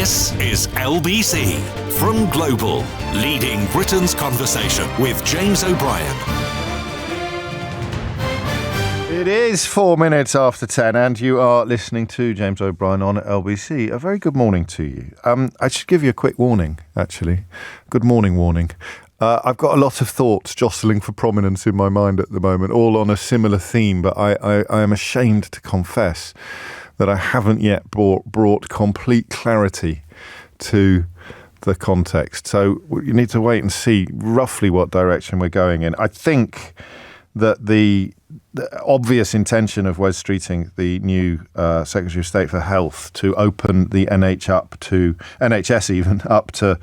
This is LBC from Global, leading Britain's conversation with James O'Brien. It is 4 minutes after 10 and you are listening to James O'Brien on LBC. A very good morning to you. I should give you a quick warning, actually. Good morning warning. I've got a lot of thoughts jostling for prominence in my mind at the moment, all on a similar theme, but I am ashamed to confess that I haven't yet brought complete clarity to the context. So you need to wait and see roughly what direction we're going in. I think that the obvious intention of Wes Streeting, the new Secretary of State for Health, to open the NHS even up to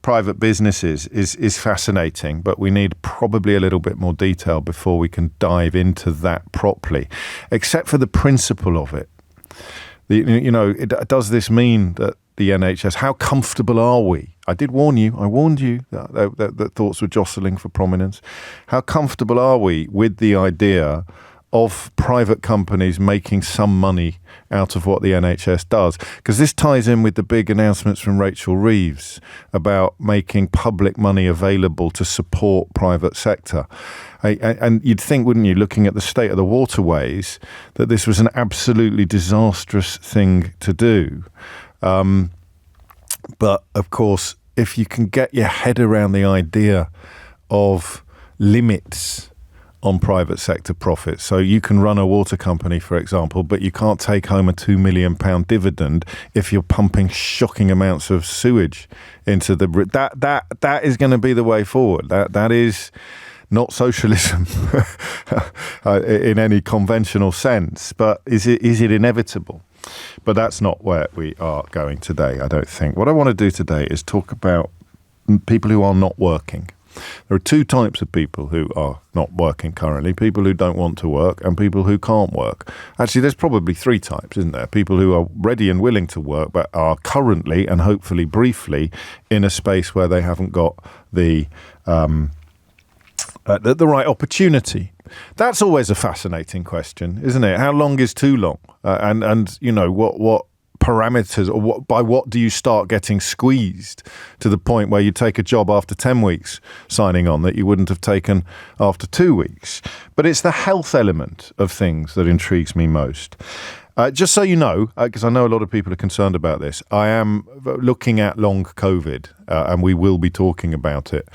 private businesses is fascinating, but we need probably a little bit more detail before we can dive into that properly, except for the principle of it. Does this mean that the NHS, how comfortable are we? I warned you that thoughts were jostling for prominence. How comfortable are we with the idea of private companies making some money out of what the NHS does? Because this ties in with the big announcements from Rachel Reeves about making public money available to support private sector. And you'd think, wouldn't you, looking at the state of the waterways, that this was an absolutely disastrous thing to do. But of course, if you can get your head around the idea of limits on private sector profits. So you can run a water company, for example, but you can't take home a £2 million dividend if you're pumping shocking amounts of sewage into the... That is going to be the way forward. That is not socialism in any conventional sense, but is it inevitable? But that's not where we are going today, I don't think. What I want to do today is talk about people who are not working. There are two types of people who are not working currently: people who don't want to work and people who can't work. Actually, there's probably three types, isn't there? People who are ready and willing to work but are currently and hopefully briefly in a space where they haven't got the right opportunity. That's always a fascinating question, isn't it? How long is too long? And you know, what parameters, or by what do you start getting squeezed to the point where you take a job after 10 weeks signing on that you wouldn't have taken after 2 weeks? But it's the health element of things that intrigues me most. Just so you know, because I know a lot of people are concerned about this, I am looking at long COVID, and we will be talking about it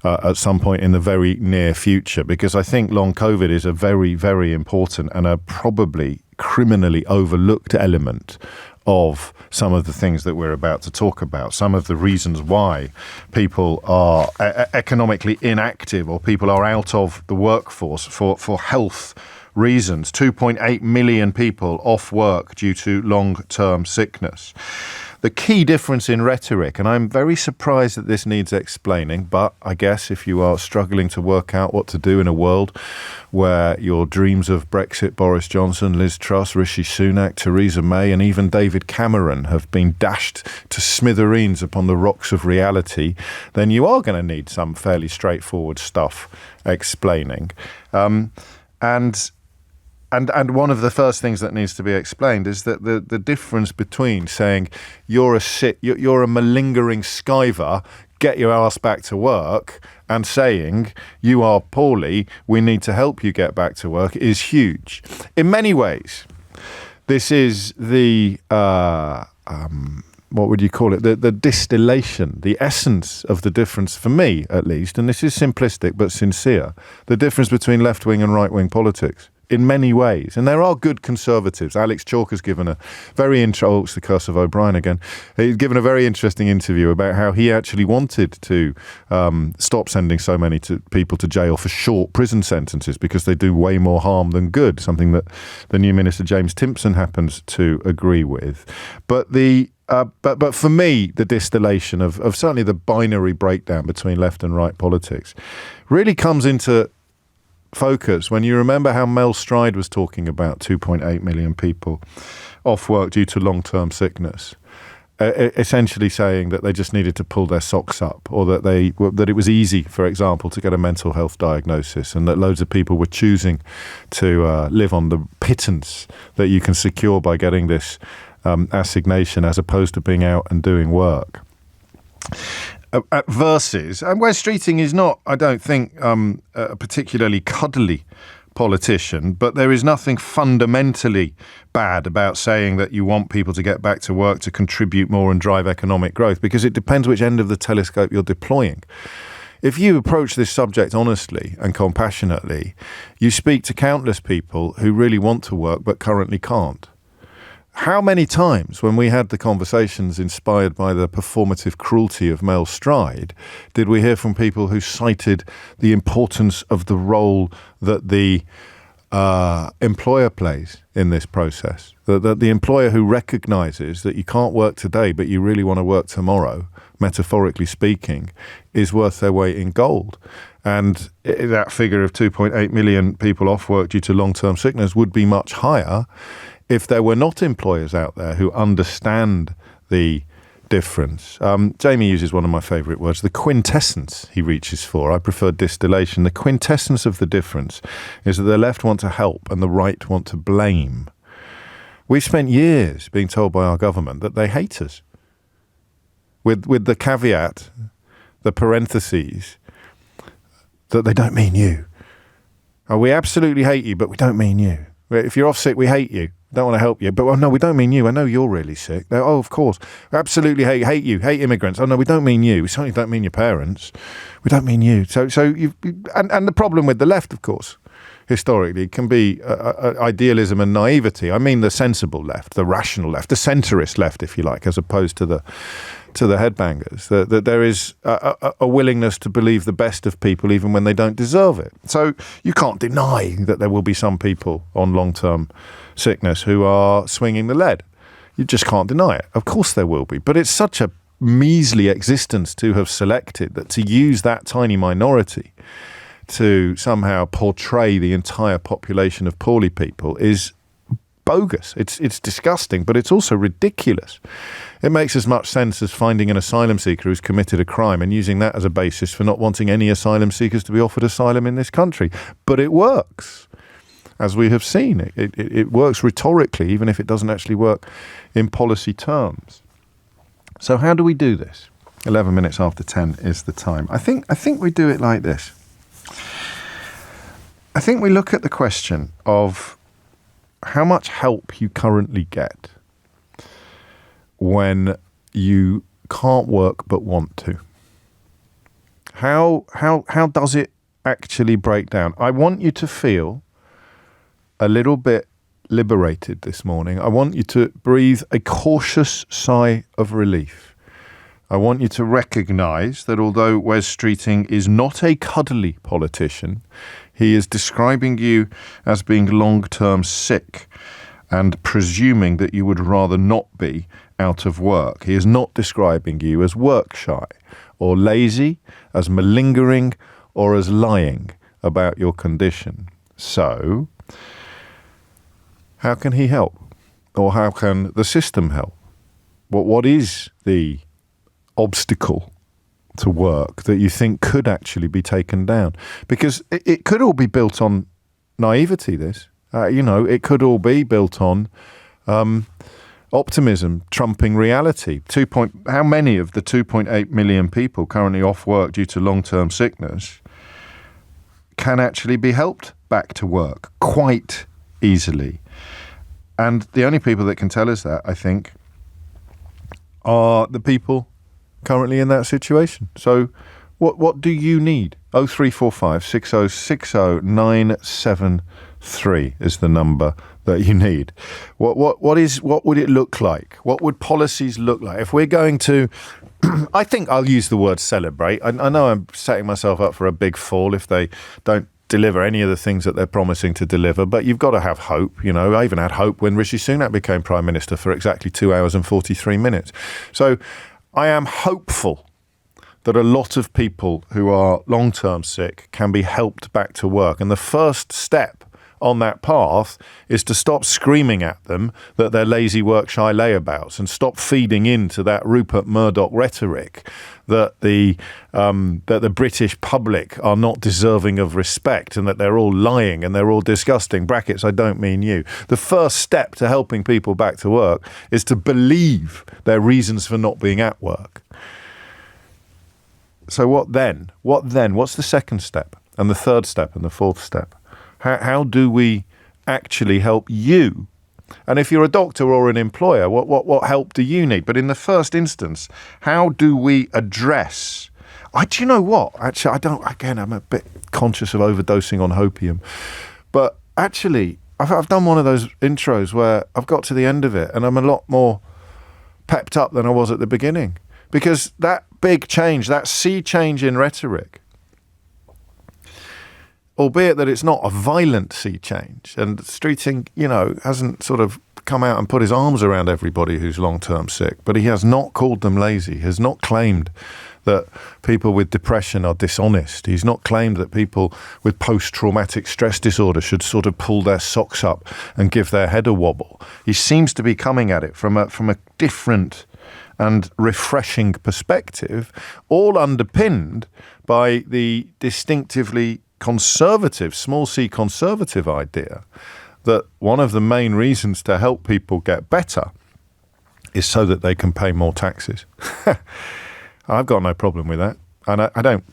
at some point in the very near future, because I think long COVID is a very, very important and a probably criminally overlooked element of some of the things that we're about to talk about, some of the reasons why people are economically inactive or people are out of the workforce for health reasons. 2.8 million people off work due to long-term sickness. The key difference in rhetoric, and I'm very surprised that this needs explaining, but I guess if you are struggling to work out what to do in a world where your dreams of Brexit, Boris Johnson, Liz Truss, Rishi Sunak, Theresa May, and even David Cameron have been dashed to smithereens upon the rocks of reality, then you are going to need some fairly straightforward stuff explaining. And one of the first things that needs to be explained is that the difference between saying you're a malingering skiver, get your ass back to work, and saying you are poorly, we need to help you get back to work, is huge. In many ways, this is the what would you call it? The distillation, the essence of the difference, for me at least, and this is simplistic but sincere, the difference between left-wing and right-wing politics. In many ways. And there are good conservatives. Alex Chalk has given a very it's the curse of O'Brien again. He's given a very interesting interview about how he actually wanted to stop sending so many people to jail for short prison sentences because they do way more harm than good, something that the new Minister James Timpson happens to agree with. But but for me, the distillation of certainly the binary breakdown between left and right politics really comes into focus when you remember how Mel Stride was talking about 2.8 million people off work due to long-term sickness, essentially saying that they just needed to pull their socks up, or that it was easy, for example, to get a mental health diagnosis, and that loads of people were choosing to live on the pittance that you can secure by getting this assignation as opposed to being out and doing work. Versus, and Wes Streeting is not, I don't think, a particularly cuddly politician, but there is nothing fundamentally bad about saying that you want people to get back to work to contribute more and drive economic growth, because it depends which end of the telescope you're deploying. If you approach this subject honestly and compassionately, you speak to countless people who really want to work but currently can't. How many times, when we had the conversations inspired by the performative cruelty of Mel Stride, did we hear from people who cited the importance of the role that the employer plays in this process? That the employer who recognises that you can't work today but you really want to work tomorrow, metaphorically speaking, is worth their weight in gold. And that figure of 2.8 million people off work due to long-term sickness would be much higher if there were not employers out there who understand the difference. Jamie uses one of my favourite words, the quintessence he reaches for. I prefer distillation. The quintessence of the difference is that the left want to help and the right want to blame. We've spent years being told by our government that they hate us, with the caveat, the parentheses, that they don't mean you. Oh, we absolutely hate you, but we don't mean you. If you're off sick, we hate you. Don't want to help you. But, well, no, we don't mean you. I know you're really sick. Oh, of course. We absolutely hate you. Hate immigrants. Oh, no, we don't mean you. We certainly don't mean your parents. We don't mean you. So and the problem with the left, of course, historically, can be idealism and naivety. I mean the sensible left, the rational left, the centrist left, if you like, as opposed to the headbangers. That there is a willingness to believe the best of people even when they don't deserve it. So you can't deny that there will be some people on long-term sickness who are swinging the lead. You just can't deny it. Of course there will be. But it's such a measly existence to have selected that to use that tiny minority to somehow portray the entire population of poorly people is bogus. It's disgusting, but it's also ridiculous. It makes as much sense as finding an asylum seeker who's committed a crime and using that as a basis for not wanting any asylum seekers to be offered asylum in this country. But it works, as we have seen. It works rhetorically, even if it doesn't actually work in policy terms. So how do we do this? 11 minutes after 10 is the time. I think we do it like this. I think we look at the question of how much help you currently get when you can't work but want to. How does it actually break down? I want you to feel a little bit liberated this morning. I want you to breathe a cautious sigh of relief. I want you to recognise that although Wes Streeting is not a cuddly politician, he is describing you as being long-term sick and presuming that you would rather not be out of work. He is not describing you as work shy or lazy, as malingering or as lying about your condition. So, how can he help? Or how can the system help? What is the obstacle to work that you think could actually be taken down? Because it could all be built on naivety, this. It could all be built on optimism trumping reality. How many of the 2.8 million people currently off work due to long-term sickness can actually be helped back to work quite easily? And the only people that can tell us that, I think, are the people currently in that situation. So what do you need? 0345 6060 973 is the number that you need. What would it look like? What would policies look like? If we're going to, I think I'll use the word celebrate. I know I'm setting myself up for a big fall if they don't deliver any of the things that they're promising to deliver, but you've got to have hope. I even had hope when Rishi Sunak became Prime Minister for exactly 2 hours and 43 minutes. So I am hopeful that a lot of people who are long-term sick can be helped back to work. And the first step on that path is to stop screaming at them that they're lazy, work-shy layabouts, and stop feeding into that Rupert Murdoch rhetoric that the British public are not deserving of respect and that they're all lying and they're all disgusting. Brackets, I don't mean you. The first step to helping people back to work is to believe their reasons for not being at work. So what then? What's the second step and the third step and the fourth step? How do we actually help you? And if you're a doctor or an employer, what help do you need? But in the first instance, how do we address? Do you know what? Actually, I'm a bit conscious of overdosing on hopium. But actually, I've done one of those intros where I've got to the end of it and I'm a lot more pepped up than I was at the beginning. Because that big change, that sea change in rhetoric, albeit that it's not a violent sea change, and Streeting, hasn't sort of come out and put his arms around everybody who's long-term sick, but he has not called them lazy, has not claimed that people with depression are dishonest. He's not claimed that people with post-traumatic stress disorder should sort of pull their socks up and give their head a wobble. He seems to be coming at it from a different and refreshing perspective, all underpinned by the distinctively conservative, small c conservative idea that one of the main reasons to help people get better is so that they can pay more taxes. I've got no problem with that. And I don't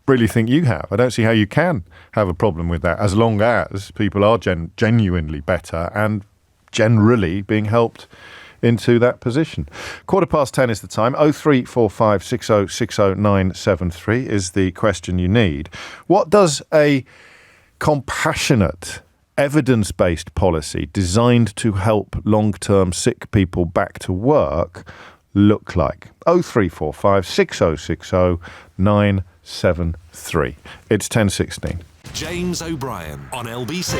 really think you have. I don't see how you can have a problem with that as long as people are genuinely better and generally being helped into that position. 10:15 is the time. 0345 6060973 is the question you need. What does a compassionate, evidence-based policy designed to help long-term sick people back to work look like? 0345 6060973. It's 10:16. James O'Brien on LBC.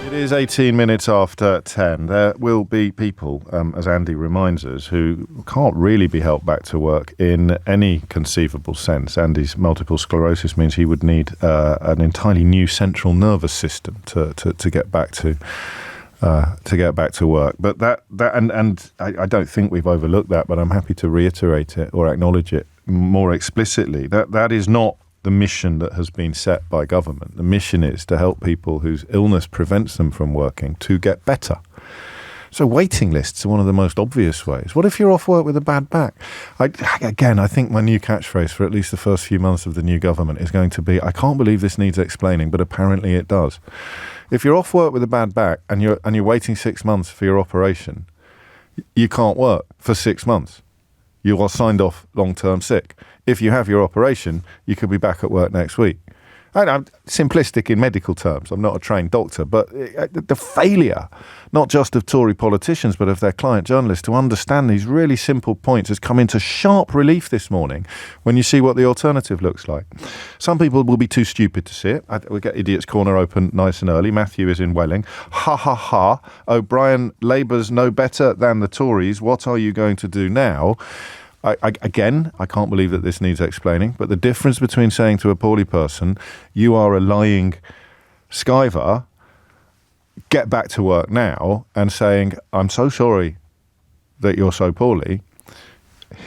It is 18 minutes after 10. There will be people, as Andy reminds us, who can't really be helped back to work in any conceivable sense. Andy's multiple sclerosis means he would need an entirely new central nervous system to get back to work. But that I don't think we've overlooked that, but I'm happy to reiterate it or acknowledge it more explicitly. That is not the mission that has been set by government. The mission is to help people whose illness prevents them from working to get better. So waiting lists are one of the most obvious ways. What if you're off work with a bad back? I think my new catchphrase for at least the first few months of the new government is going to be, I can't believe this needs explaining, but apparently it does. If you're off work with a bad back and you're waiting 6 months for your operation, you can't work for 6 months. You are signed off long-term sick. If you have your operation, you could be back at work next week. I'm simplistic in medical terms. I'm not a trained doctor, but the failure, not just of Tory politicians, but of their client journalists to understand these really simple points has come into sharp relief this morning when you see what the alternative looks like. Some people will be too stupid to see it. We'll get Idiot's Corner open nice and early. Matthew is in Welling. Ha, ha, ha. O'Brien, Labour's no better than the Tories. What are you going to do now? I can't believe that this needs explaining, but the difference between saying to a poorly person, you are a lying skiver, get back to work now, and saying, I'm so sorry that you're so poorly,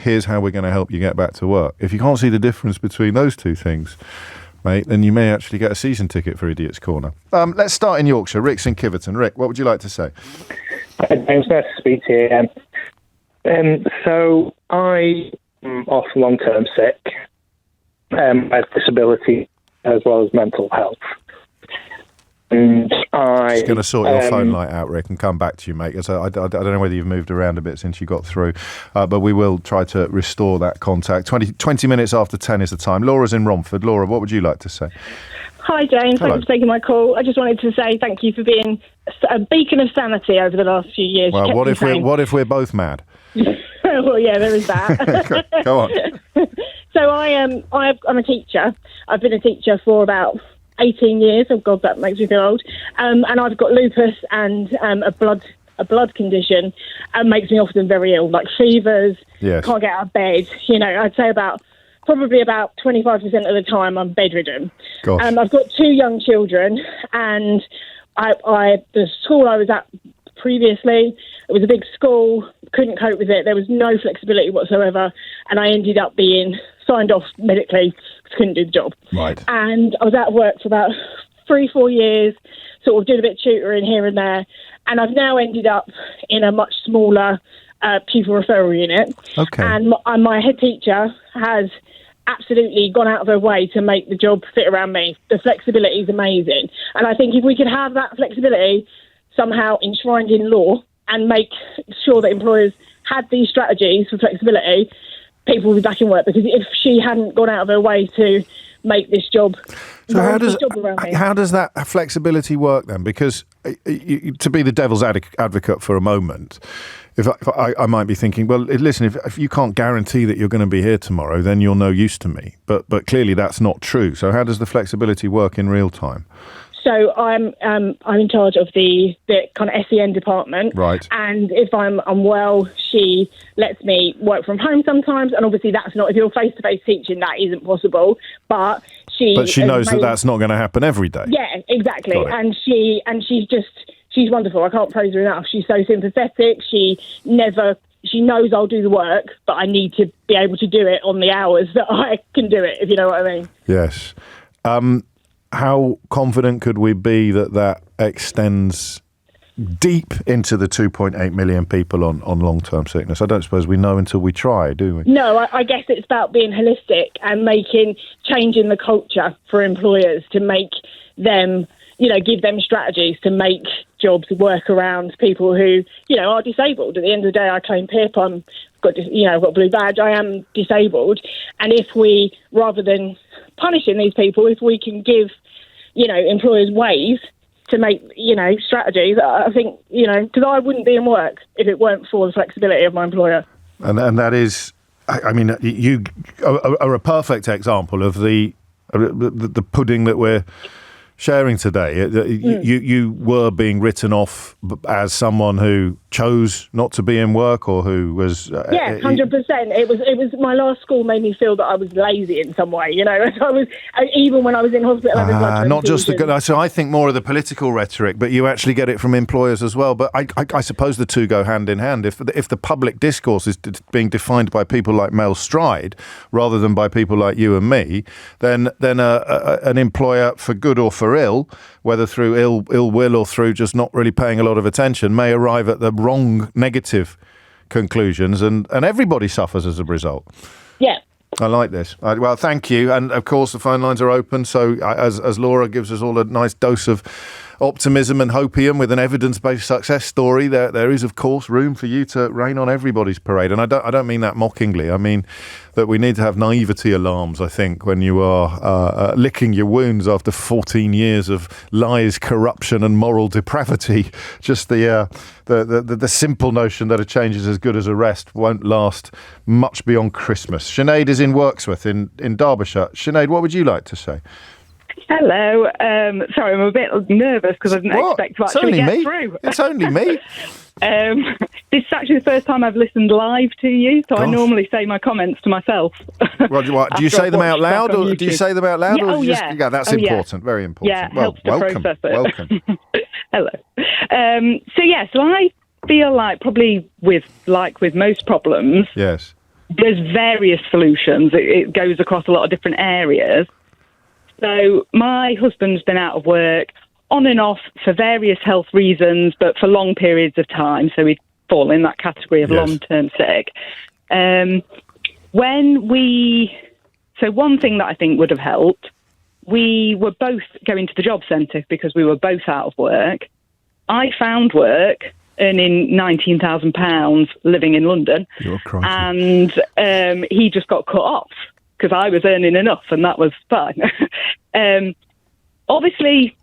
here's how we're going to help you get back to work. If you can't see the difference between those two things, mate, then you may actually get a season ticket for Idiot's Corner. Let's start in Yorkshire. Rick's in Kiverton. Rick, what would you like to say? James, nice to speak to you. So I am off long-term sick. I have disability as well as mental health. And I just going to sort your phone light out, Rick, and come back to you, mate. So I don't know whether you've moved around a bit since you got through, but we will try to restore that contact. 20 minutes after 10 is the time. Laura's in Romford. Laura, what would you like to say? Hi, James. Hello. Thanks for taking my call. I just wanted to say thank you for being a beacon of sanity over the last few years. Well, what if we're both mad? Well, yeah, there is that. Go on. So I'm a teacher. I've been a teacher for about 18 years. Oh God, that makes me feel old. And I've got lupus and a blood condition, and makes me often very ill, like fevers. Yes. Can't get out of bed. I'd say probably about 25% of the time I'm bedridden. Gosh. I've got 2 young children, and the school I was at previously, it was a big school, couldn't cope with it. There was no flexibility whatsoever, and I ended up being signed off medically, couldn't do the job. Right. And I was out of work for about 3-4 years, sort of doing a bit of tutoring here and there, and I've now ended up in a much smaller pupil referral unit. Okay. And my head teacher has absolutely gone out of her way to make the job fit around me. The flexibility is amazing, and I think if we could have that flexibility somehow enshrined in law and make sure that employers had these strategies for flexibility, people would be back in work. Because if she hadn't gone out of her way to make this job, so how does that flexibility work then? Because to be the devil's advocate for a moment, if I might be thinking, well, listen, if you can't guarantee that you're going to be here tomorrow, then you're no use to me. But clearly that's not true. So how does the flexibility work in real time? So I'm in charge of the kind of SEN department. Right. And if I'm unwell, she lets me work from home sometimes. And obviously that's not, if you're face-to-face teaching, that isn't possible. But she knows that that's not going to happen every day. Yeah, exactly. And she's wonderful. I can't praise her enough. She's so sympathetic. She knows I'll do the work, but I need to be able to do it on the hours that I can do it, if you know what I mean. Yes. How confident could we be that extends deep into the 2.8 million people on long-term sickness? I don't suppose we know until we try, do we? No, I guess it's about being holistic and changing the culture for employers to make them, give them strategies to make jobs work around people who, are disabled. At the end of the day, I claim PIP. I've got a blue badge. I am disabled. And if we, rather than punishing these people, if we can give, employers ways to make, strategies, I think, because I wouldn't be in work if it weren't for the flexibility of my employer. And that is, I mean, you are a perfect example of the pudding that we're sharing today. You were being written off as someone who chose not to be in work, or who was 100%. It was my last school made me feel that I was lazy in some way. I was, even when I was in hospital, I was not just so I think more of the political rhetoric, but you actually get it from employers as well. But I suppose the two go hand in hand. If the public discourse is being defined by people like Mel Stride rather than by people like you and me, then an employer, for good or for ill, whether through ill will or through just not really paying a lot of attention, may arrive at the wrong negative conclusions, and everybody suffers as a result. Yeah. I like this. Well, thank you. And of course, the phone lines are open. So as Laura gives us all a nice dose of optimism and hopium with an evidence-based success story, there is, of course, room for you to rain on everybody's parade. And I don't mean that mockingly. I mean that we need to have naivety alarms, I think, when you are licking your wounds after 14 years of lies, corruption and moral depravity. Just the simple notion that a change is as good as a rest won't last much beyond Christmas. Sinead is in Wirksworth in Derbyshire. Sinead, what would you like to say? Hello. Sorry, I'm a bit nervous because I didn't expect to actually get through. It's only me. This is actually the first time I've listened live to you, so I normally say my comments to myself. Well, do you say them out loud, or do you say them out loud? Yeah, that's important, very important. Yeah, helps to process it. Welcome. Hello. So I feel like probably with most problems, yes, there's various solutions. It goes across a lot of different areas. So my husband's been out of work on and off for various health reasons, but for long periods of time. So he'd fall in that category of long-term sick. So one thing that I think would have helped, we were both going to the job centre because we were both out of work. I found work earning £19,000 living in London. And he just got cut off because I was earning enough, and that was fine. Obviously,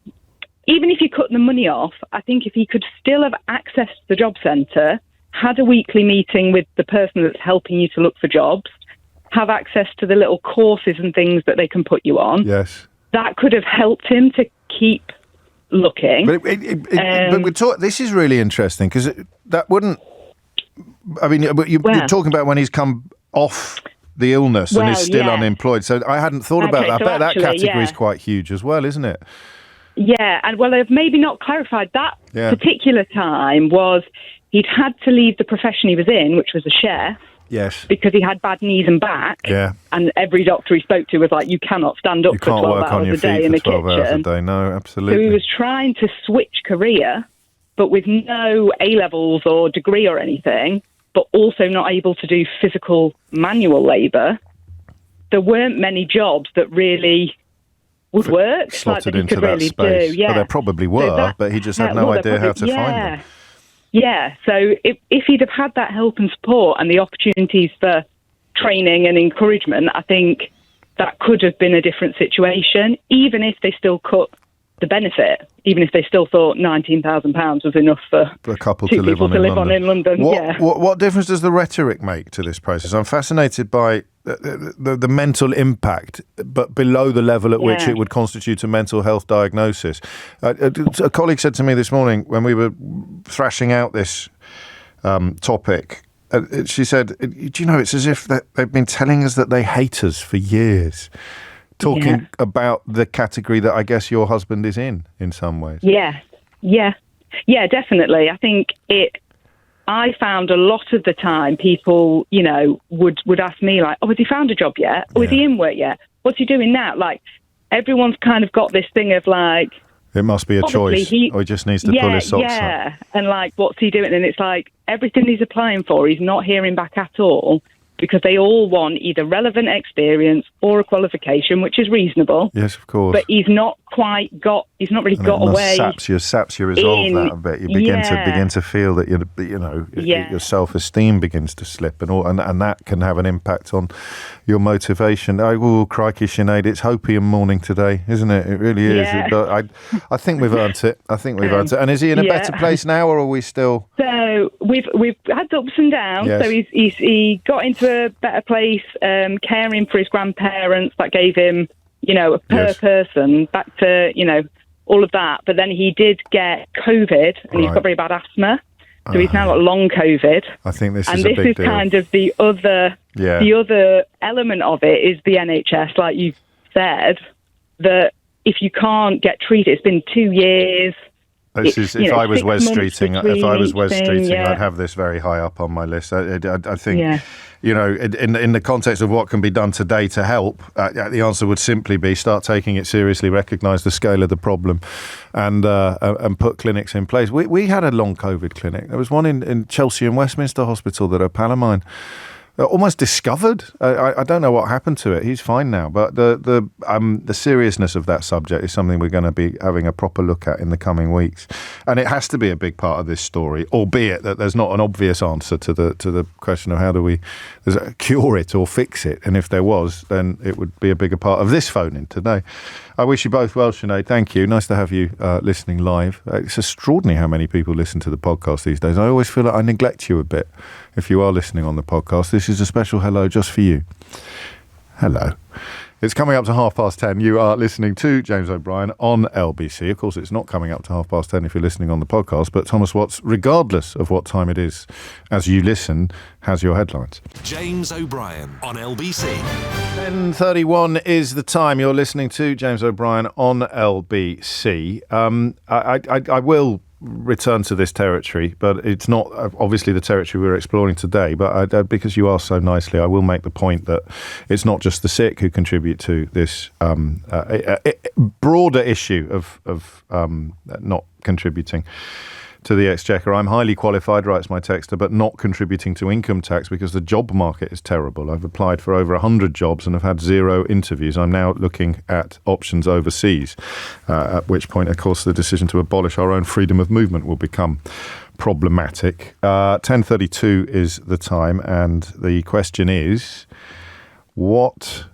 even if you cut the money off, I think if he could still have access to the job centre, had a weekly meeting with the person that's helping you to look for jobs, have access to the little courses and things that they can put you on. Yes. That could have helped him to keep looking. But this is really interesting, because that wouldn't... I mean, you're talking about when he's come off the illness and is still unemployed. So I hadn't thought about that. I bet that category is quite huge as well, isn't it? and well, they've maybe not clarified that particular time was he'd had to leave the profession he was in, which was a chef. Yes. Because he had bad knees and back. Yeah. And every doctor he spoke to was like, you cannot stand up for 12 hours a day in the kitchen. 12 hours a day. No, absolutely. So he was trying to switch career, but with no A-levels or degree or anything, but also not able to do physical manual labour. There weren't many jobs that really would work. Slotted that into could that really space. do. Yeah. Well, there probably were, but he just had no idea how to find them. Yeah, so if he'd have had that help and support and the opportunities for training and encouragement, I think that could have been a different situation, even if they still cut the benefit, even if they still thought £19,000 was enough for a couple two to live people on to in live London. on in London. What difference does the rhetoric make to this process? I'm fascinated by the mental impact, but below the level at which it would constitute a mental health diagnosis. A colleague said to me this morning when we were thrashing out this topic, she said, do you know, it's as if they've been telling us that they hate us for years, talking about the category that I guess your husband is in some ways. Yeah, definitely. I think I found a lot of the time people, you know, would ask me like, oh, has he found a job yet? Oh, is he in work yet? What's he doing now? Like, everyone's kind of got this thing of like, it must be a choice, or he just needs to pull his socks up. And like, what's he doing? And it's like, everything he's applying for, he's not hearing back at all, because they all want either relevant experience or a qualification, which is reasonable. Yes, of course. But he's not really got away. Saps your resolve that a bit. You begin to feel that your self-esteem begins to slip, and that can have an impact on your motivation. Oh, crikey, Sinead, it's hopium morning today, isn't it? It really is. Yeah. I think we've earned it. And is he in a better place now, or are we still? So we've had ups and downs. Yes. So he got into a better place, caring for his grandparents. That gave him, a person back to, all of that. But then he did get COVID, and he's got very bad asthma. So he's now got long COVID. I think this is a big deal. And this is kind of the other element of it is the NHS, like you said, that if you can't get treated, it's been 2 years. If I was Wes Streeting, I'd have this very high up on my list. I think, in the context of what can be done today to help, the answer would simply be start taking it seriously, recognise the scale of the problem, and put clinics in place. We had a long COVID clinic. There was one in Chelsea and Westminster Hospital that a pal of mine almost discovered. I don't know what happened to it. He's fine now, but the seriousness of that subject is something we're going to be having a proper look at in the coming weeks, and it has to be a big part of this story. Albeit that there's not an obvious answer to the question of how do we cure it or fix it, and if there was, then it would be a bigger part of this phone in today. I wish you both well, Sinead. Thank you. Nice to have you listening live. It's extraordinary how many people listen to the podcast these days. I always feel like I neglect you a bit. If you are listening on the podcast, this is a special hello just for you. Hello. It's coming up to 10:30. You are listening to James O'Brien on LBC. Of course, it's not coming up to 10:30 if you're listening on the podcast, but Thomas Watts, regardless of what time it is, as you listen, has your headlines. James O'Brien on LBC. 10:31 is the time. You're listening to James O'Brien on LBC. I will return to this territory, but it's not obviously the territory we're exploring today. But because you asked so nicely, I will make the point that it's not just the sick who contribute to this broader issue of not contributing to the Exchequer. I'm highly qualified, writes my texter, but not contributing to income tax because the job market is terrible. I've applied for over 100 jobs and have had 0 interviews. I'm now looking at options overseas, at which point, of course, the decision to abolish our own freedom of movement will become problematic. 10:32 is the time, and the question is, what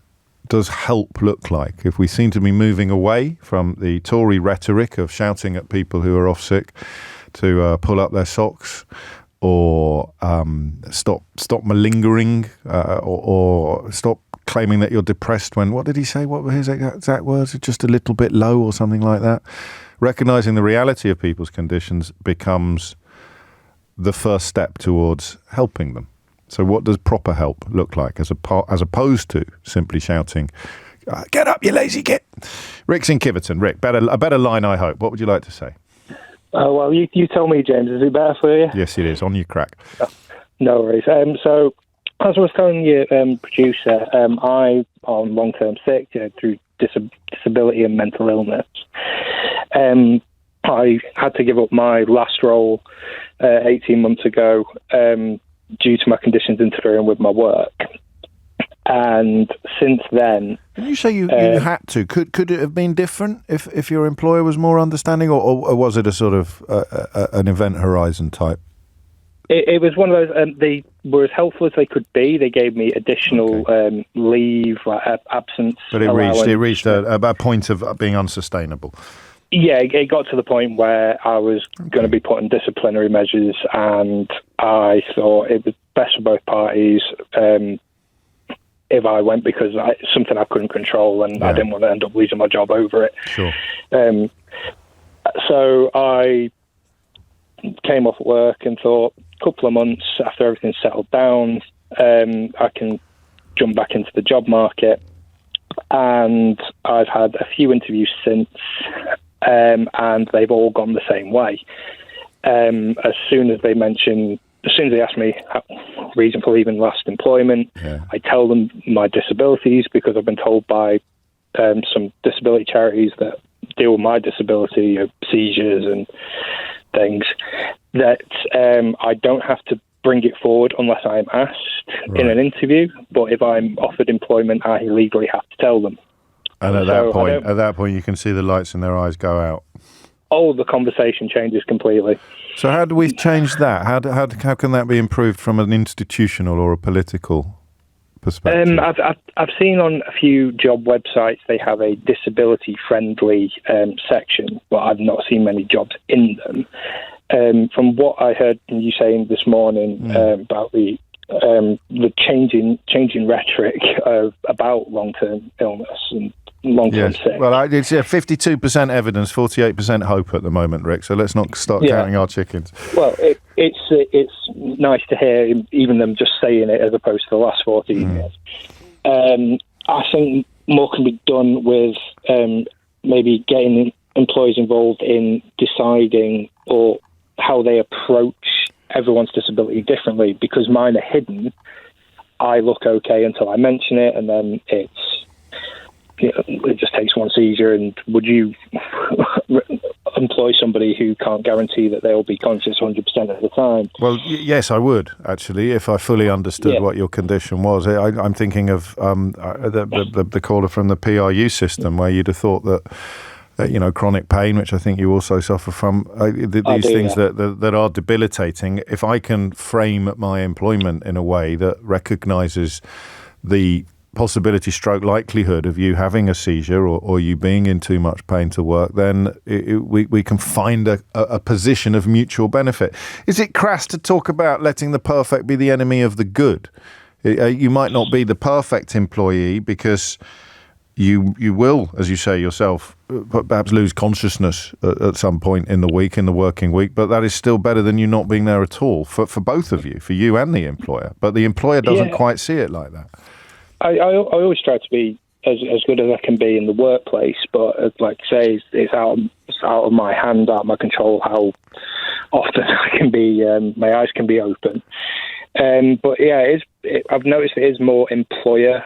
does help look like? If we seem to be moving away from the Tory rhetoric of shouting at people who are off sick to pull up their socks, or stop malingering, or stop claiming that you're depressed when, what did he say? What were his exact words? Just a little bit low or something like that. Recognising the reality of people's conditions becomes the first step towards helping them. So what does proper help look like as opposed to simply shouting, Get up, you lazy git. Rick's in Kiverton. Rick, a better line, I hope. What would you like to say? Well, you tell me, James. Is it better for you? Yes, it is. On your crack. No worries. So, as I was telling you, producer, I'm on long-term sick through disability and mental illness. I had to give up my last role 18 months ago due to my conditions interfering with my work. And since then... When you say you had to, could it have been different if your employer was more understanding, or was it a sort of an event horizon type? It was one of those, they were as helpful as they could be. They gave me additional leave, like absence. But it reached a point of being unsustainable. Yeah, it got to the point where I was going to be put in disciplinary measures, and I thought it was best for both parties if I went, because it's something I couldn't control, and I didn't want to end up losing my job over it. Sure. So I came off work and thought, a couple of months after everything's settled down, I can jump back into the job market. And I've had a few interviews since, and they've all gone the same way. As soon as they ask me reason for leaving last employment, I tell them my disabilities, because I've been told by some disability charities that deal with my disability, seizures and things, that I don't have to bring it forward unless I'm asked in an interview. But if I'm offered employment, I legally have to tell them. And at that point, you can see the lights in their eyes go out. Oh, the conversation changes completely. So how do we change that? How can that be improved from an institutional or a political perspective? I've seen on a few job websites they have a disability-friendly section, but I've not seen many jobs in them. From what I heard you saying this morning about the changing rhetoric about long-term illness and long-term sick. Well, it's 52% evidence, 48% hope at the moment, Rick. So let's not start counting our chickens. Well, it's nice to hear even them just saying it as opposed to the last 14 years. I think more can be done with maybe getting employees involved in deciding or how they approach everyone's disability differently, because mine are hidden. I look okay until I mention it, and then it just takes one seizure. And would you employ somebody who can't guarantee that they'll be conscious 100% of the time? Well, yes, I would, actually, if I fully understood what your condition was. I'm thinking of the caller from the PRU system, where you'd have thought that chronic pain, which I think you also suffer from, these things that are debilitating. If I can frame my employment in a way that recognises the possibility stroke likelihood of you having a seizure or you being in too much pain to work, then we can find a position of mutual benefit. Is it crass to talk about letting the perfect be the enemy of the good? You might not be the perfect employee because you will, as you say yourself, perhaps lose consciousness at some point in the week, in the working week, but that is still better than you not being there at all for both of you, for you and the employer. But the employer doesn't quite see it like that. I always try to be as good as I can be in the workplace, but like say, it's out of my hand, out of my control how often I can be, my eyes can be open. But I've noticed it is more employer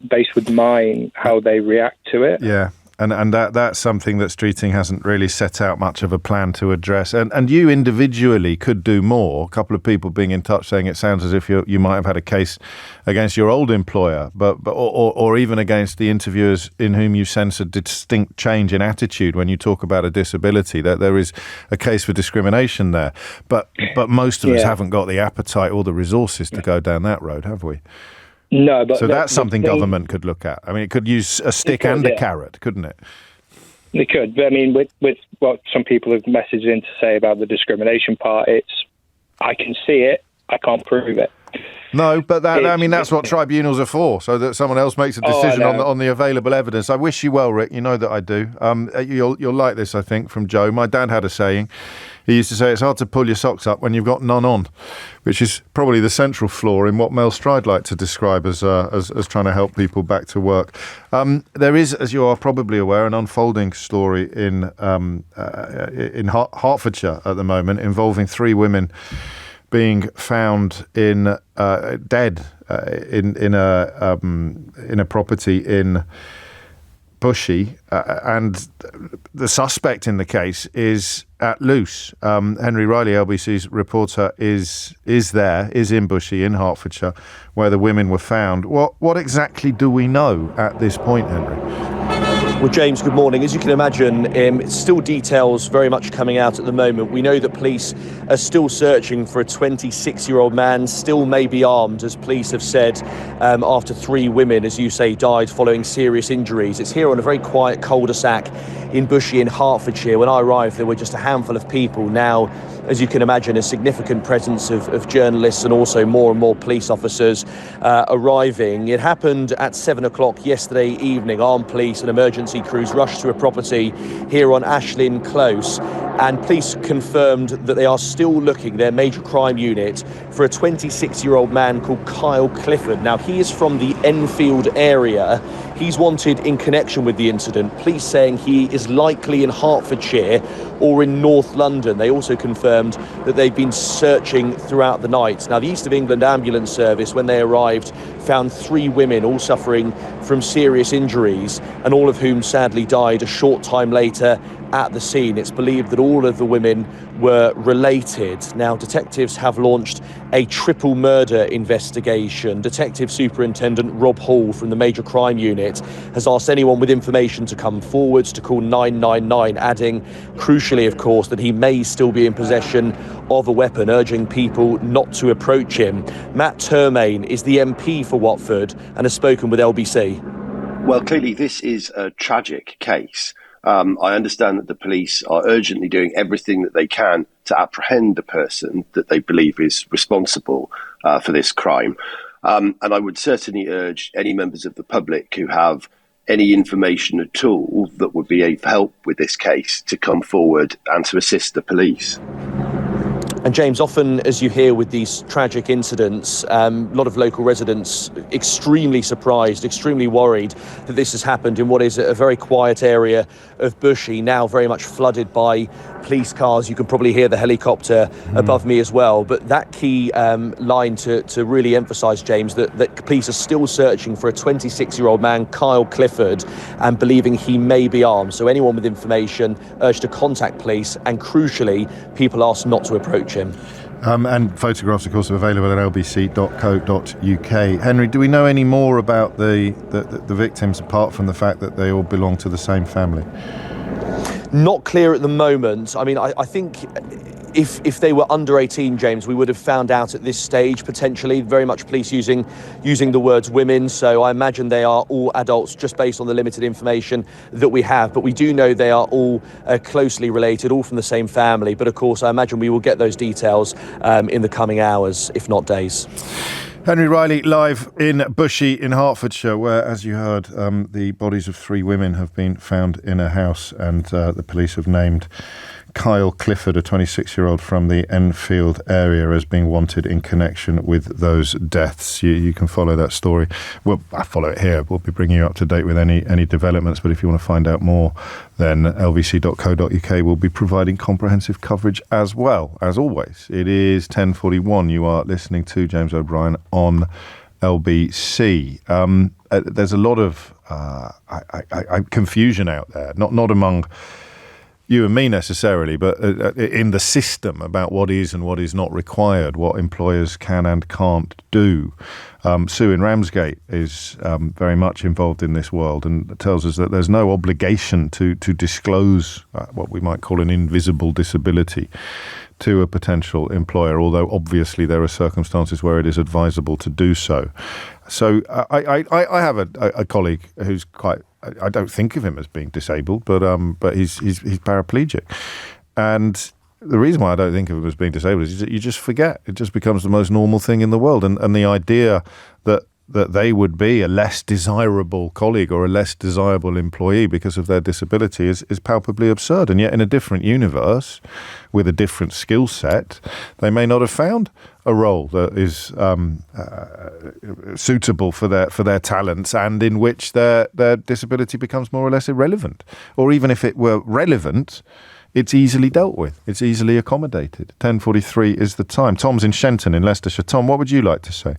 based with mine, how they react to it. Yeah. And that's something that Streeting hasn't really set out much of a plan to address. And you individually could do more. A couple of people being in touch saying it sounds as if you might have had a case against your old employer, or even against the interviewers in whom you sense a distinct change in attitude when you talk about a disability. That there is a case for discrimination there. But most of us haven't got the appetite or the resources to go down that road, have we? No, but so that's something government could look at. I mean, it could use a stick and a carrot, couldn't it? It could. But I mean, with what some people have messaged in to say about the discrimination part, I can see it, I can't prove it. No, but that's what tribunals are for, so that someone else makes a decision on the available evidence. I wish you well, Rick. You know that I do. You'll like this, I think, from Joe. My dad had a saying. He used to say it's hard to pull your socks up when you've got none on, which is probably the central flaw in what Mel Stride liked to describe as trying to help people back to work. There is, as you are probably aware, an unfolding story in Hertfordshire at the moment involving 3 women being found in dead in a property in Bushey, and the suspect in the case is at loose. Henry Riley, LBC's reporter, is in Bushey in Hertfordshire, where the women were found. What exactly do we know at this point, Henry? Well, James, good morning. As you can imagine, still details very much coming out at the moment. We know that police are still searching for a 26-year-old man, still may be armed, as police have said, after 3 women, as you say, died following serious injuries. It's here on a very quiet cul-de-sac in Bushey in Hertfordshire. When I arrived, there were just a handful of people. Now, as you can imagine, a significant presence of journalists and also more and more police officers arriving. It happened at 7 o'clock yesterday evening. Armed police and emergency crews rushed to a property here on Ashlyn Close, and police confirmed that they are still looking, their major crime unit, for a 26-year-old man called Kyle Clifford. Now, he is from the Enfield area. He's wanted in connection with the incident. Police saying he is likely in Hertfordshire or in North London. They also confirmed that they've been searching throughout the night. Now, the East of England Ambulance Service, when they arrived, found 3 women all suffering from serious injuries, and all of whom sadly died a short time later at the scene. It's believed that all of the women were related. Now, detectives have launched a triple murder investigation. Detective Superintendent Rob Hall from the Major Crime Unit has asked anyone with information to come forwards to call 999, adding, crucially, of course, that he may still be in possession of a weapon, urging people not to approach him. Matt Termaine is the MP for Watford and has spoken with LBC. Well, clearly this is a tragic case. I understand that the police are urgently doing everything that they can to apprehend the person that they believe is responsible for this crime. And I would certainly urge any members of the public who have any information at all that would be of help with this case to come forward and to assist the police. And James, often as you hear with these tragic incidents, a lot of local residents extremely surprised, extremely worried that this has happened in what is a very quiet area of Bushey, now very much flooded by police cars. You can probably hear the helicopter above me as well. But that key line to really emphasise, James, that police are still searching for a 26-year-old man, Kyle Clifford, and believing he may be armed. So anyone with information urged to contact police, and crucially, people asked not to approach him. And photographs, of course, are available at lbc.co.uk. Henry, do we know any more about the victims, apart from the fact that they all belong to the same family? Not clear at the moment. I mean, I think if they were under 18, James, we would have found out at this stage, potentially. Very much police using the words women. So I imagine they are all adults, just based on the limited information that we have. But we do know they are all closely related, all from the same family. But of course, I imagine we will get those details in the coming hours, if not days. Henry Riley live in Bushey in Hertfordshire, where, as you heard, the bodies of 3 women have been found in a house, and the police have named Kyle Clifford, a 26-year-old from the Enfield area, as being wanted in connection with those deaths. You can follow that story. Well, I follow it here. We'll be bringing you up to date with any developments, but if you want to find out more, then lbc.co.uk will be providing comprehensive coverage as well. As always, it is 10:41. You are listening to James O'Brien on LBC. There's a lot of confusion out there, not among you and me necessarily, but in the system about what is and what is not required, what employers can and can't do. Sue in Ramsgate is very much involved in this world and tells us that there's no obligation to disclose what we might call an invisible disability to a potential employer, although obviously there are circumstances where it is advisable to do so. So I have a colleague who's quite, I don't think of him as being disabled, but he's paraplegic. And the reason why I don't think of them as being disabled is that you just forget. It just becomes the most normal thing in the world. And the idea that they would be a less desirable colleague or a less desirable employee because of their disability is palpably absurd. And yet in a different universe, with a different skill set, they may not have found a role that is suitable for their talents and in which their disability becomes more or less irrelevant. Or even if it were relevant, it's easily dealt with. It's easily accommodated. 10:43 is the time. Tom's in Shenton in Leicestershire. Tom, what would you like to say?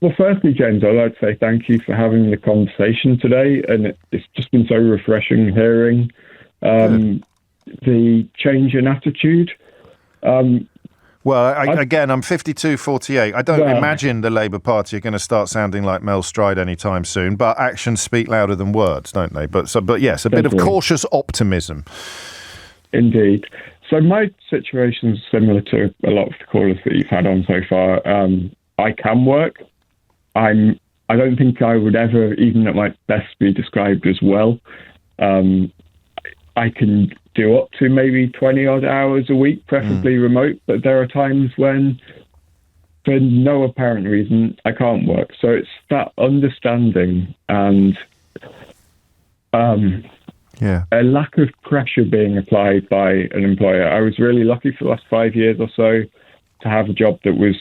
Well, firstly, James, I'd like to say thank you for having the conversation today. And it's just been so refreshing hearing the change in attitude. Well, again, I'm 52-48. I don't imagine the Labour Party are going to start sounding like Mel Stride anytime soon, but actions speak louder than words, don't they? But yes, a bit of cautious optimism. Indeed. So my situation is similar to a lot of the callers that you've had on so far. I can work. I don't think I would ever, even at my best, be described as well. I can do up to maybe 20 odd hours a week, preferably remote, but there are times when, for no apparent reason, I can't work. So it's that understanding and a lack of pressure being applied by an employer. I was really lucky for the last 5 years or so to have a job that was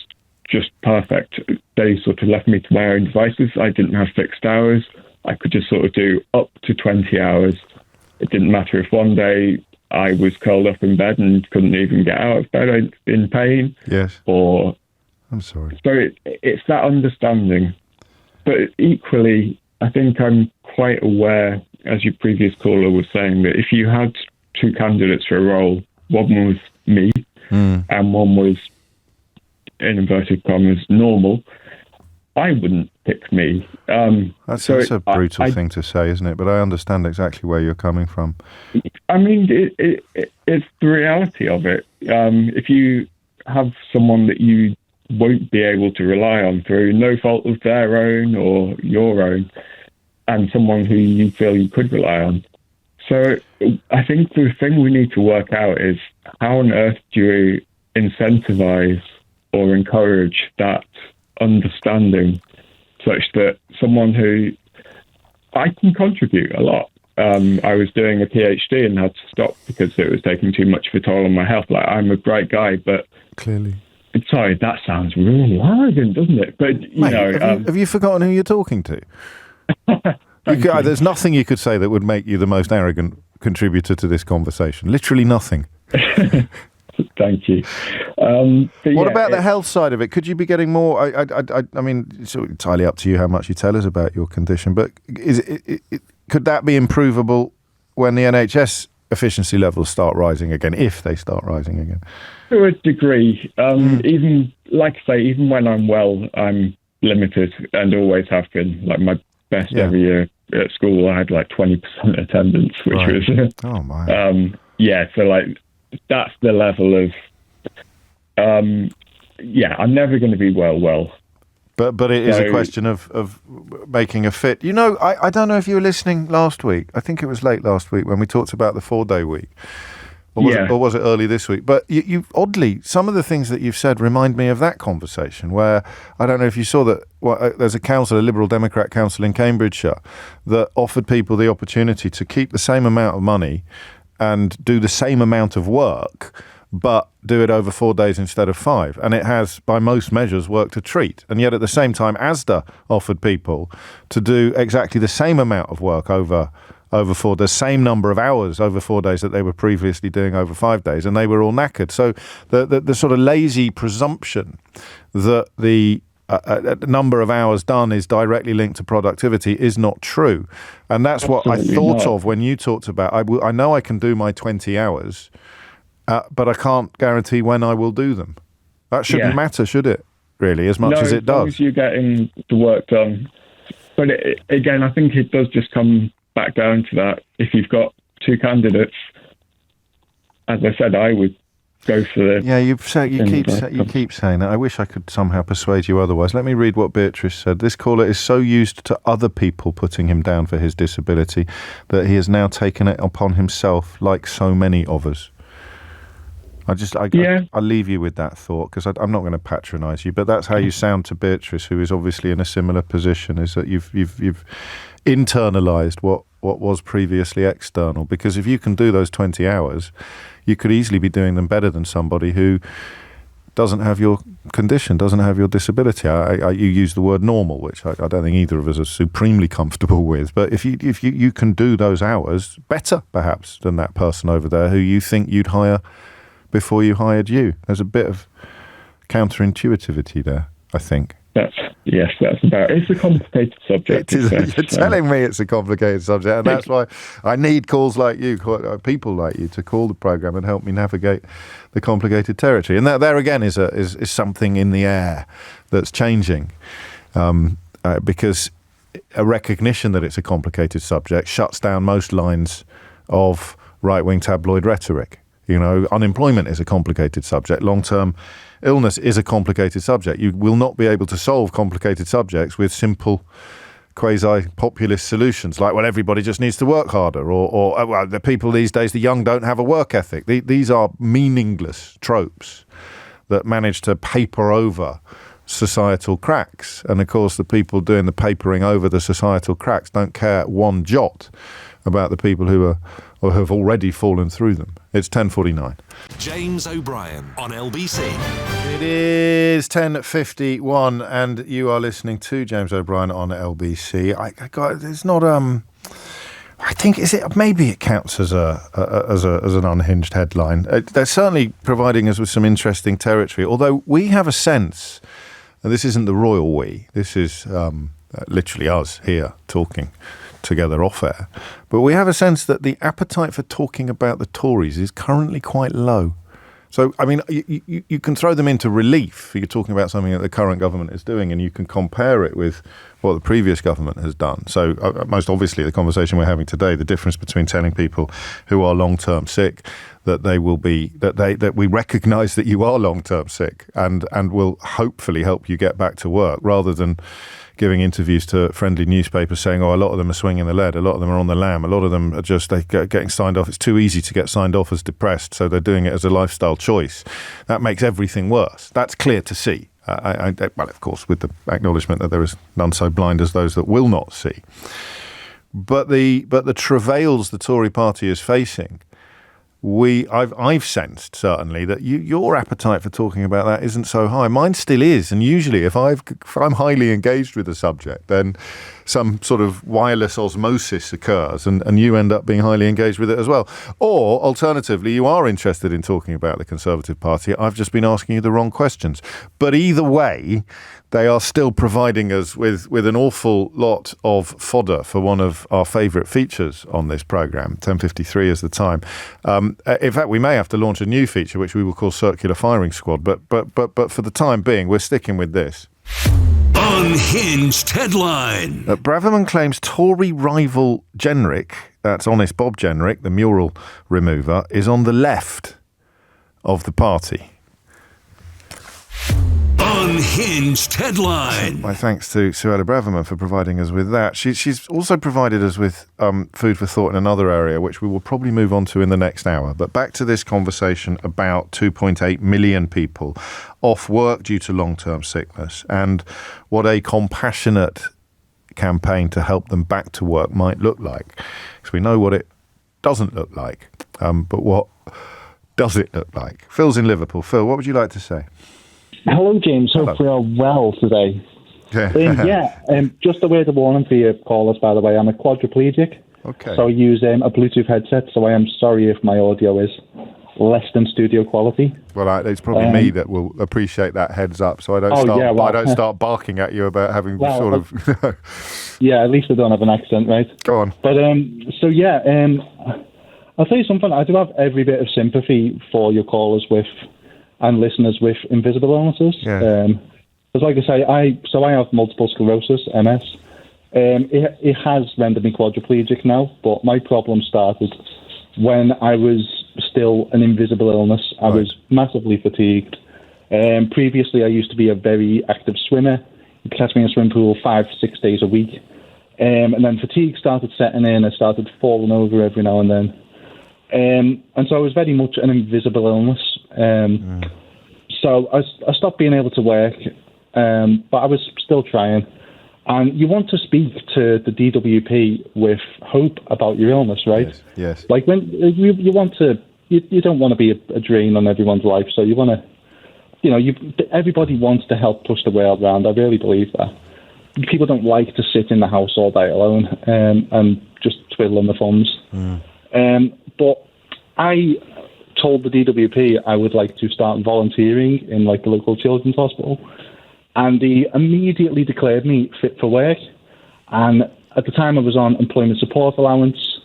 just perfect. They sort of left me to my own devices. I didn't have fixed hours. I could just sort of do up to 20 hours. It didn't matter if one day I was curled up in bed and couldn't even get out of bed in pain. Yes. Or I'm sorry. So it's that understanding. But equally, I think I'm quite aware, as your previous caller was saying, that if you had two candidates for a role, one was me and one was, in inverted commas, normal, I wouldn't pick me. That's a brutal thing to say, isn't it? But I understand exactly where you're coming from. I mean, it's the reality of it. If you have someone that you won't be able to rely on through no fault of their own or your own, and someone who you feel you could rely on. So I think the thing we need to work out is how on earth do you incentivize or encourage that understanding such that someone who I can contribute a lot. I was doing a PhD and had to stop because it was taking too much of a toll on my health. Like, I'm a bright guy, but clearly, sorry, that sounds really arrogant, doesn't it? But have you forgotten who you're talking to? There's nothing you could say that would make you the most arrogant contributor to this conversation. Literally nothing. Thank you. What about the health side of it? Could you be getting more? I mean, it's entirely up to you how much you tell us about your condition, but could that be improvable when the NHS efficiency levels start rising again, if they start rising again? To a degree. Even, like I say, even when I'm well, I'm limited and always have been. Like, my best every year at school, I had like 20% attendance, which was... oh, my. So like... That's the level of, I'm never going to be well. But it is a question of making a fit. You know, I don't know if you were listening last week. I think it was late last week when we talked about the 4-day week. Or was it early this week? But you oddly, some of the things that you've said remind me of that conversation where, I don't know if you saw that, there's a Liberal Democrat council in Cambridgeshire that offered people the opportunity to keep the same amount of money and do the same amount of work, but do it over 4 days instead of 5. And it has, by most measures, worked a treat. And yet at the same time, Asda offered people to do exactly the same amount of work over 4 days, same number of hours over 4 days that they were previously doing over 5 days, and they were all knackered. So the sort of lazy presumption that the number of hours done is directly linked to productivity is not true. And that's what I thought of when you talked about, I know I can do my 20 hours, but I can't guarantee when I will do them. That shouldn't matter, should it, really, as much as it does? As long as you're getting the work done. But again, I think it does just come back down to that. If you've got two candidates, as I said, I would go for the... Yeah, you keep saying that. I wish I could somehow persuade you otherwise. Let me read what Beatrice said. This caller is so used to other people putting him down for his disability that he has now taken it upon himself, like so many of us. I leave you with that thought, because I'm not going to patronise you, but that's how you sound to Beatrice, who is obviously in a similar position, is that you've internalised what was previously external. Because if you can do those 20 hours, you could easily be doing them better than somebody who doesn't have your condition, doesn't have your disability. You use the word normal, which I don't think either of us are supremely comfortable with. But if you can do those hours better, perhaps, than that person over there who you think you'd hire before you hired you. There's a bit of counterintuitivity there, I think. That's about it. It's a complicated subject. You're telling me it's a complicated subject, and that's why I need calls like you, people like you, to call the programme and help me navigate the complicated territory. And that there again is something in the air that's changing, because a recognition that it's a complicated subject shuts down most lines of right-wing tabloid rhetoric. You know, unemployment is a complicated subject. Long-term illness is a complicated subject. You will not be able to solve complicated subjects with simple quasi-populist solutions like, well, everybody just needs to work harder, or well, the people these days, the young, don't have a work ethic. These are meaningless tropes that manage to paper over societal cracks. And, of course, the people doing the papering over the societal cracks don't care one jot about the people who have already fallen through them. It's 10:49. James O'Brien on LBC. It is 10:51, and you are listening to James O'Brien on LBC. It's not. I think maybe it counts as an unhinged headline. They're certainly providing us with some interesting territory. Although we have a sense, and this isn't the royal we. This is literally us here talking together off air, but we have a sense that the appetite for talking about the Tories is currently quite low. So, I mean, you can throw them into relief. You're talking about something that the current government is doing, and you can compare it with what the previous government has done. So, most obviously, the conversation we're having today, the difference between telling people who are long-term sick that we recognise that you are long-term sick and will hopefully help you get back to work, rather than giving interviews to friendly newspapers saying, oh, a lot of them are swinging the lead, a lot of them are on the lam, a lot of them are just getting signed off. It's too easy to get signed off as depressed, so they're doing it as a lifestyle choice. That makes everything worse. That's clear to see. Well, of course, with the acknowledgement that there is none so blind as those that will not see. But the travails the Tory party is facing, I've sensed certainly that your appetite for talking about that isn't so high. Mine still is, and usually if I'm highly engaged with the subject, then some sort of wireless osmosis occurs, and you end up being highly engaged with it as well. Or alternatively, you are interested in talking about the Conservative Party. I've just been asking you the wrong questions. But either way, they are still providing us with an awful lot of fodder for one of our favourite features on this programme. 10:53 is the time. In fact, we may have to launch a new feature, which we will call Circular Firing Squad. But for the time being, we're sticking with this. Unhinged headline. Braverman claims Tory rival Jenrick, that's Honest Bob Jenrick, the mural remover, is on the left of the party. Unhinged headline. My thanks to Suella Braverman for providing us with that. She's also provided us with food for thought in another area, which we will probably move on to in the next hour. But back to this conversation about 2.8 million people off work due to long-term sickness, and what a compassionate campaign to help them back to work might look like. Because we know what it doesn't look like. But what does it look like? Phil's in Liverpool. Phil, what would you like to say? Hello, James. Hope we are well today. Just a word of warning for your callers, by the way. I'm a quadriplegic. Okay. So I use a Bluetooth headset, so I am sorry if my audio is less than studio quality. Well, it's probably me that will appreciate that heads up, so I don't start barking at you about having sort of... Yeah, at least I don't have an accent, right? Go on. But, I'll tell you something. I do have every bit of sympathy for your callers and listeners with invisible illnesses. Yeah. Because like I say, I have multiple sclerosis, MS. It has rendered me quadriplegic now, but my problem started when I was still an invisible illness. I was massively fatigued. Previously, I used to be a very active swimmer. You could catch me in a swimming pool 5-6 days a week. And then fatigue started setting in. I started falling over every now and then. And so I was very much an invisible illness. So I stopped being able to work, but I was still trying. And you want to speak to the DWP with hope about your illness, right? Yes. Like when you want to, you don't want to be a drain on everyone's life. So you want to, everybody wants to help push the world around. I really believe that. People don't like to sit in the house all day alone and just twiddling the thumbs. But I told the DWP I would like to start volunteering in like the local children's hospital, and they immediately declared me fit for work. And at the time I was on employment support allowance,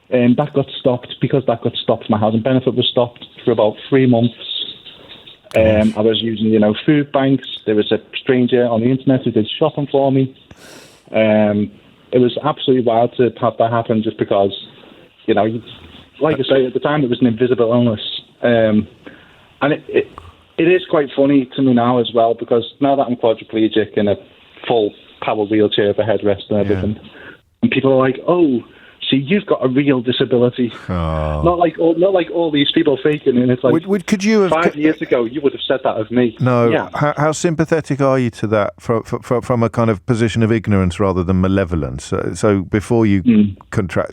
and that got stopped. Because that got stopped, my housing benefit was stopped for about 3 months. I was using, food banks. There was a stranger on the internet who did shopping for me. It was absolutely wild to have that happen, just because, like I say, at the time it was an invisible illness. And it is quite funny to me now as well, because now that I'm quadriplegic in a full power wheelchair with a headrest and everything, and people are like, "Oh, see, you've got a real disability." Not like all these people faking it. It's like, could you have 5 years ago you would have said that of me? No. Yeah. How sympathetic are you to that from a kind of position of ignorance rather than malevolence? So before you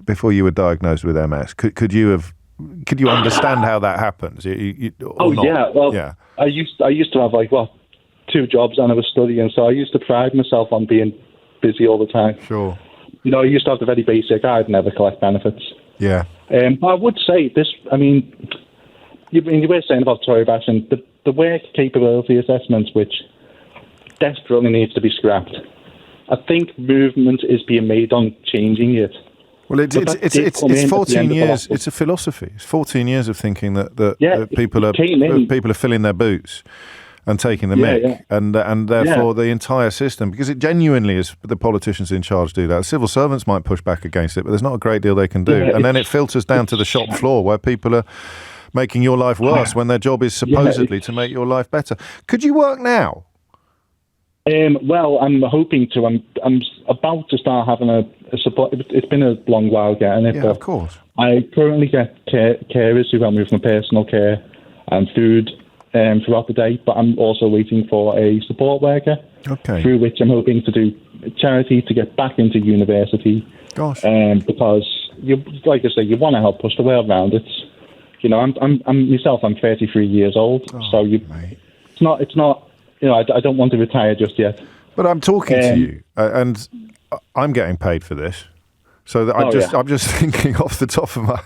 before you were diagnosed with MS, could you understand how that happens? I used to have 2 jobs, and I was studying, so I used to pride myself on being busy all the time. Sure. I used to have the very basic, I'd never collect benefits. Yeah. But I would say this, you were saying about Tory bashing, the work capability assessments, which desperately needs to be scrapped. I think movement is being made on changing it. Well, it's 14 years. It's a philosophy. It's 14 years of thinking that people are filling their boots and taking the mick, and therefore the entire system, because it genuinely is, the politicians in charge do that. Civil servants might push back against it, but there's not a great deal they can do. And then it filters down to the shop floor, where people are making your life worse when their job is supposedly to make your life better. Could you work now? Well, I'm hoping to. I'm about to start having a support. It's been a long while getting it. Yeah, of course. I currently get carers who help me with my personal care and food throughout the day, but I'm also waiting for a support worker, through which I'm hoping to do charity to get back into university. Gosh. Because like I say, you want to help push the world around. It's, I'm myself. I'm 33 years old, so it's not. I don't want to retire just yet. But I'm talking to you, and I'm getting paid for this. So I'm just thinking off the top of my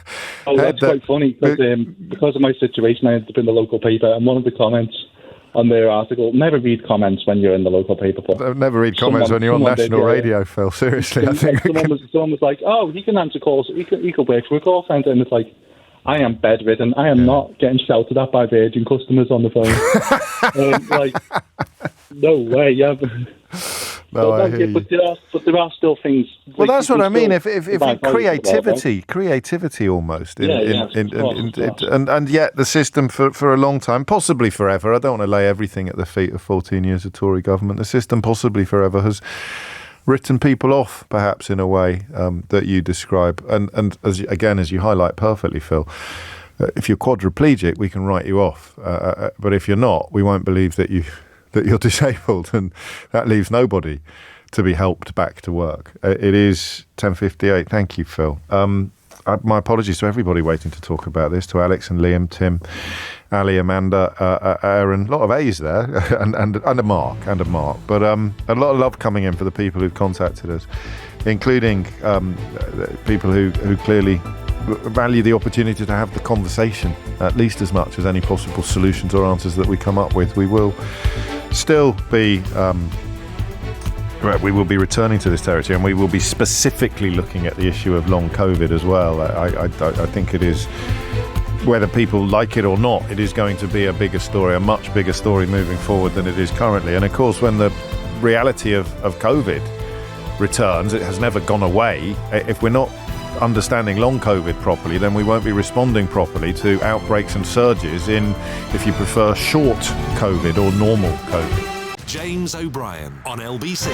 head. That's quite funny, because of my situation, I ended up in the local paper, and one of the comments on their article, never read comments when you're in the local paper. But never read comments when you're on national radio, Phil. Seriously, I think someone was like, "Oh, he can answer calls. He could work for a call centre," and it's like, I am bedridden. I am not getting shouted at by Virgin customers on the phone. No way. Yeah. No, but there are still things. Well, that's what I mean. If creativity almost, and yet the system for a long time, possibly forever. I don't want to lay everything at the feet of 14 years of Tory government. The system possibly forever has written people off, perhaps in a way that you describe, and as you highlight perfectly, Phil. If you're quadriplegic, we can write you off, but if you're not, we won't believe that you're disabled, and that leaves nobody to be helped back to work. It is 10:58. Thank you, Phil. My apologies to everybody waiting to talk about this, to Alex and Liam, Tim, Ali, Amanda, Aaron. A lot of A's there, and a Mark. But a lot of love coming in for the people who've contacted us, including people who clearly value the opportunity to have the conversation at least as much as any possible solutions or answers that we come up with. We will still be returning to this territory, and we will be specifically looking at the issue of long COVID as well. I think it is, whether people like it or not, it is going to be a bigger story, a much bigger story moving forward than it is currently. And of course, when the reality of COVID returns, it has never gone away. If we're not understanding long COVID properly, then we won't be responding properly to outbreaks and surges in, if you prefer, short COVID or normal COVID. James O'Brien on LBC.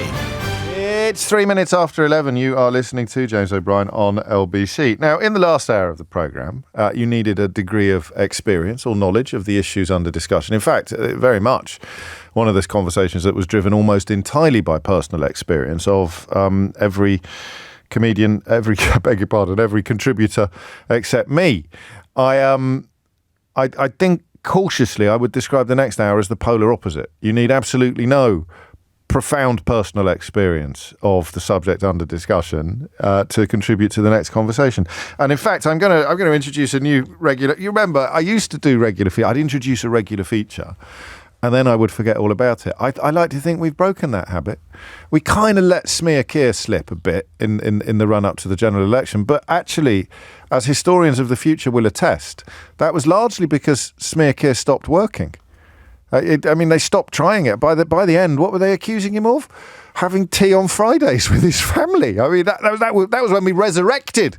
It's 3 minutes after 11. You are listening to James O'Brien on LBC. Now, in the last hour of the programme, you needed a degree of experience or knowledge of the issues under discussion. In fact, very much one of those conversations that was driven almost entirely by personal experience of every comedian, every contributor except me. I think cautiously I would describe the next hour as the polar opposite. You need absolutely no profound personal experience of the subject under discussion to contribute to the next conversation. And in fact, I'm going to introduce a new regular. You remember, I used to do regular feature. I'd introduce a regular feature, and then I would forget all about it. I like to think we've broken that habit. We kind of let Smear Keir slip a bit in the run-up to the general election, but actually, as historians of the future will attest, that was largely because Smear Keir stopped working. They stopped trying it. By the end, what were they accusing him of? Having tea on Fridays with his family. I mean, that was when we resurrected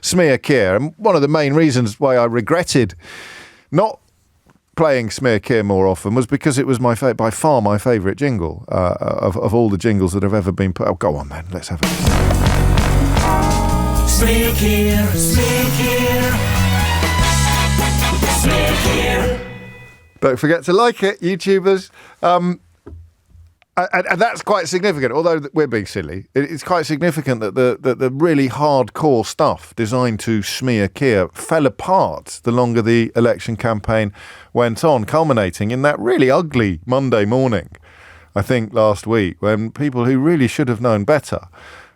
Smear Keir. And one of the main reasons why I regretted not playing Smear Keir more often was because it was by far my favourite jingle of all the jingles that have ever been put. Oh, go on then, let's have it. Smear Keir, Smear Keir, Smear Keir. Don't forget to like it, YouTubers. And that's quite significant, although we're being silly. It's quite significant that the really hardcore stuff designed to smear Keir fell apart the longer the election campaign went on, culminating in that really ugly Monday morning, I think, last week, when people who really should have known better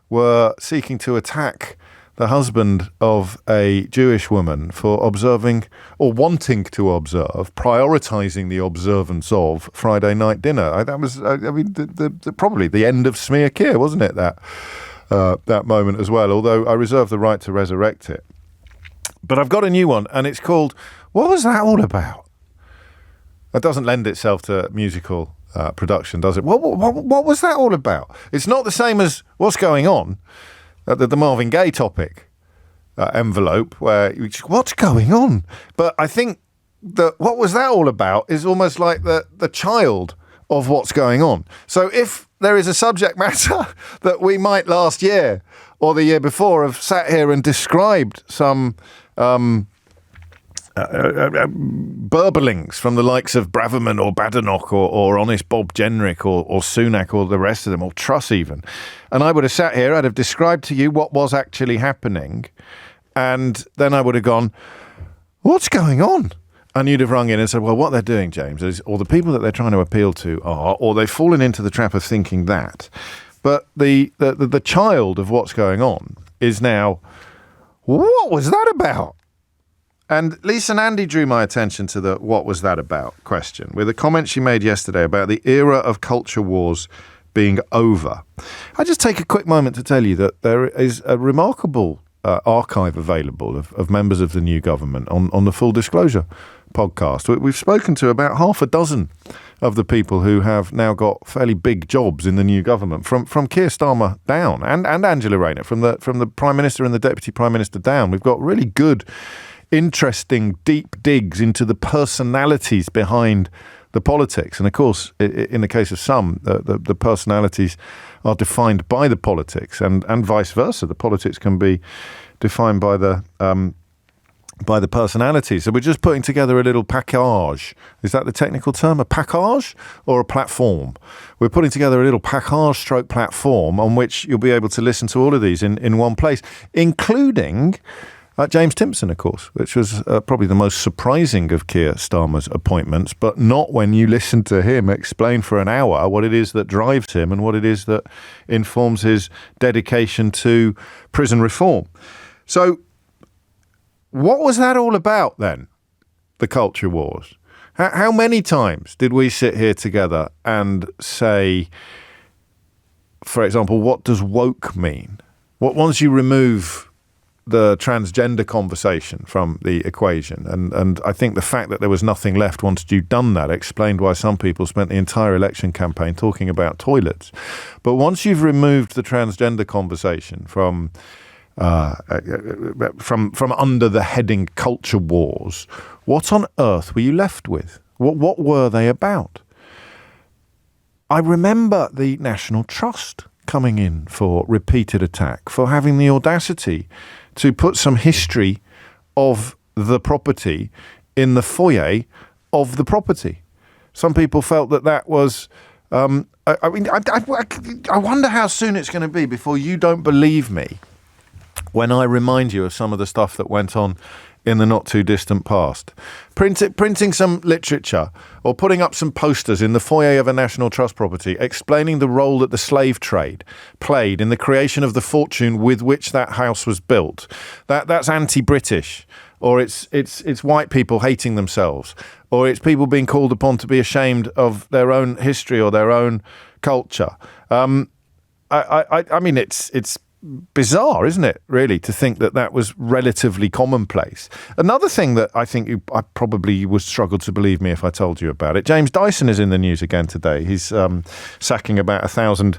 were seeking to attack the husband of a Jewish woman for observing or wanting to observe, prioritising the observance of Friday night dinner. That was, probably the end of Smear Keir, wasn't it? That moment as well. Although I reserve the right to resurrect it. But I've got a new one, and it's called "What Was That All About?" That doesn't lend itself to musical production, does it? What was that all about? It's not the same as "What's Going On?" The Marvin Gaye topic envelope, where what's going on? But I think that what was that all about is almost like the child of what's going on. So if there is a subject matter that we might last year or the year before have sat here and described some burblings from the likes of Braverman or Badenoch or honest Bob Jenrick or Sunak or the rest of them, or Truss even. And I would have sat here, I'd have described to you what was actually happening, and then I would have gone, what's going on? And you'd have rung in and said, well, what they're doing, James, is, or the people that they're trying to appeal to are, or they've fallen into the trap of thinking that. But the child of what's going on is now, what was that about? And Lisa and Andy drew my attention to the "what was that about?" question with a comment she made yesterday about the era of culture wars being over. I just take a quick moment to tell you that there is a remarkable archive available of members of the new government on the Full Disclosure podcast. We've spoken to about half a dozen of the people who have now got fairly big jobs in the new government, from Keir Starmer down, and Angela Rayner, from the Prime Minister and the Deputy Prime Minister down. We've got really good, interesting, deep digs into the personalities behind the politics. And of course, in the case of some, the personalities are defined by the politics, and vice versa. The politics can be defined by the personalities. So we're just putting together a little package. Is that the technical term? A package or a platform? We're putting together a little package stroke platform on which you'll be able to listen to all of these in one place, including James Timpson, of course, which was probably the most surprising of Keir Starmer's appointments, but not when you listen to him explain for an hour what it is that drives him and what it is that informs his dedication to prison reform. So what was that all about then, the culture wars? How many times did we sit here together and say, for example, what does woke mean? Once you remove the transgender conversation from the equation, and I think the fact that there was nothing left once you'd done that explained why some people spent the entire election campaign talking about toilets. But once you've removed the transgender conversation from under the heading culture wars, what on earth were you left with? What were they about? I remember the National Trust coming in for repeated attack, for having the audacity to put some history of the property in the foyer of the property. Some people felt that was... I wonder how soon it's going to be before you don't believe me when I remind you of some of the stuff that went on in the not too distant past. Printing some literature or putting up some posters in the foyer of a National Trust property explaining the role that the slave trade played in the creation of the fortune with which that house was built. That's anti-British, or it's white people hating themselves, or it's people being called upon to be ashamed of their own history or their own culture. I mean, it's bizarre, isn't it, really, to think that was relatively commonplace. Another thing that I think I probably would struggle to believe me if I told you about it. James Dyson is in the news again today. He's sacking about 1,000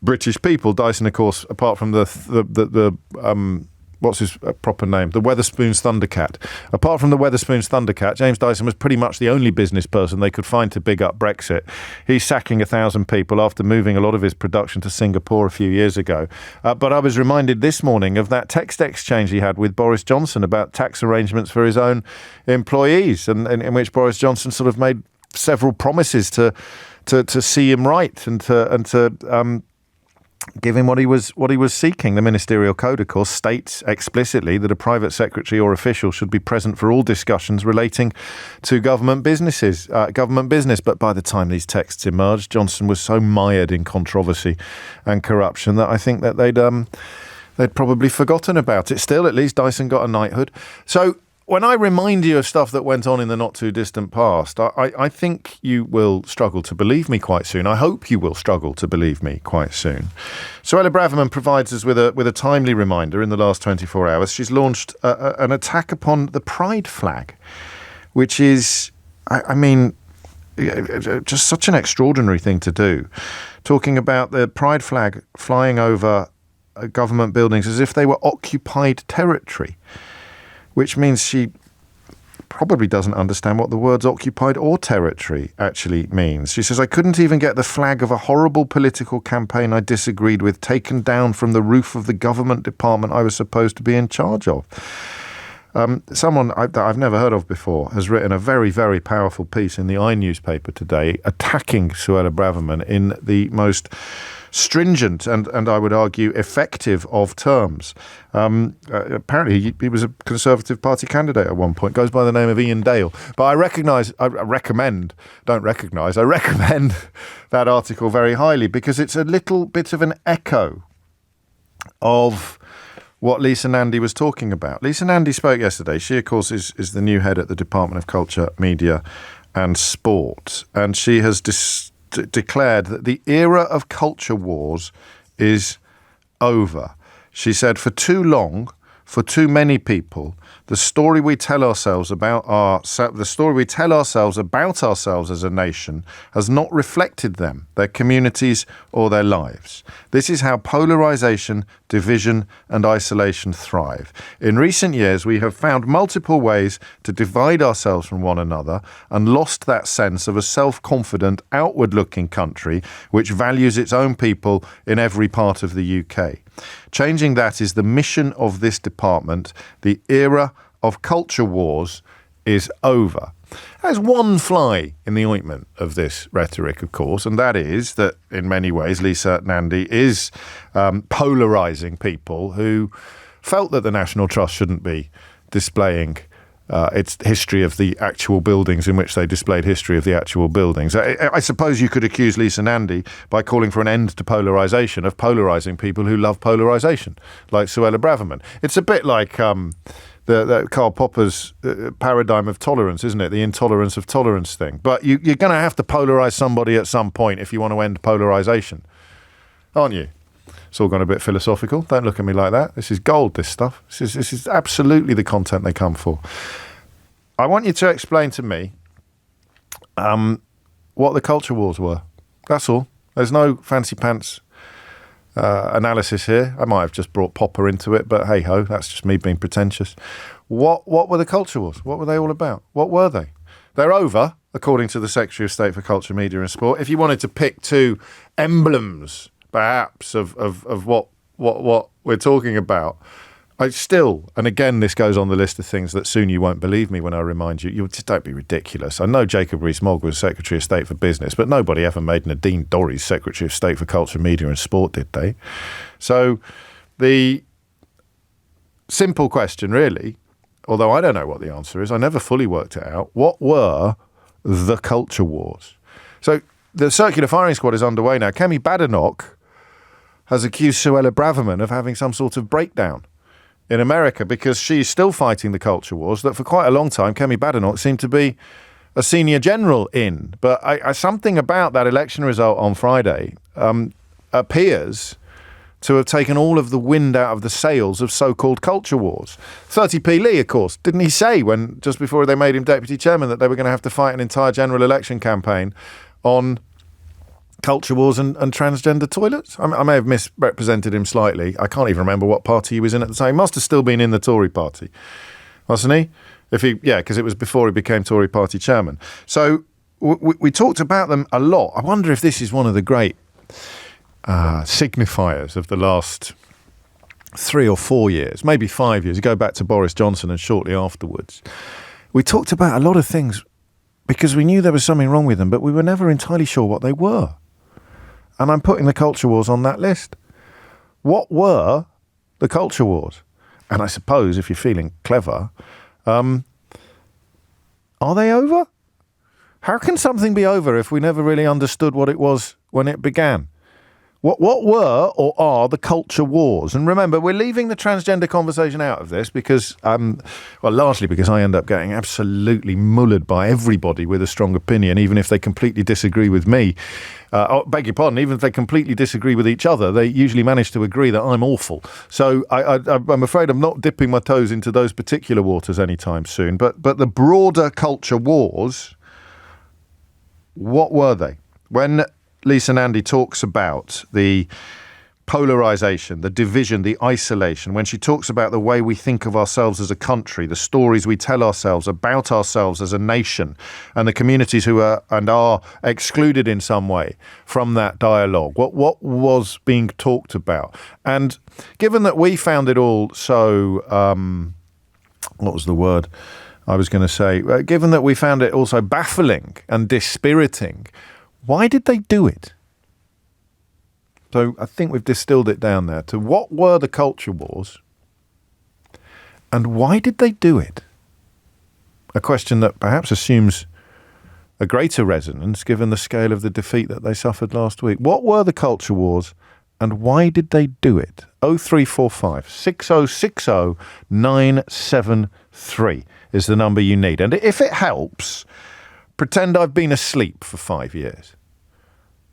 British people. Dyson, of course, apart from the what's his proper name? The Wetherspoons Thundercat. Apart from the Wetherspoons Thundercat, James Dyson was pretty much the only business person they could find to big up Brexit. He's sacking 1,000 people after moving a lot of his production to Singapore a few years ago. But I was reminded this morning of that text exchange he had with Boris Johnson about tax arrangements for his own employees, and in which Boris Johnson sort of made several promises to see him right and to give him what he was seeking. The ministerial code, of course, states explicitly that a private secretary or official should be present for all discussions relating to government business. But by the time these texts emerged, Johnson was so mired in controversy and corruption that I think that they'd probably forgotten about it. Still, at least Dyson got a knighthood. So when I remind you of stuff that went on in the not-too-distant past, I think you will struggle to believe me quite soon. I hope you will struggle to believe me quite soon. Suella Braverman provides us with a timely reminder in the last 24 hours. She's launched an attack upon the pride flag, which is, I mean, just such an extraordinary thing to do. Talking about the pride flag flying over government buildings as if they were occupied territory, which means she probably doesn't understand what the words occupied or territory actually means. She says, I couldn't even get the flag of a horrible political campaign I disagreed with taken down from the roof of the government department I was supposed to be in charge of. Someone that I've never heard of before has written a very, very powerful piece in the newspaper today attacking Suella Braverman in the most stringent and I would argue effective of terms. Apparently he was a Conservative Party candidate at one point, goes by the name of Ian Dale. But I recommend that article very highly because it's a little bit of an echo of what Lisa Nandy was talking about. Lisa Nandy spoke yesterday. She, of course, is the new head at the Department of Culture, Media and Sport. And she has declared that the era of culture wars is over. She said, for too long, for too many people, the story we tell ourselves about ourselves as a nation has not reflected them, their communities or their lives. This is how polarization, division and isolation thrive. In recent years, we have found multiple ways to divide ourselves from one another and lost that sense of a self-confident, outward-looking country which values its own people in every part of the UK. Changing that is the mission of this department. The era of culture wars is over. There's one fly in the ointment of this rhetoric, of course, and that is that in many ways Lisa Nandy is polarising people who felt that the National Trust shouldn't be displaying its history of the actual buildings in which they displayed history of the actual buildings. I suppose you could accuse Lisa Nandy by calling for an end to polarisation of polarising people who love polarisation, like Suella Braverman. It's a bit like the Karl Popper's paradigm of tolerance, isn't it? The intolerance of tolerance thing. But you're going to have to polarise somebody at some point if you want to end polarisation, aren't you? It's all gone a bit philosophical. Don't look at me like that. This is gold, this stuff. This is absolutely the content they come for. I want you to explain to me what the culture wars were. That's all. There's no fancy pants analysis here. I might have just brought Popper into it, but hey-ho, that's just me being pretentious. What were the culture wars? What were they all about? What were they? They're over, according to the Secretary of State for Culture, Media and Sport. If you wanted to pick two emblems perhaps, of what we're talking about. I still, and again, this goes on the list of things that soon you won't believe me when I remind you. You just don't be ridiculous. I know Jacob Rees-Mogg was Secretary of State for Business, but nobody ever made Nadine Dorries Secretary of State for Culture, Media and Sport, did they? So the simple question, really, although I don't know what the answer is, I never fully worked it out. What were the culture wars? So the circular firing squad is underway now. Kemi Badenoch has accused Suella Braverman of having some sort of breakdown in America because she's still fighting the culture wars that for quite a long time Kemi Badenoch seemed to be a senior general in. But something about that election result on Friday appears to have taken all of the wind out of the sails of so-called culture wars. 30p Lee, of course, didn't he say when just before they made him deputy chairman that they were going to have to fight an entire general election campaign on culture wars and transgender toilets? I may have misrepresented him slightly. I can't even remember what party he was in at the time. He must have still been in the Tory party, wasn't he? Because it was before he became Tory party chairman. So we talked about them a lot. I wonder if this is one of the great signifiers of the last 3 or 4 years, maybe 5 years. You go back to Boris Johnson and shortly afterwards. We talked about a lot of things because we knew there was something wrong with them, but we were never entirely sure what they were. And I'm putting the culture wars on that list. What were the culture wars? And I suppose, if you're feeling clever, are they over? How can something be over if we never really understood what it was when it began? What were or are the culture wars? And remember, we're leaving the transgender conversation out of this because, largely because I end up getting absolutely mullered by everybody with a strong opinion, even if they completely disagree with me. Beg your pardon, even if they completely disagree with each other, they usually manage to agree that I'm awful. So I'm afraid I'm not dipping my toes into those particular waters anytime soon. But the broader culture wars, what were they? When Lisa Nandy talks about the polarisation, the division, the isolation, when she talks about the way we think of ourselves as a country, the stories we tell ourselves about ourselves as a nation, and the communities who are and are excluded in some way from that dialogue, what was being talked about? And given that we found it all so, what was the word I was going to say? Given that we found it also baffling and dispiriting, why did they do it? So I think we've distilled it down there to what were the culture wars and why did they do it? A question that perhaps assumes a greater resonance given the scale of the defeat that they suffered last week. What were the culture wars and why did they do it? 0345 6060 973 is the number you need. And if it helps, pretend I've been asleep for 5 years.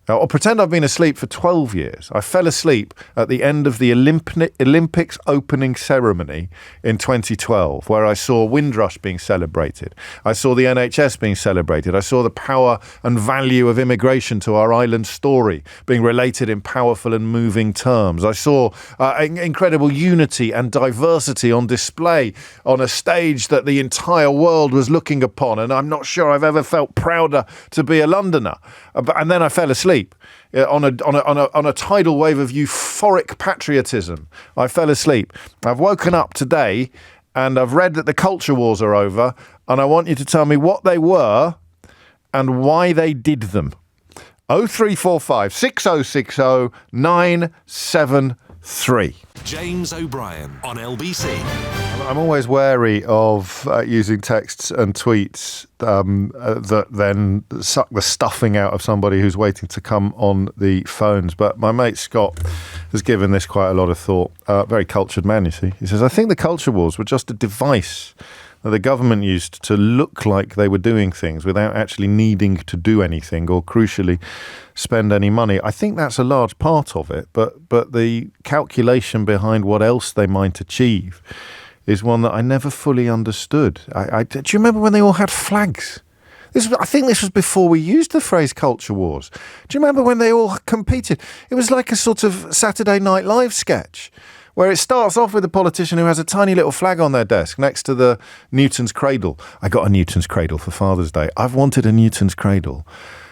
Or pretend I've been asleep for 12 years. I fell asleep at the end of the Olympics opening ceremony in 2012, where I saw Windrush being celebrated. I saw the NHS being celebrated. I saw the power and value of immigration to our island story being related in powerful and moving terms. I saw incredible unity and diversity on display on a stage that the entire world was looking upon. And I'm not sure I've ever felt prouder to be a Londoner. And then I fell asleep. On a tidal wave of euphoric patriotism. I fell asleep. I've woken up today and I've read that the culture wars are over, and I want you to tell me what they were and why they did them. 0345 6060 973. James O'Brien on LBC. I'm always wary of using texts and tweets that then suck the stuffing out of somebody who's waiting to come on the phones. But my mate Scott has given this quite a lot of thought. Very cultured man, you see. He says, I think the culture wars were just a device that the government used to look like they were doing things without actually needing to do anything or, crucially, spend any money. I think that's a large part of it, but the calculation behind what else they might achieve is one that I never fully understood. Do you remember when they all had flags? I think this was before we used the phrase culture wars. Do you remember when they all competed? It was like a sort of Saturday Night Live sketch where it starts off with a politician who has a tiny little flag on their desk next to the Newton's cradle. I got a Newton's cradle for Father's Day. I've wanted a Newton's cradle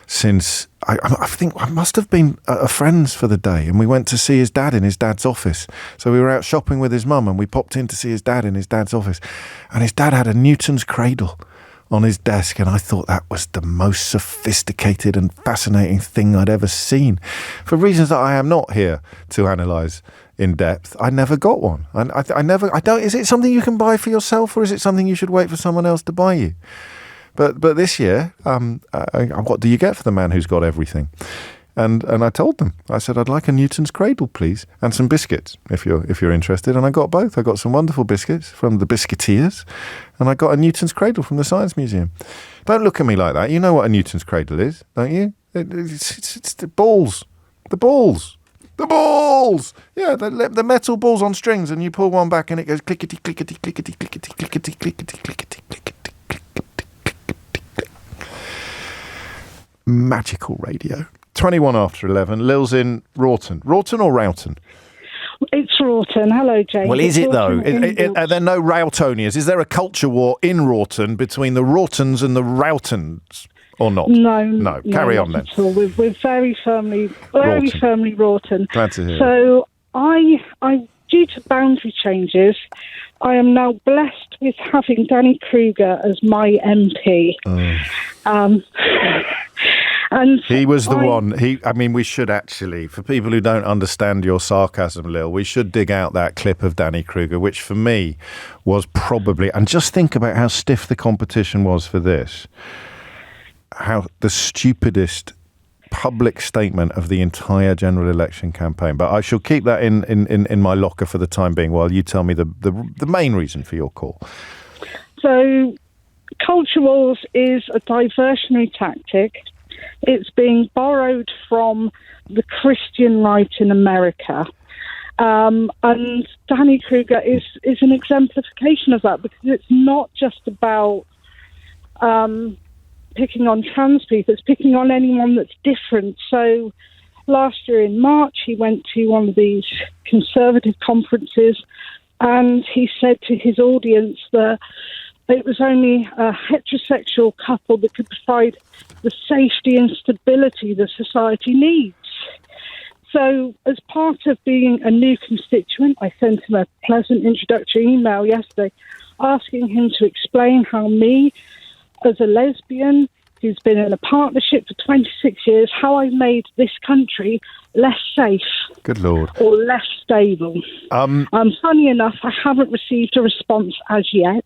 since I think I must have been at friend's for the day, and we went to see his dad in his dad's office. So we were out shopping with his mum, and we popped in to see his dad in his dad's office, and his dad had a Newton's cradle on his desk, and I thought that was the most sophisticated and fascinating thing I'd ever seen. For reasons that I am not here to analyse in depth, I never got one. I don't. Is it something you can buy for yourself, or is it something you should wait for someone else to buy you? But this year, what do you get for the man who's got everything? And I told them, I said, I'd like a Newton's cradle, please, and some biscuits, if you're interested. And I got both. I got some wonderful biscuits from the Biscuiteers, and I got a Newton's cradle from the Science Museum. Don't look at me like that. You know what a Newton's cradle is, don't you? It's the balls. The balls. The balls! Yeah, the metal balls on strings, and you pull one back and it goes clickety, clickety, clickety, clickety, clickety, clickety, clickety, clickety. Magical radio. 21 after 11. Lil's in Rawton. Rawton or Roughton? It's Rawton. Hello, James. Well, is it though? Are there no Roughtonians? Is there a culture war in Rawton between the Rawtons and the Roughtons, or not? No. Carry on then. We're very firmly Rawton. Glad to hear. So I, due to boundary changes, I am now blessed with having Danny Kruger as my MP. And he was the one. We should actually, for people who don't understand your sarcasm, Lil, we should dig out that clip of Danny Kruger, which for me was probably, and just think about how stiff the competition was for this, how the stupidest public statement of the entire general election campaign. But I shall keep that in my locker for the time being while you tell me the main reason for your call. So, culture wars is a diversionary tactic. It's being borrowed from the Christian right in America. And Danny Kruger is an exemplification of that, because it's not just about picking on trans people, it's picking on anyone that's different. So last year in March, he went to one of these conservative conferences, and he said to his audience that it was only a heterosexual couple that could provide the safety and stability the society needs. So as part of being a new constituent, I sent him a pleasant introductory email yesterday asking him to explain how me, as a lesbian who's been in a partnership for 26 years, how I made this country less safe. Good Lord. Or less stable. Funny enough, I haven't received a response as yet.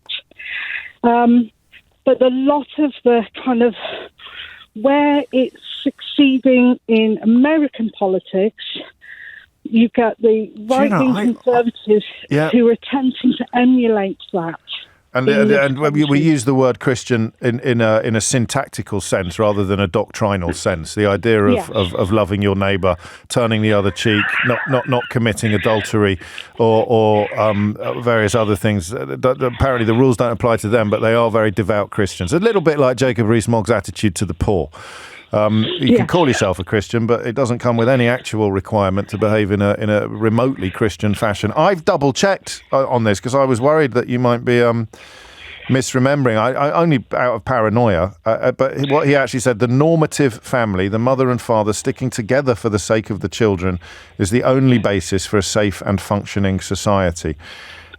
But a lot of the kind of where it's succeeding in American politics, you've got the right-wing conservatives who are attempting to emulate that. And we use the word Christian in a syntactical sense rather than a doctrinal sense. The idea of loving your neighbour, turning the other cheek, not committing adultery, or various other things. Apparently, the rules don't apply to them, but they are very devout Christians. A little bit like Jacob Rees-Mogg's attitude to the poor. You can call yourself a Christian, but it doesn't come with any actual requirement to behave in a remotely Christian fashion. I've double-checked on this because I was worried that you might be misremembering. I only out of paranoia, but what he actually said, the normative family, the mother and father sticking together for the sake of the children, is the only basis for a safe and functioning society.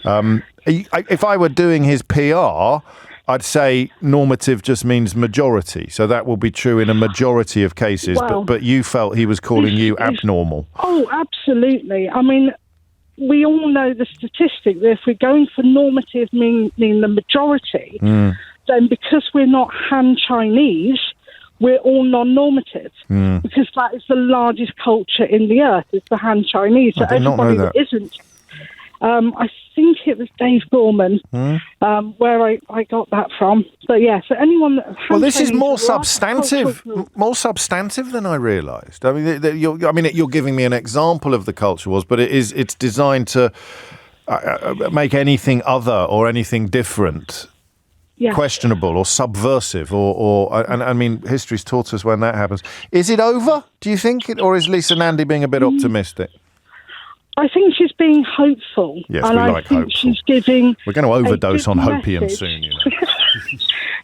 If I were doing his PR, I'd say normative just means majority, so that will be true in a majority of cases. Well, but you felt he was calling you abnormal. Oh, absolutely. I mean, we all know the statistic that if we're going for normative, meaning the majority, then because we're not Han Chinese, we're all non-normative, because that is the largest culture in the earth, is the Han Chinese. So everybody that isn't. I think it was Dave Gorman where I got that from. But yeah, so anyone that... Well, this is more substantive than I realised. I mean, you're giving me an example of the culture wars, but it's designed to make anything other or anything different questionable or subversive, and I mean, history's taught us when that happens. Is it over, do you think, or is Lisa Nandy being a bit optimistic? I think she's being hopeful. Yes, and we I like think hopeful. she's giving. We're going to overdose on hopium message. soon, you know.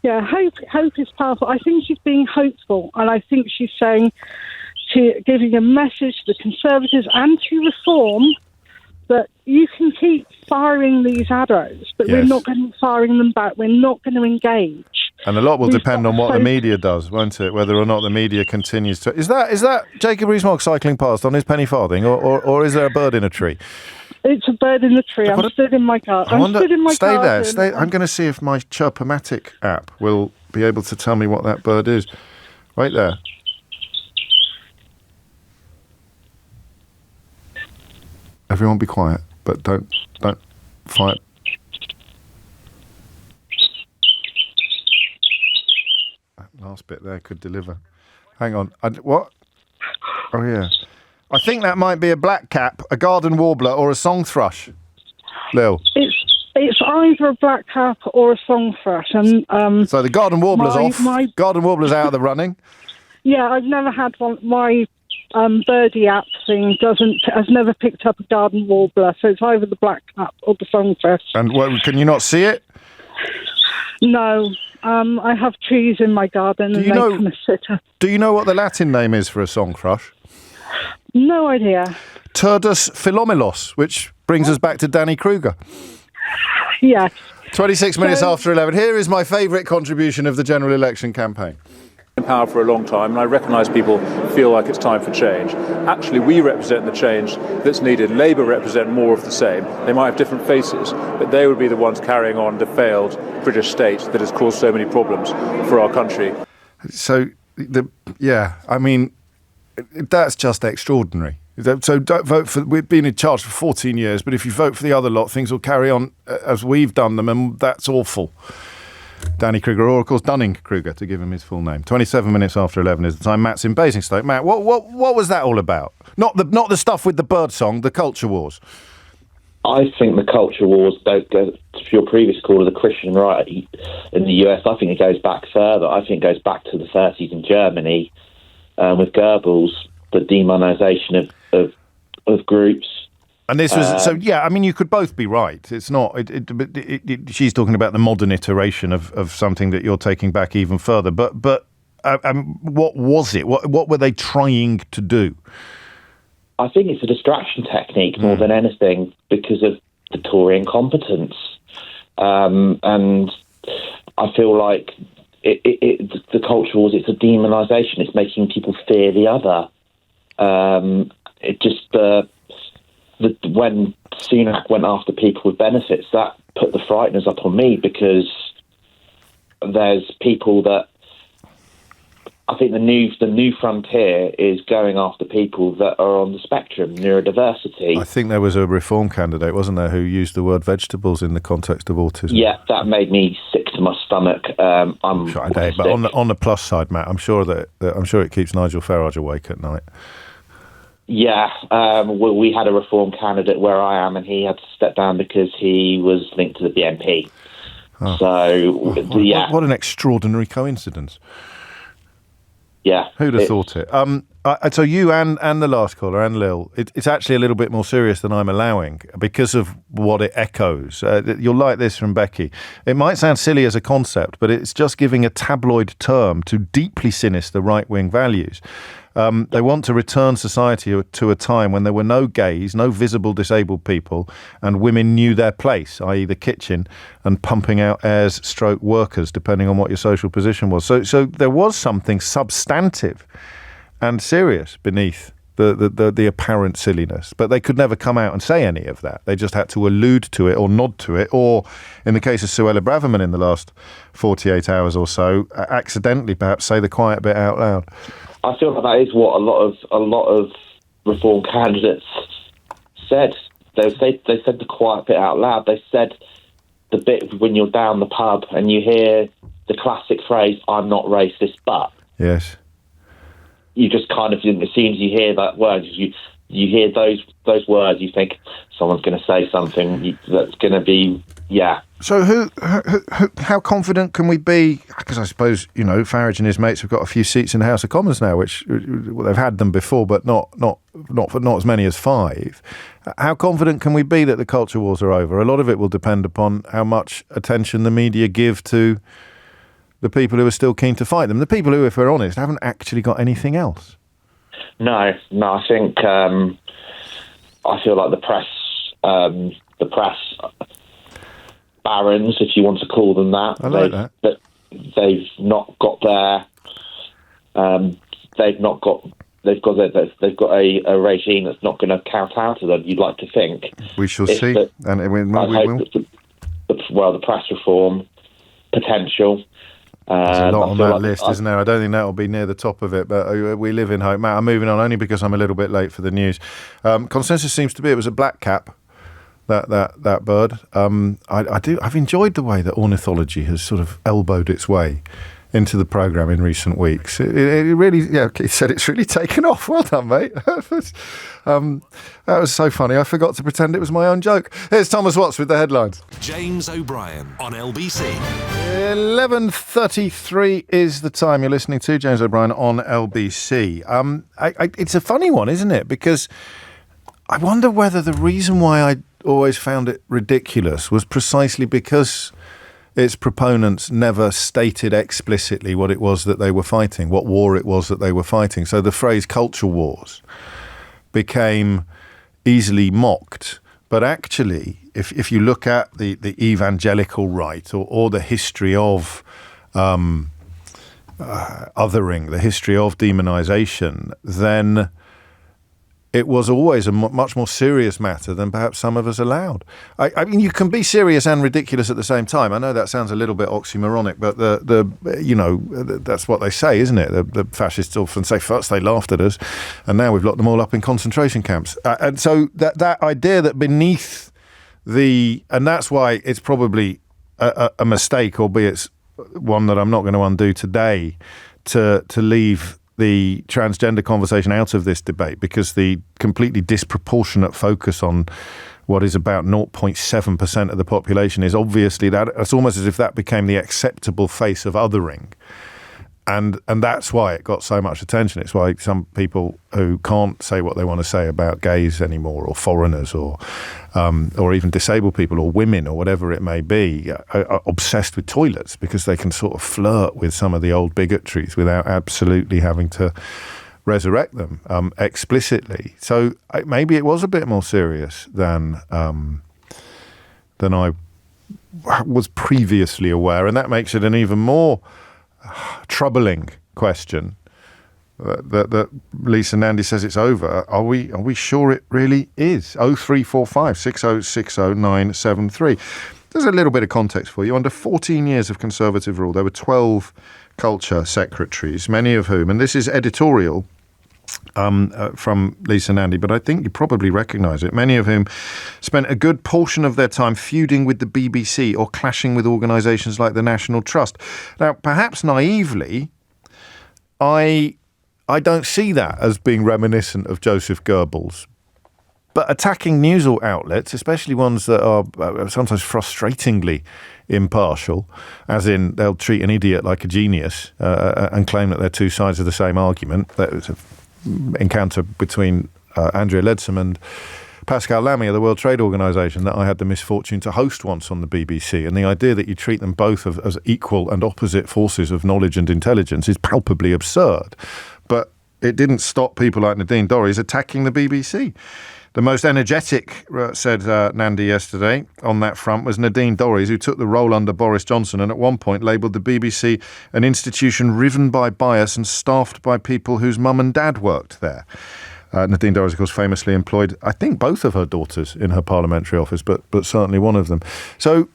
Yeah, hope is powerful. I think she's being hopeful, and I think she's giving a message to the Conservatives and to Reform that you can keep firing these arrows, but we're not going to be firing them back. We're not going to engage. And a lot will depend on what the media does, won't it? Whether or not the media continues to... Is that Jacob Rees-Mogg cycling past on his penny farthing, or is there a bird in a tree? It's a bird in the tree. I'm stood in my garden. Stay there. I'm going to see if my Chirpomatic app will be able to tell me what that bird is. Right there. Everyone be quiet, but don't fight. That last bit there could deliver. Hang on. What? Oh, yeah. I think that might be a blackcap, a garden warbler, or a song thrush. Lil. It's either a blackcap or a song thrush. And so the garden warbler's off. Garden warbler's out of the running. Yeah, I've never had one. My birdie app thing has never picked up a garden warbler, so it's either the blackcap or the song thrush. And can you not see it? No. I have trees in my garden and they kind of sit up. Do you know what the Latin name is for a song thrush? No idea. Turdus philomelos, which brings us back to Danny Kruger. Yeah. 26 minutes after 11. Here is my favourite contribution of the general election campaign. In power for a long time, and I recognise people feel like it's time for change. Actually, we represent the change that's needed. Labour represent more of the same. They might have different faces, but they would be the ones carrying on the failed British state that has caused so many problems for our country. So, that's just extraordinary. So don't vote for... We've been in charge for 14 years, but if you vote for the other lot, things will carry on as we've done them, and that's awful. Danny Kruger, or of course Dunning-Kruger, to give him his full name. 27 minutes after 11 is the time. Matt's in Basingstoke. Matt, what was that all about? Not the stuff with the bird song, the culture wars. I think the culture wars don't go to your previous call of the Christian right in the US. I think it goes back further. I think it goes back to the 30s in Germany with Goebbels, the demonisation of groups. And this was you could both be right. It's not. She's talking about the modern iteration of something that you're taking back even further. But what was it? What were they trying to do? I think it's a distraction technique more than anything because of the Tory incompetence, and I feel like the culture wars. It's a demonisation. It's making people fear the other. When Sunak went after people with benefits, that put the frighteners up on me because there's people that I think the new frontier is going after people that are on the spectrum, neurodiversity. I think there was a Reform candidate, wasn't there, who used the word vegetables in the context of autism? Yeah, that made me sick to my stomach. But on the plus side, Matt, I'm sure it keeps Nigel Farage awake at night. Yeah, we had a Reform candidate where I am, and he had to step down because he was linked to the BNP. Oh. What an extraordinary coincidence. Yeah. Who'd have thought it? So you and the last caller, and Lil, it's actually a little bit more serious than I'm allowing because of what it echoes. You'll like this from Becky. It might sound silly as a concept, but it's just giving a tabloid term to deeply sinister right-wing values. They want to return society to a time when there were no gays, no visible disabled people, and women knew their place, i.e. the kitchen, and pumping out heirs/workers, depending on what your social position was. So there was something substantive and serious beneath the apparent silliness, but they could never come out and say any of that. They just had to allude to it or nod to it, or in the case of Suella Braverman in the last 48 hours or so, accidentally perhaps say the quiet bit out loud. I feel like that is what a lot of Reform candidates said. They said the quiet bit out loud. They said the bit when you're down the pub and you hear the classic phrase, "I'm not racist, but." Yes. You just kind of, as soon as you hear that word, you hear those words, you think someone's going to say something that's going to be yeah. So how confident can we be? Because I suppose, Farage and his mates have got a few seats in the House of Commons now, which they've had them before, but not as many as 5. How confident can we be that the culture wars are over? A lot of it will depend upon how much attention the media give to the people who are still keen to fight them. The people who, if we're honest, haven't actually got anything else. No, I think I feel like the press barons, if you want to call them that. I like that. But they've not got their. They've got a regime that's not going to kowtow to them. You'd like to think. We shall see. And we will. The press reform potential. There's a lot on that list, isn't there? I don't think that will be near the top of it, but we live in hope. Matt, I'm moving on only because I'm a little bit late for the news. Consensus seems to be it was a black cap, that bird. I've enjoyed the way that ornithology has sort of elbowed its way into the programme in recent weeks. It really, it said it's really taken off. Well done, mate. That was so funny. I forgot to pretend it was my own joke. Here's Thomas Watts with the headlines. James O'Brien on LBC. 11:33 is the time you're listening to James O'Brien on LBC. It's a funny one, isn't it? Because I wonder whether the reason why I always found it ridiculous was precisely because its proponents never stated explicitly what it was that they were fighting, what war it was that they were fighting. So the phrase culture wars became easily mocked. But actually, if you look at the evangelical right or the history of othering, the history of demonization, then it was always a much more serious matter than perhaps some of us allowed. I mean, you can be serious and ridiculous at the same time. I know that sounds a little bit oxymoronic, but that's what they say, isn't it? The fascists often say first they laughed at us, and now we've locked them all up in concentration camps. And so that idea that beneath and that's why it's probably a mistake, albeit it's one that I'm not going to undo today, to leave the transgender conversation out of this debate, because the completely disproportionate focus on what is about 0.7% of the population is obviously that it's almost as if that became the acceptable face of othering. And that's why it got so much attention. It's why some people who can't say what they want to say about gays anymore, or foreigners, or even disabled people, or women, or whatever it may be, are obsessed with toilets, because they can sort of flirt with some of the old bigotries without absolutely having to resurrect them explicitly. So maybe it was a bit more serious than I was previously aware, and that makes it an even more troubling question that Lisa Nandy says it's over. Are we sure it really is? 0345 6060 973. There's a little bit of context for you. Under 14 years of Conservative rule, there were 12 culture secretaries, many of whom, and this is editorial from Lisa Nandy, but I think you probably recognise it, many of whom spent a good portion of their time feuding with the BBC or clashing with organisations like the National Trust. Now, perhaps naively, I don't see that as being reminiscent of Joseph Goebbels. But attacking news outlets, especially ones that are sometimes frustratingly impartial, as in they'll treat an idiot like a genius and claim that they're two sides of the same argument. That was an encounter between Andrea Leadsom and Pascal Lamy of the World Trade Organization that I had the misfortune to host once on the BBC. And the idea that you treat them both as equal and opposite forces of knowledge and intelligence is palpably absurd. But it didn't stop people like Nadine Dorries attacking the BBC. The most energetic, said Nandy yesterday, on that front was Nadine Dorries, who took the role under Boris Johnson and at one point labelled the BBC an institution riven by bias and staffed by people whose mum and dad worked there. Nadine Dorries, of course, famously employed, I think, both of her daughters in her parliamentary office, but certainly one of them. So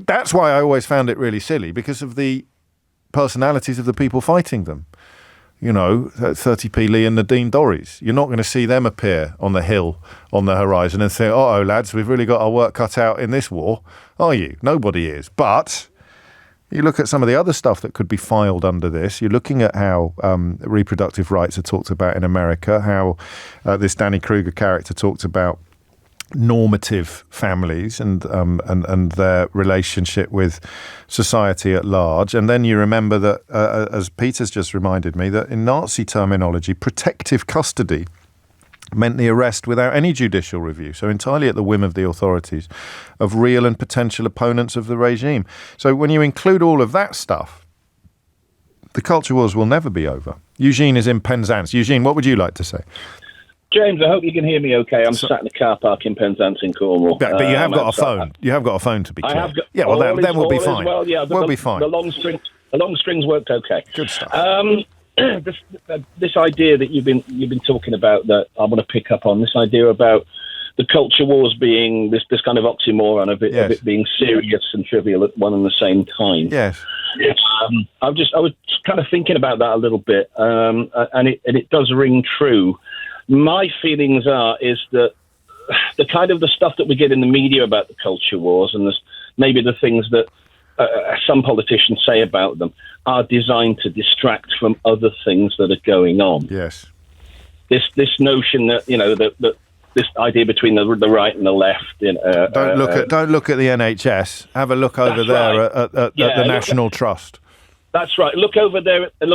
that's why I always found it really silly, because of the personalities of the people fighting them. You know, 30p Lee and Nadine Dorries. You're not going to see them appear on the hill on the horizon and think, uh-oh, lads, we've really got our work cut out in this war, are you? Nobody is. But you look at some of the other stuff that could be filed under this. You're looking at how reproductive rights are talked about in America, how this Danny Kruger character talked about normative families and their relationship with society at large. And then you remember that, as Peter's just reminded me, that in Nazi terminology, protective custody meant the arrest without any judicial review, so entirely at the whim of the authorities, of real and potential opponents of the regime. So when you include all of that stuff, the culture wars will never be over. Eugene is in Penzance. Eugene, what would you like to say? James, I hope you can hear me okay. I'm sat in the car park in Penzance in Cornwall. But you have got a phone. You have got a phone, to be clear. Then we'll be fine. Well, yeah, we'll be fine. The long strings worked okay. Good stuff. This idea that you've been talking about, that I want to pick up on, this idea about the culture wars being this kind of oxymoron of it being serious and trivial at one and the same time. Yes. I was kind of thinking about that a little bit, and it does ring true. My feelings is that the kind of the stuff that we get in the media about the culture wars, and maybe the things that some politicians say about them, are designed to distract from other things that are going on. Yes. This notion that that this idea between the right and the left. Don't look at the NHS. Have a look over there at the National Trust. That's right. Look over there at the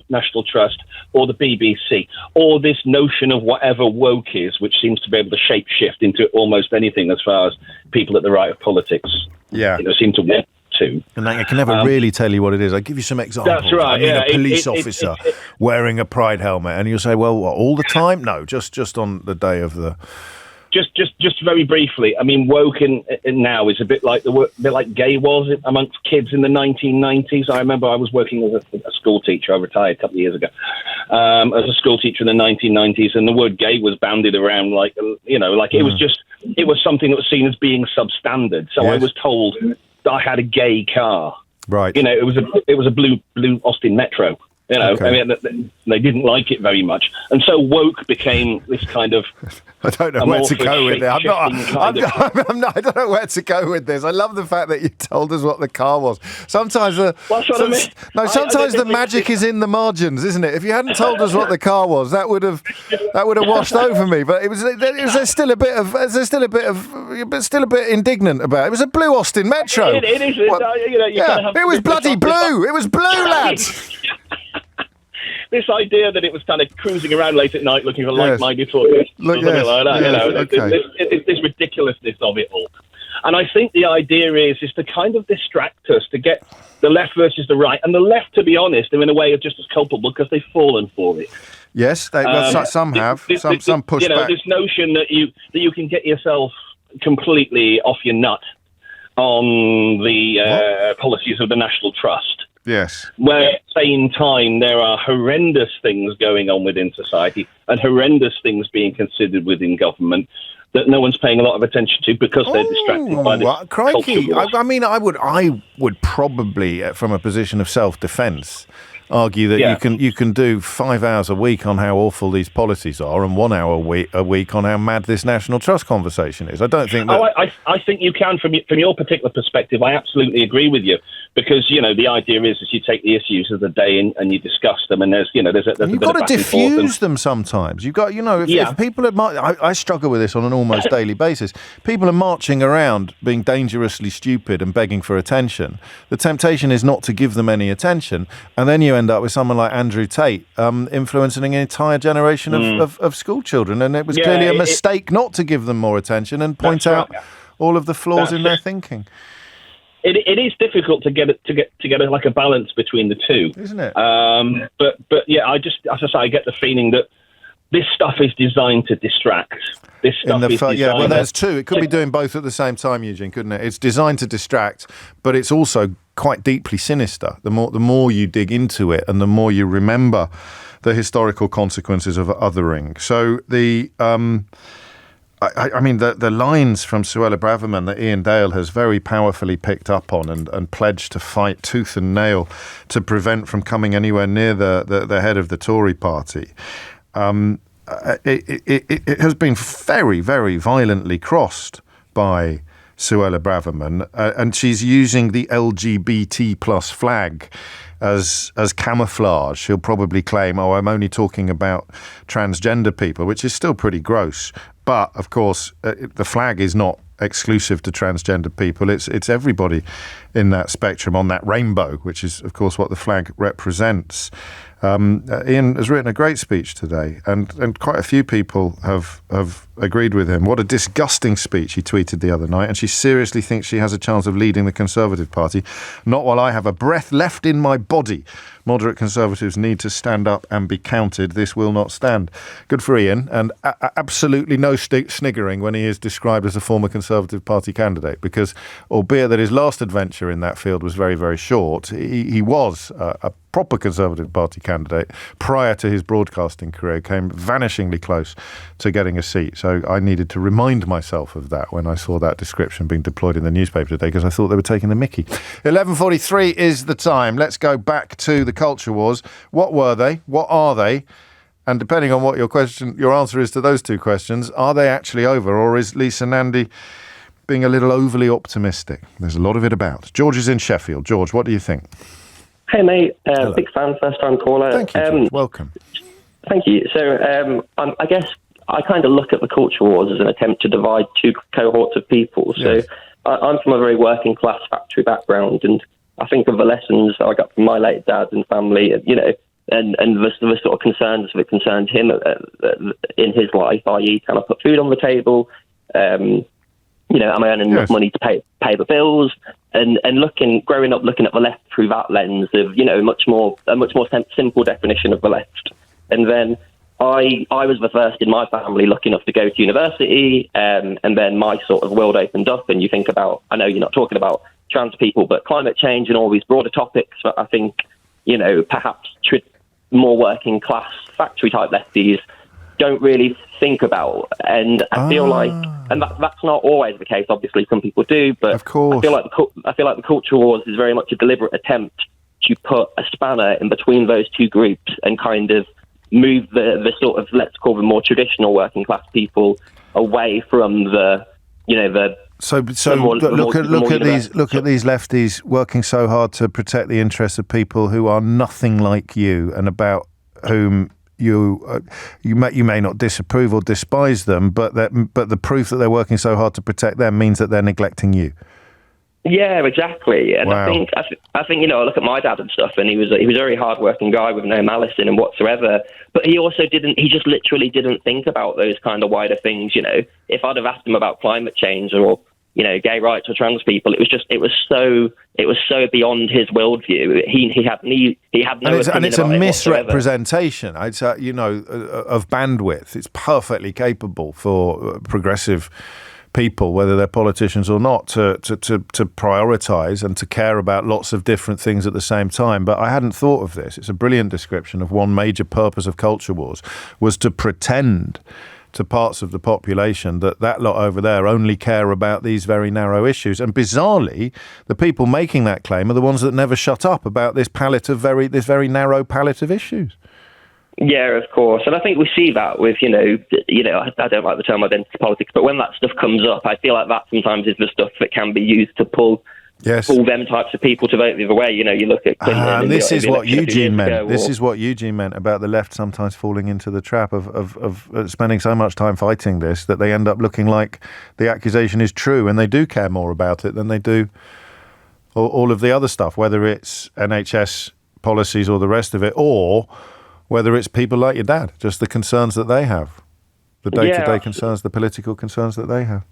National Trust or the BBC, or this notion of whatever woke is, which seems to be able to shapeshift into almost anything as far as people at the right of politics seem to want to. And I can never really tell you what it is. I'll give you some examples. That's right. A police officer wearing a pride helmet, and you'll say, well, what, all the time? No, just on the day of the... Just very briefly, I mean, woke in now is a bit like gay was amongst kids in the 1990s. I remember I was working as a school teacher. I retired a couple of years ago as a school teacher in the 1990s, and the word gay was bandied around like it was something that was seen as being substandard. So I was told that I had a gay car. Right. It was a blue Austin Metro. Okay. I mean, they didn't like it very much, and so woke became this kind of. I don't know where to go with it. I don't know where to go with this. I love the fact that you told us what the car was. Sometimes the magic is in the margins, isn't it? If you hadn't told us what the car was, that would have washed over me. But there's still a bit indignant about it. It was a blue Austin Metro. It is. It was bloody blue. It was blue, lads. This idea that it was kind of cruising around late at night looking for like-minded forces, something like that. This ridiculousness of it all. And I think the idea is to kind of distract us, to get the left versus the right. And the left, to be honest, are in a way just as culpable because they've fallen for it. Yes, some have. Some push back. This notion that you can get yourself completely off your nut on the policies of the National Trust. Yes. Where at the same time there are horrendous things going on within society and horrendous things being considered within government that no one's paying a lot of attention to because they're distracted by this culture war. I mean, I would probably, from a position of self-defence, argue that you can do 5 hours a week on how awful these policies are and 1 hour a week on how mad this National Trust conversation is. I don't think that... I think you can from your particular perspective. I absolutely agree with you because the idea is you take the issues of the day and you discuss them, and there's you've got to diffuse them sometimes. You've got if people are I struggle with this on an almost daily basis. People are marching around being dangerously stupid and begging for attention. The temptation is not to give them any attention, and then you end up with someone like Andrew Tate influencing an entire generation of school children, and it was clearly a mistake not to give them more attention and point out all of the flaws in their thinking. It is difficult to get a balance between the two, isn't it? But yeah, I get the feeling that this stuff is designed to distract. This stuff is designed. Yeah, well, there's two. It could be doing both at the same time, Eugene, couldn't it? It's designed to distract, but it's also quite deeply sinister. The more you dig into it, and the more you remember the historical consequences of othering. So the the lines from Suella Braverman that Ian Dale has very powerfully picked up on and pledged to fight tooth and nail to prevent from coming anywhere near the head of the Tory party. It has been very, very violently crossed by Suella Braverman, and she's using the LGBT plus flag as camouflage. She'll probably claim, oh, I'm only talking about transgender people, which is still pretty gross. But, of course, the flag is not exclusive to transgender people. It's everybody in that spectrum, on that rainbow, which is, of course, what the flag represents. Ian has written a great speech today, and quite a few people have agreed with him. What a disgusting speech, he tweeted the other night, and she seriously thinks she has a chance of leading the Conservative Party. Not while I have a breath left in my body. Moderate Conservatives need to stand up and be counted. This will not stand. Good for Ian, and absolutely no sniggering when he is described as a former Conservative Party candidate, because albeit that his last adventure in that field was very, very short, he was a proper Conservative Party candidate prior to his broadcasting career, came vanishingly close to getting a seat. So I needed to remind myself of that when I saw that description being deployed in the newspaper today, because I thought they were taking the mickey. 11:43 is the time. Let's go back to the culture wars. What were they? What are they? And depending on what your answer is to those two questions, are they actually over, or is Lisa Nandy being a little overly optimistic? There's a lot of it about. George is in Sheffield. George, what do you think? Hey, mate. Big fan, first-time caller. Thank you, George. Welcome. Thank you. So I guess I kind of look at the culture wars as an attempt to divide two cohorts of people. Yes. So I'm from a very working-class factory background, and I think of the lessons I got from my late dad and family, and the sort of concerns that concerned him in his life, i.e., can I put food on the table? Am I earning enough money to pay the bills? And growing up looking at the left through that lens of, a much more simple definition of the left. And then I was the first in my family lucky enough to go to university, and then my sort of world opened up, and you think about, I know you're not talking about trans people, but climate change and all these broader topics that I think, perhaps more working class factory type lefties don't really think about. And I feel like, and that's not always the case, obviously some people do, but of course. I feel like the culture wars is very much a deliberate attempt to put a spanner in between those two groups and kind of move the sort of, let's call them more traditional working class people away from the So look at these lefties working so hard to protect the interests of people who are nothing like you, and about whom you may not disapprove or despise them, but the proof that they're working so hard to protect them means that they're neglecting you. Yeah, exactly. And wow. I think I look at my dad and stuff, and he was a very hardworking guy with no malice in him whatsoever. But he also just literally didn't think about those kind of wider things. If I'd have asked him about climate change or gay rights or trans people, it was so beyond his worldview. He had no opinion and it's a about it misrepresentation. It's of bandwidth. It's perfectly capable for progressive people, whether they're politicians or not, to prioritise and to care about lots of different things at the same time. But I hadn't thought of this. It's a brilliant description of one major purpose of culture wars, was to pretend to parts of the population that lot over there only care about these very narrow issues. And bizarrely, the people making that claim are the ones that never shut up about this very narrow palette of issues. Yeah, of course. And I think we see that with, I don't like the term identity politics, but when that stuff comes up, I feel like that sometimes is the stuff that can be used to pull them types of people to vote the other way. You look at Clinton. This is what Eugene meant. This is what Eugene meant about the left sometimes falling into the trap of spending so much time fighting this that they end up looking like the accusation is true, and they do care more about it than they do all of the other stuff, whether it's NHS policies or the rest of it, or whether it's people like your dad, just the concerns that they have, the day-to-day concerns, the political concerns that they have.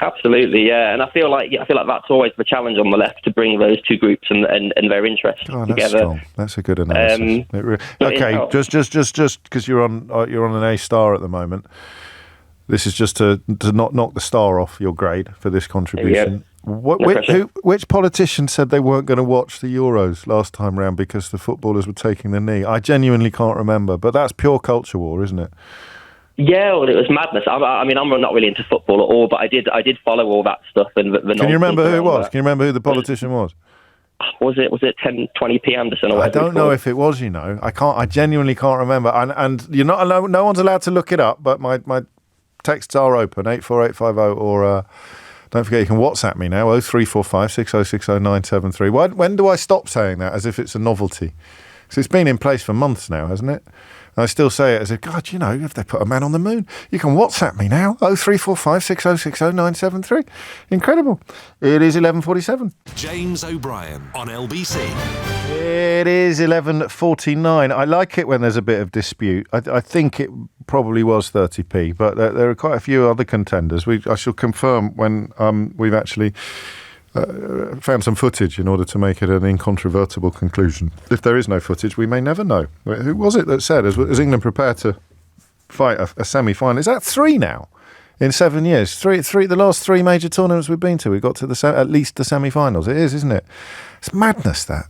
Absolutely, yeah. And I feel like that's always the challenge on the left, to bring those two groups and their interests together. Strong. That's a good analysis. Okay, just because you're on an A star at the moment. This is just to not knock the star off your grade for this contribution. Which politician said they weren't going to watch the Euros last time round because the footballers were taking the knee? I genuinely can't remember, but that's pure culture war, isn't it? Yeah, well, it was madness. I mean, I'm not really into football at all, but I did follow all that stuff. And can you remember who it was? Can you remember who the politician was? Was it 10:20 Anderson? Or I don't know if it was. I genuinely can't remember. And you're not alone. No one's allowed to look it up. But my texts are open, 84850 or Don't forget you can WhatsApp me now, 0345 6060 973. When do I stop saying that as if it's a novelty? Because it's been in place for months now, hasn't it? And I still say it as if, God, you know, if they put a man on the moon, you can WhatsApp me now, 0345 6060 973. Incredible. It is 11:47. James O'Brien on LBC. It is 11:49. I like it when there's a bit of dispute. I think it probably was 30p, but there are quite a few other contenders. I shall confirm when we've actually found some footage in order to make it an incontrovertible conclusion. If there is no footage, we may never know. Who was it that said, is England prepared to fight a semi-final? Is that 3 now in 7 years? Three. The last 3 major tournaments we've been to, we got to at least the semi-finals. It is, isn't it? It's madness, that.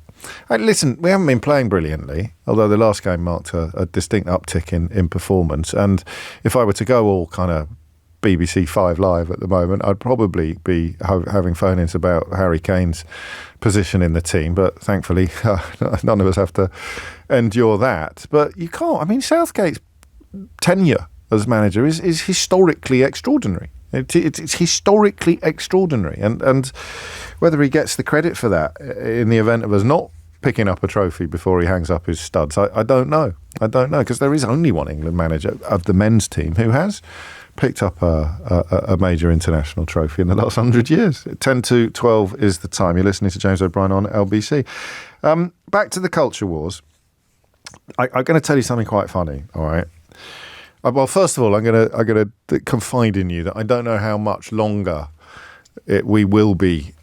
Listen, we haven't been playing brilliantly, although the last game marked a distinct uptick in performance. And if I were to go all kind of BBC 5 Live at the moment, I'd probably be having phone-ins about Harry Kane's position in the team, but thankfully none of us have to endure that. But you can't. I mean, Southgate's tenure as manager is historically extraordinary. It's historically extraordinary, and whether he gets the credit for that in the event of us not picking up a trophy before he hangs up his studs, I don't know. Because there is only one England manager of the men's team who has picked up a major international trophy in the last 100 years. 10 to 12 is the time. You're listening to James O'Brien on LBC. Back to the culture wars. I'm going to tell you something quite funny, all right? Well, first of all, I'm going to confide in you that I don't know how much longer we will be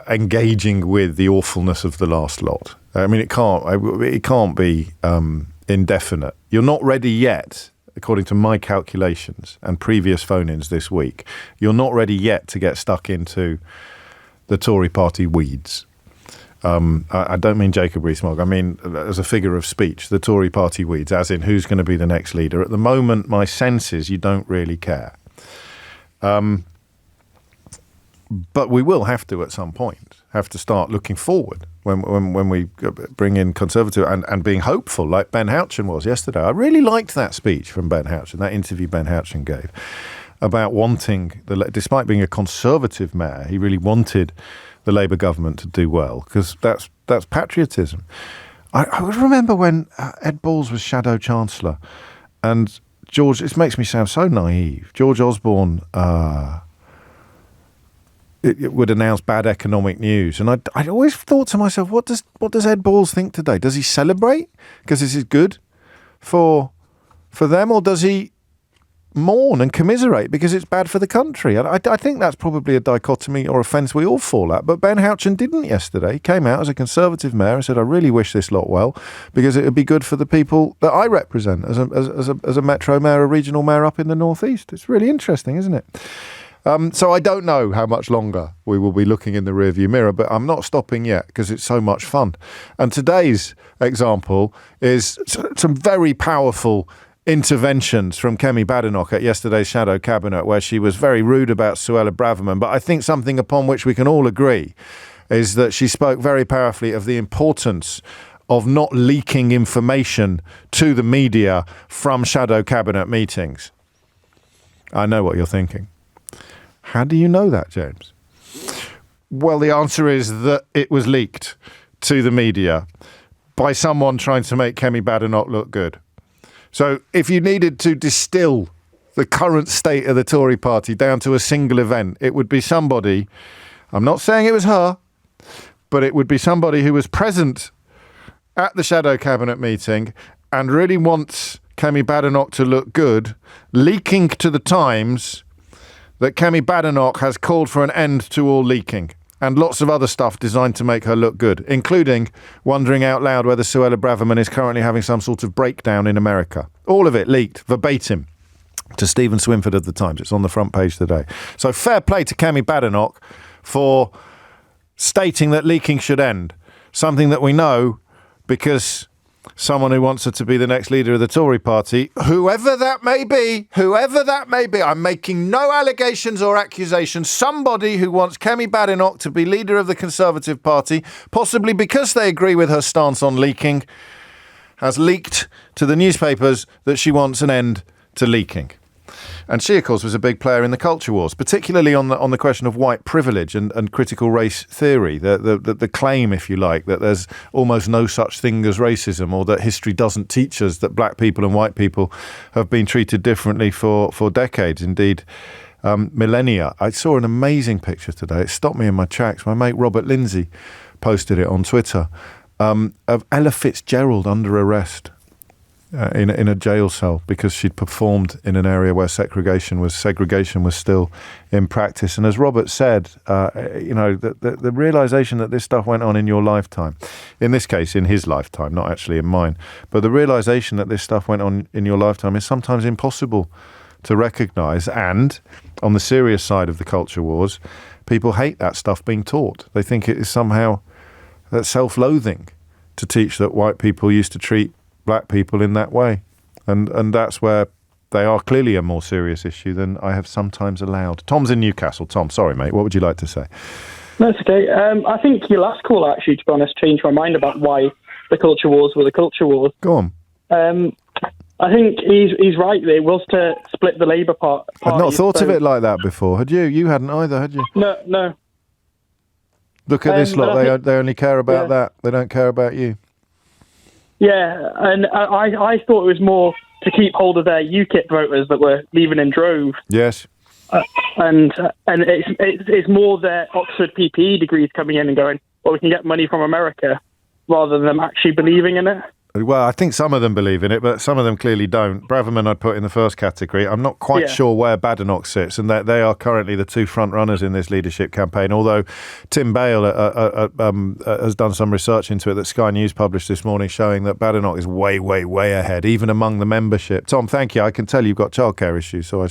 engaging with the awfulness of the last lot. I mean, it can't be indefinite. You're not ready yet, according to my calculations and previous phone-ins this week. You're not ready yet to get stuck into the Tory party weeds. I don't mean Jacob Rees-Mogg. I mean, as a figure of speech, the Tory party weeds, as in who's going to be the next leader. At the moment, my sense is you don't really care. But we will have to, at some point, start looking forward when we bring in Conservative and being hopeful, like Ben Houchen was yesterday. I really liked that speech from Ben Houchen, that interview Ben Houchen gave, about wanting, despite being a Conservative mayor, he really wanted the Labour government to do well, because that's patriotism. I would remember when Ed Balls was Shadow Chancellor, and George, it makes me sound so naive, George Osborne it would announce bad economic news, and I always thought to myself, what does Ed Balls think today? Does he celebrate because this is good for them, or does he mourn and commiserate because it's bad for the country? And I think that's probably a dichotomy or a fence we all fall at. But Ben Houchen didn't yesterday. He came out as a Conservative mayor and said, I really wish this lot well, because it would be good for the people that I represent as a metro mayor, a regional mayor up in the northeast. It's really interesting, isn't it? So I don't know how much longer we will be looking in the rearview mirror, but I'm not stopping yet because it's so much fun. And today's example is some very powerful interventions from Kemi Badenoch at yesterday's Shadow Cabinet, where she was very rude about Suella Braverman. But I think something upon which we can all agree is that she spoke very powerfully of the importance of not leaking information to the media from Shadow Cabinet meetings. I know what you're thinking. How do you know that, James? Well, the answer is that it was leaked to the media by someone trying to make Kemi Badenoch look good. So if you needed to distill the current state of the Tory party down to a single event, it would be somebody, I'm not saying it was her, but it would be somebody who was present at the Shadow Cabinet meeting and really wants Kemi Badenoch to look good, leaking to the Times that Kemi Badenoch has called for an end to all leaking, and lots of other stuff designed to make her look good, including wondering out loud whether Suella Braverman is currently having some sort of breakdown in America. All of it leaked verbatim to Stephen Swinford of the Times. It's on the front page today. So fair play to Kemi Badenoch for stating that leaking should end, something that we know because someone who wants her to be the next leader of the Tory party, whoever that may be, I'm making no allegations or accusations, somebody who wants Kemi Badenoch to be leader of the Conservative Party, possibly because they agree with her stance on leaking, has leaked to the newspapers that she wants an end to leaking. And she, of course, was a big player in the culture wars, particularly on the question of white privilege and critical race theory, the claim, if you like, that there's almost no such thing as racism, or that history doesn't teach us that black people and white people have been treated differently for decades, indeed millennia. I saw an amazing picture today. It stopped me in my tracks. My mate Robert Lindsay posted it on Twitter, of Ella Fitzgerald under arrest in a jail cell because she'd performed in an area where segregation was still in practice. And as Robert said, the realization that this stuff went on in your lifetime, in this case in his lifetime, not actually in mine, but the realization that this stuff went on in your lifetime is sometimes impossible to recognize. And on the serious side of the culture wars, people hate that stuff being taught. They think it is somehow self-loathing to teach that white people used to treat black people in that way, and that's where they are clearly a more serious issue than I have sometimes allowed. Tom's in Newcastle. Tom, sorry mate, what would you like to say? That's okay. I think your last call, actually, to be honest, changed my mind about why the culture wars were the culture wars. Go on. I think he's right. It was to split the Labour Party. I'd not thought of it like that before. Had you? You hadn't either, had you? No. Look at this lot. They only care about that. They don't care about you. Yeah, and I thought it was more to keep hold of their UKIP voters that were leaving in droves. Yes. And it's more their Oxford PPE degrees coming in and going, well, we can get money from America, rather than them actually believing in it. Well, I think some of them believe in it, but some of them clearly don't. Braverman I'd put in the first category. I'm not quite sure where Badenoch sits, and that they are currently the two front runners in this leadership campaign, although Tim Bale has done some research into it that Sky News published this morning, showing that Badenoch is way, way, way ahead, even among the membership. Tom, thank you. I can tell you've got childcare issues, so I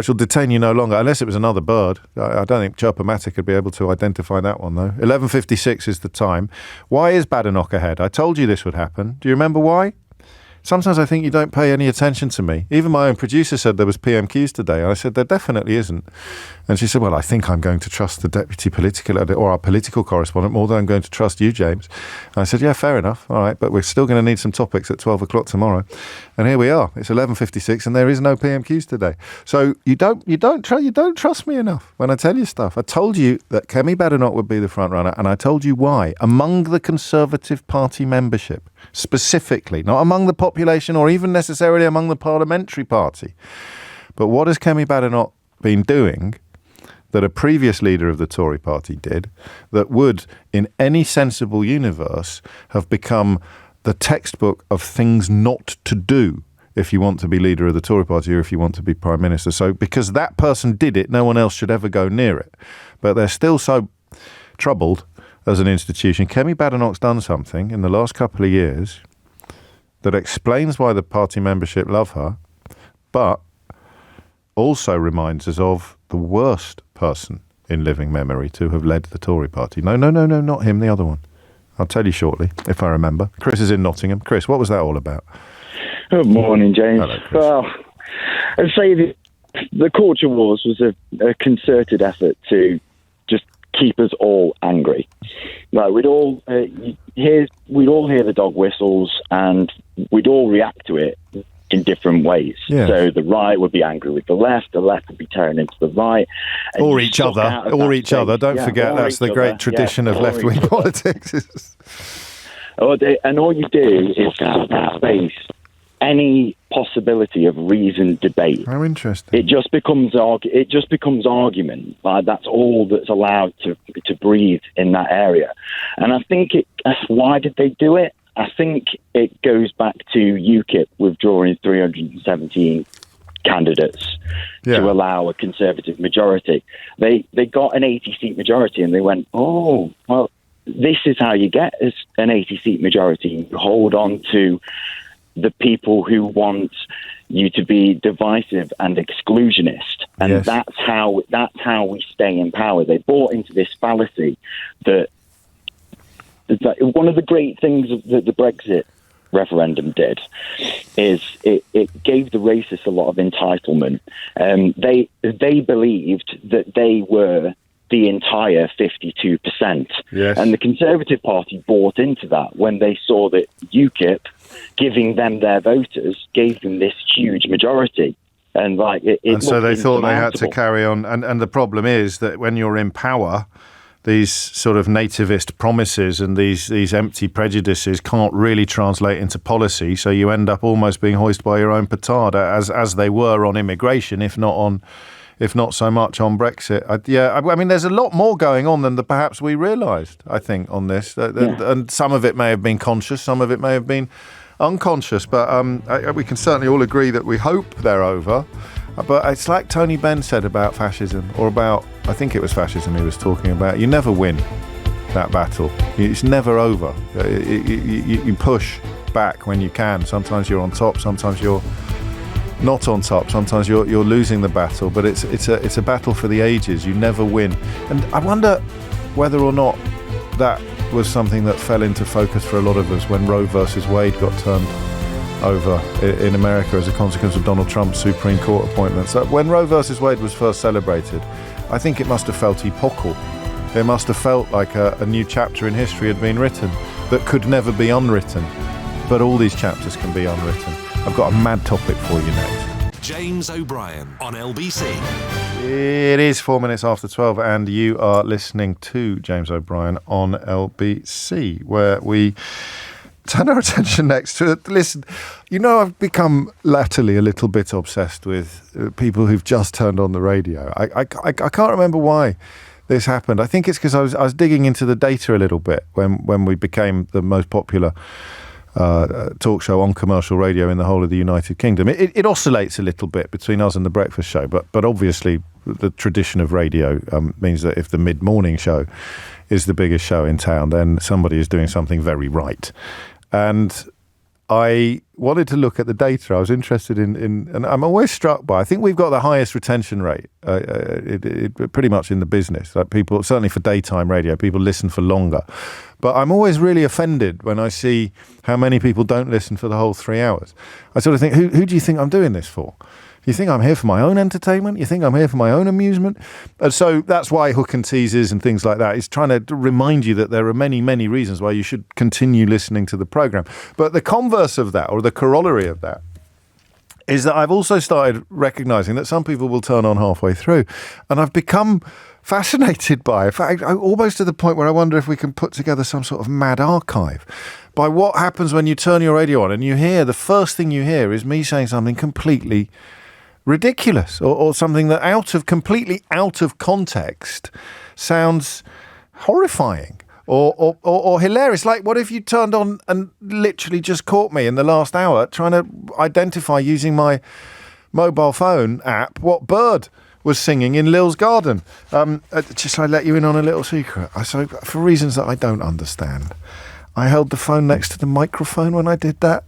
shall detain you no longer, unless it was another bird. I don't think Chirpomatic would be able to identify that one, though. 11:56 is the time. Why is Badenoch ahead? I told you this would happen. Do you remember why? Sometimes I think you don't pay any attention to me. Even my own producer said there was PMQs today. I said, there definitely isn't. And she said, well, I think I'm going to trust the deputy political editor or our political correspondent more than I'm going to trust you, James. And I said, yeah, fair enough. All right, but we're still going to need some topics at 12 o'clock tomorrow. And here we are. It's 11:56 and there is no PMQs today. So you don't trust me enough when I tell you stuff. I told you that Kemi Badenoch would be the front runner, and I told you why. Among the Conservative Party membership, specifically, not among the population or even necessarily among the parliamentary party. But what has Kemi Badenoch been doing that a previous leader of the Tory party did, that would, in any sensible universe, have become the textbook of things not to do if you want to be leader of the Tory party or if you want to be Prime Minister? So because that person did it, no one else should ever go near it. But they're still so troubled as an institution. Kemi Badenoch's done something in the last couple of years that explains why the party membership love her, but also reminds us of the worst person in living memory to have led the Tory party. No, not him, the other one. I'll tell you shortly, if I remember. Chris is in Nottingham. Chris, what was that all about? Good morning, James. Hello, Chris. Well, I'd say the culture wars was a concerted effort to just keep us all angry. Like we'd all hear the dog whistles, and we'd all react to it in different ways. Yeah. So the right would be angry with the left would be tearing into the right. Or each other. Don't forget, that's the great tradition of left-wing politics. And all you do is face any possibility of reasoned debate. How interesting. It just becomes argument. Like that's all that's allowed to breathe in that area. And I think why did they do it? I think it goes back to UKIP withdrawing 317 candidates to allow a Conservative majority. They got an 80-seat majority, and they went, oh, well, this is how you get an 80-seat majority. You hold on to the people who want you to be divisive and exclusionist, and that's how we stay in power. They bought into this fallacy that one of the great things that the Brexit referendum did is it gave the racists a lot of entitlement. They believed that they were the entire 52%. Yes. And the Conservative Party bought into that when they saw that UKIP, giving them their voters, gave them this huge majority. And so they thought they had to carry on. And the problem is that when you're in power, these sort of nativist promises and these empty prejudices can't really translate into policy. So you end up almost being hoisted by your own petard, as they were on immigration, if not so much on Brexit. I mean, there's a lot more going on than perhaps we realised, I think, on this. And some of it may have been conscious, some of it may have been unconscious, but we can certainly all agree that we hope they're over. But it's like Tony Benn said about fascism, or about, I think it was fascism he was talking about. You never win that battle. It's never over. You push back when you can. Sometimes you're on top, sometimes you're not on top, sometimes you're losing the battle, but it's a battle for the ages. You never win. And I wonder whether or not that was something that fell into focus for a lot of us when Roe versus Wade got turned over in America as a consequence of Donald Trump's Supreme Court appointments. When Roe versus Wade was first celebrated, I think it must have felt epochal. It must have felt like a new chapter in history had been written that could never be unwritten. But all these chapters can be unwritten. I've got a mad topic for you next. James O'Brien on LBC. It is 4 minutes after 12 and you are listening to James O'Brien on LBC, where we turn our attention next to it. Listen, I've become latterly a little bit obsessed with people who've just turned on the radio. I can't remember why this happened. I think it's because I was digging into the data a little bit when we became the most popular talk show on commercial radio in the whole of the United Kingdom. It oscillates a little bit between us and the breakfast show, but obviously the tradition of radio means that if the mid-morning show is the biggest show in town, then somebody is doing something very right. And I wanted to look at the data. I was interested in and I'm always struck by, I think we've got the highest retention rate pretty much in the business. Like people, certainly for daytime radio, people listen for longer. But I'm always really offended when I see how many people don't listen for the whole 3 hours. I sort of think, who do you think I'm doing this for? You think I'm here for my own entertainment? You think I'm here for my own amusement? And so that's why Hook and Teasers and things like that is trying to remind you that there are many, many reasons why you should continue listening to the programme. But the converse of that, or the corollary of that, is that I've also started recognising that some people will turn on halfway through. And I've become fascinated by it. In fact, almost to the point where I wonder if we can put together some sort of mad archive by what happens when you turn your radio on and you hear, the first thing you hear is me saying something completely ridiculous or something that completely out of context sounds horrifying or hilarious. Like, what if you turned on and literally just caught me in the last hour trying to identify using my mobile phone app what bird was singing in Lil's garden? Just I let you in on a little secret. So for reasons that I don't understand, I held the phone next to the microphone when I did that.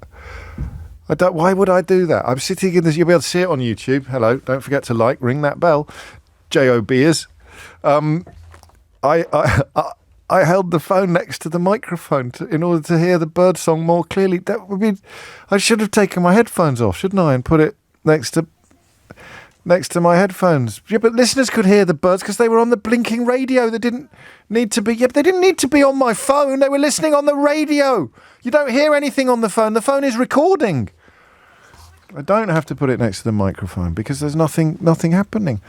Why would I do that? I'm sitting in this. You'll be able to see it on YouTube. Hello. Don't forget to ring that bell. J.O.B.ers. I held the phone next to the microphone in order to hear the bird song more clearly. That would be. I should have taken my headphones off, shouldn't I, and put it next to my headphones. Yeah, but listeners could hear the birds because they were on the blinking radio. They didn't need to be. Yeah, they didn't need to be on my phone. They were listening on the radio. You don't hear anything on the phone. The phone is recording. I don't have to put it next to the microphone because there's nothing happening.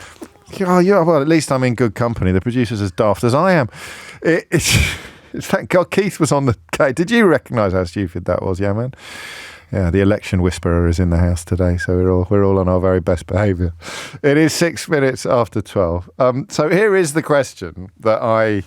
Oh, yeah, well, at least I'm in good company. The producer's as daft as I am. It's thank God Keith was on the case. Did you recognise how stupid that was? Yeah, man. Yeah, the election whisperer is in the house today, so we're all on our very best behaviour. It is 6 minutes after 12. So here is the question that I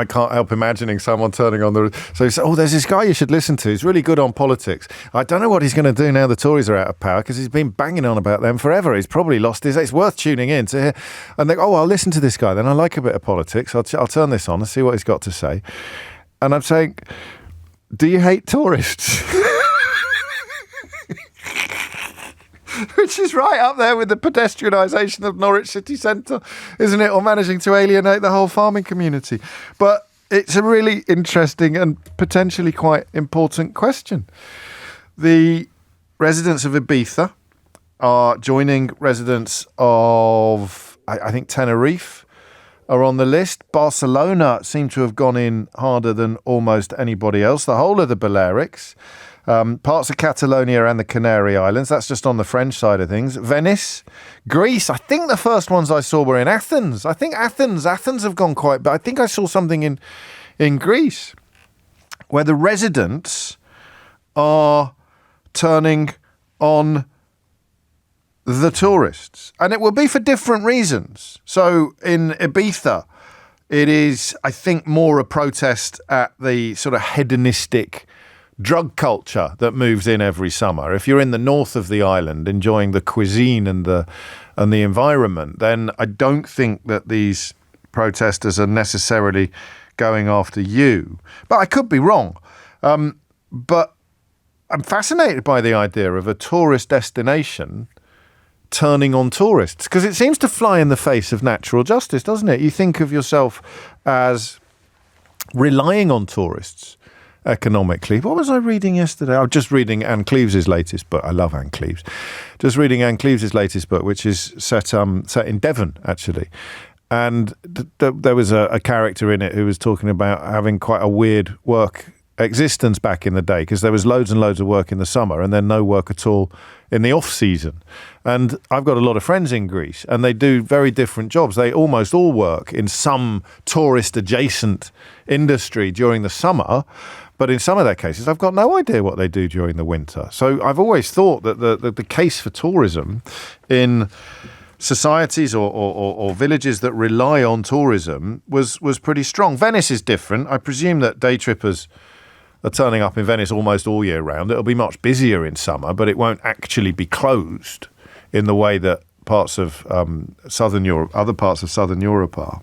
can't help imagining someone turning on So there's this guy you should listen to. He's really good on politics. I don't know what he's going to do now the Tories are out of power because he's been banging on about them forever. He's probably lost his... It's worth tuning in to hear. And they go, I'll listen to this guy then. I like a bit of politics. I'll turn this on and see what he's got to say. And I'm saying, do you hate tourists? Which is right up there with the pedestrianisation of Norwich city centre, isn't it? Or managing to alienate the whole farming community. But it's a really interesting and potentially quite important question. The residents of Ibiza are joining residents of, I think, Tenerife are on the list. Barcelona seem to have gone in harder than almost anybody else. The whole of the Balearics Parts of Catalonia and the Canary Islands. That's just on the French side of things. Venice, Greece. I think the first ones I saw were in Athens. I think Athens have gone quite, but I think I saw something in Greece where the residents are turning on the tourists. And it will be for different reasons. So in Ibiza, it is, I think, more a protest at the sort of hedonistic drug culture that moves in every summer. If you're in the north of the island enjoying the cuisine and the environment, then I don't think that these protesters are necessarily going after you. But I could be wrong. But I'm fascinated by the idea of a tourist destination turning on tourists, because it seems to fly in the face of natural justice, doesn't it? You think of yourself as relying on tourists economically. What was I reading yesterday? I was just reading Anne Cleeves' latest book. I love Anne Cleeves. Just reading Anne Cleeves' latest book, which is set in Devon, actually. And there was a character in it who was talking about having quite a weird work existence back in the day, because there was loads and loads of work in the summer and then no work at all in the off season. And I've got a lot of friends in Greece and they do very different jobs. They almost all work in some tourist adjacent industry during the summer, but in some of their cases I've got no idea what they do during the winter. So I've always thought that the case for tourism in societies or villages that rely on tourism was pretty strong. Venice is different. I presume that day trippers are turning up in Venice almost all year round. It'll be much busier in summer, but it won't actually be closed in the way that parts of Southern Europe, other parts of Southern Europe are.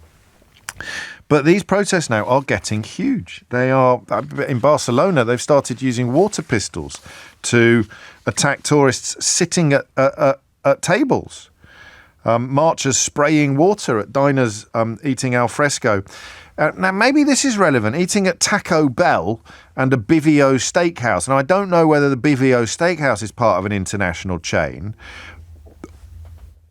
But these protests now are getting huge. They are, in Barcelona, they've started using water pistols to attack tourists sitting at tables. Marchers spraying water at diners, eating al fresco. Now, maybe this is relevant. Eating at Taco Bell and a Bivio Steakhouse. Now, I don't know whether the Bivio Steakhouse is part of an international chain.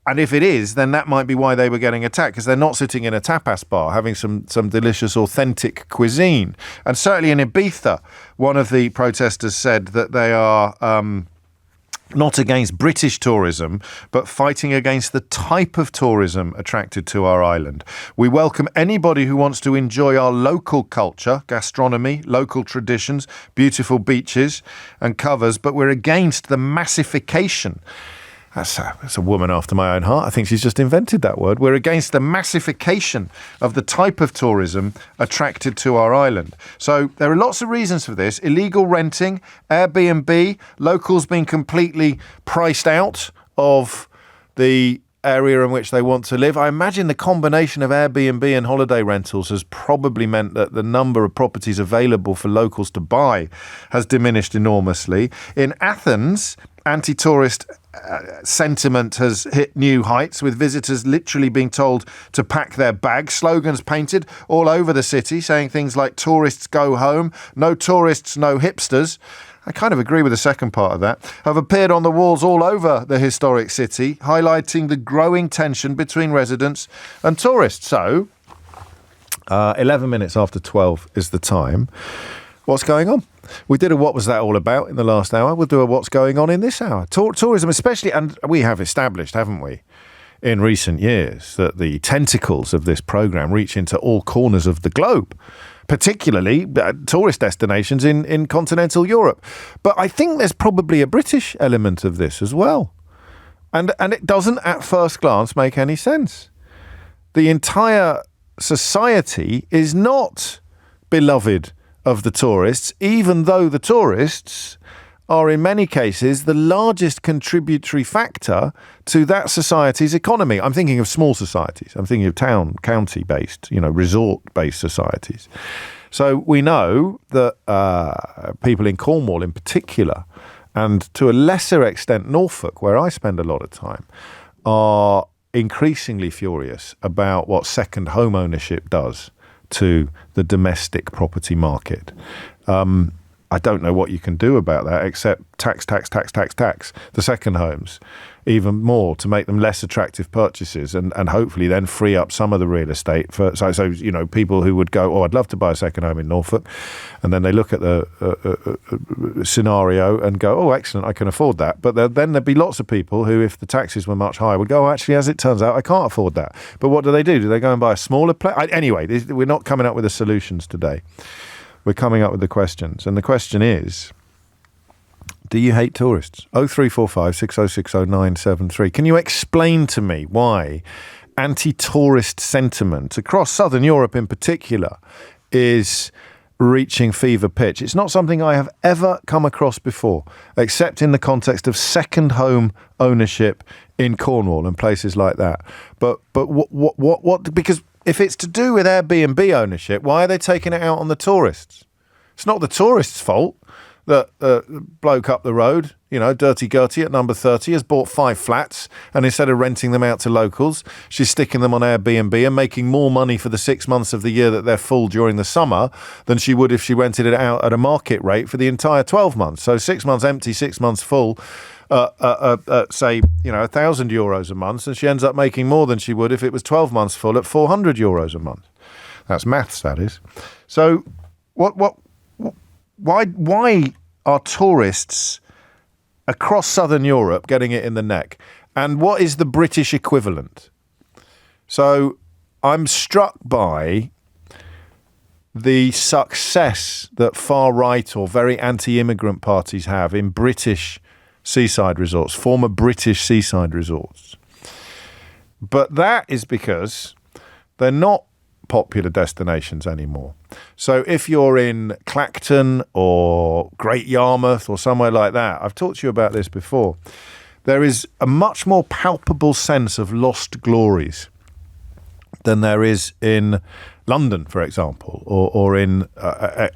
And if it is, then that might be why they were getting attacked, because they're not sitting in a tapas bar having some delicious, authentic cuisine. And certainly in Ibiza, one of the protesters said that they are not against British tourism, but fighting against the type of tourism attracted to our island. We welcome anybody who wants to enjoy our local culture, gastronomy, local traditions, beautiful beaches and covers, but we're against the massification. That's a woman after my own heart. I think she's just invented that word. We're against the massification of the type of tourism attracted to our island. So there are lots of reasons for this. Illegal renting, Airbnb, locals being completely priced out of the area in which they want to live. I imagine the combination of Airbnb and holiday rentals has probably meant that the number of properties available for locals to buy has diminished enormously. In Athens, anti-tourist sentiment has hit new heights, with visitors literally being told to pack their bags. Slogans painted all over the city saying things like "tourists go home," "no tourists, no hipsters." I kind of agree with the second part of that. Have appeared on the walls all over the historic city, highlighting the growing tension between residents and tourists. So, 11 minutes after 12 is the time. What's going on? We did a What Was That All About in the last hour. We'll do a What's Going On in this hour. Tourism especially, and we have established, haven't we, in recent years, that the tentacles of this programme reach into all corners of the globe, particularly tourist destinations in continental Europe. But I think there's probably a British element of this as well. And it doesn't at first glance make any sense. The entire society is not beloved of the tourists, even though the tourists are in many cases the largest contributory factor to that society's economy. I'm thinking of small societies. I'm thinking of town, county-based, resort-based societies. So we know that people in Cornwall in particular, and to a lesser extent Norfolk, where I spend a lot of time, are increasingly furious about what second home ownership does to the domestic property market. I don't know what you can do about that except tax the second homes even more to make them less attractive purchases and hopefully then free up some of the real estate for so you know, people who would go, I'd love to buy a second home in Norfolk, and then they look at the scenario and go, excellent, I can afford that. But then there'd be lots of people who, if the taxes were much higher, would go, actually, as it turns out, I can't afford that. But what do? Do they go and buy a smaller place? Anyway, we're not coming up with the solutions today. We're coming up with the questions. And the question is, do you hate tourists? 0345 6060 973. Can you explain to me why anti-tourist sentiment across Southern Europe in particular is reaching fever pitch? It's not something I have ever come across before, except in the context of second home ownership in Cornwall and places like that. But what? Because if it's to do with Airbnb ownership, why are they taking it out on the tourists? It's not the tourists' fault that bloke up the road, you know, Dirty Gertie at number 30, has bought 5 flats, and instead of renting them out to locals, she's sticking them on Airbnb and making more money for the 6 months of the year that they're full during the summer than she would if she rented it out at a market rate for the entire 12 months. So 6 months empty, 6 months full, say, you know, €1,000 a month, and she ends up making more than she would if it was 12 months full at €400 a month. That's maths, that is. So why are tourists across Southern Europe getting it in the neck? And what is the British equivalent? So I'm struck by the success that far-right or very anti-immigrant parties have in British seaside resorts, former British seaside resorts. But that is because they're not popular destinations anymore. So if you're in Clacton or Great Yarmouth or somewhere like that, I've talked to you about this before, there is a much more palpable sense of lost glories than there is in London, for example, or in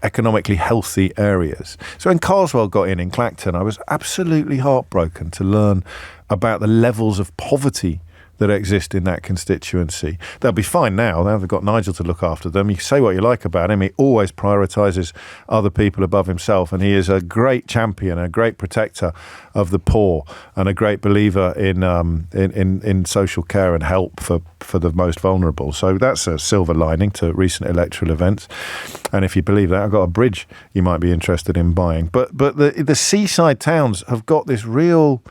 economically healthy areas. So when Carswell got in Clacton, I was absolutely heartbroken to learn about the levels of poverty that exist in that constituency. They'll be fine now. They've got Nigel to look after them. You say what you like about him. He always prioritises other people above himself, and he is a great champion, a great protector of the poor, and a great believer in social care and help for the most vulnerable. So that's a silver lining to recent electoral events. And if you believe that, I've got a bridge you might be interested in buying. But the seaside towns have got this real...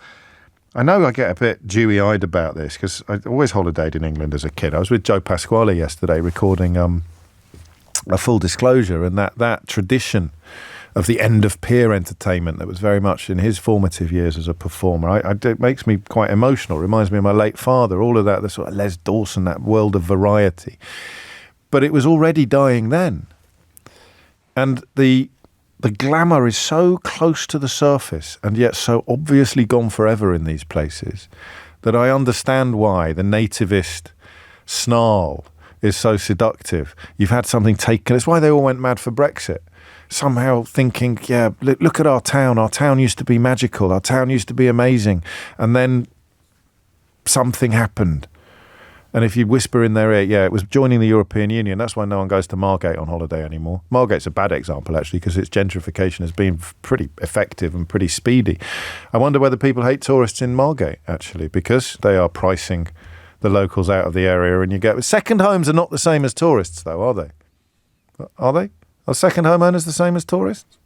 I know I get a bit dewy-eyed about this because I always holidayed in England as a kid. I was with Joe Pasquale yesterday recording a Full Disclosure, and that tradition of the end of pier entertainment that was very much in his formative years as a performer. It makes me quite emotional. It reminds me of my late father, all of that, the sort of Les Dawson, that world of variety. But it was already dying then. And the glamour is so close to the surface and yet so obviously gone forever in these places that I understand why the nativist snarl is so seductive. You've had something taken. It's why they all went mad for Brexit. Somehow thinking, yeah, look at our town. Our town used to be magical. Our town used to be amazing. And then something happened. And if you whisper in their ear, yeah, it was joining the European Union. That's why no one goes to Margate on holiday anymore. Margate's a bad example, actually, because its gentrification has been pretty effective and pretty speedy. I wonder whether people hate tourists in Margate, actually, because they are pricing the locals out of the area. And you get... Second homes are not the same as tourists, though, are they? Are they? Are second home owners the same as tourists?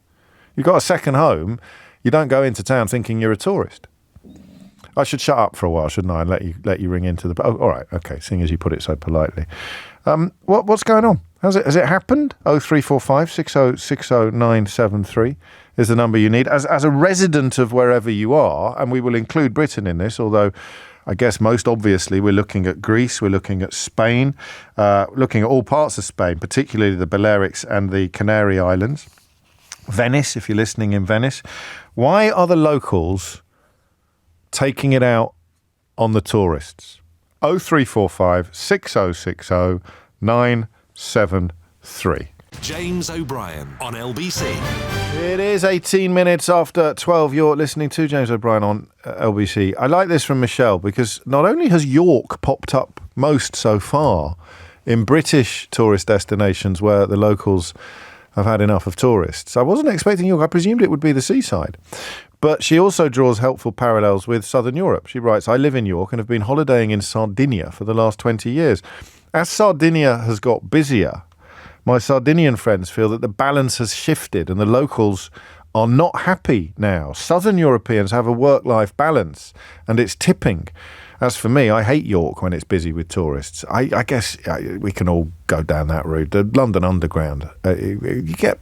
You've got a second home, you don't go into town thinking you're a tourist. I should shut up for a while, shouldn't I, and let you ring into the... Oh, all right, okay, seeing as you put it so politely. What's going on? Has it happened? 0345 6060 973 is the number you need. As a resident of wherever you are, and we will include Britain in this, although I guess most obviously we're looking at Greece, we're looking at Spain, looking at all parts of Spain, particularly the Balearics and the Canary Islands. Venice, if you're listening in Venice. Why are the locals taking it out on the tourists? 0345 6060 973. James O'Brien on LBC. It is 18 minutes after 12. You're listening to James O'Brien on LBC. I like this from Michelle because not only has York popped up most so far in British tourist destinations where the locals I've had enough of tourists. I wasn't expecting York. I presumed it would be the seaside. But she also draws helpful parallels with Southern Europe. She writes, I live in York and have been holidaying in Sardinia for the last 20 years. As Sardinia has got busier, my Sardinian friends feel that the balance has shifted and the locals are not happy now. Southern Europeans have a work-life balance and it's tipping. As for me, I hate York when it's busy with tourists. I guess we can all go down that route. The London Underground, you get,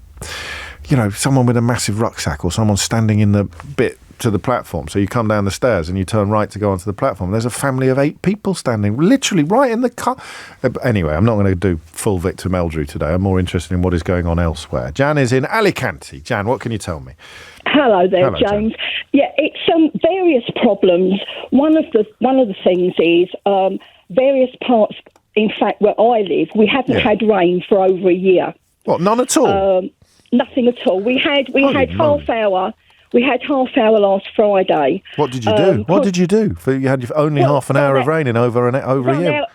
someone with a massive rucksack or someone standing in the bit to the platform. So you come down the stairs and you turn right to go onto the platform. There's a family of 8 people standing literally right in the car. Anyway, I'm not going to do full Victor Meldrew today. I'm more interested in what is going on elsewhere. Jan is in Alicante. Jan, what can you tell me? Hello there, James. Jan. Yeah, it's various problems. One of the things is various parts. In fact, where I live, we haven't had rain for over a year. What? None at all? Nothing at all. We had half hour. We had half hour last Friday. What did you do? What did you do? You had only half an hour of rain in over a year.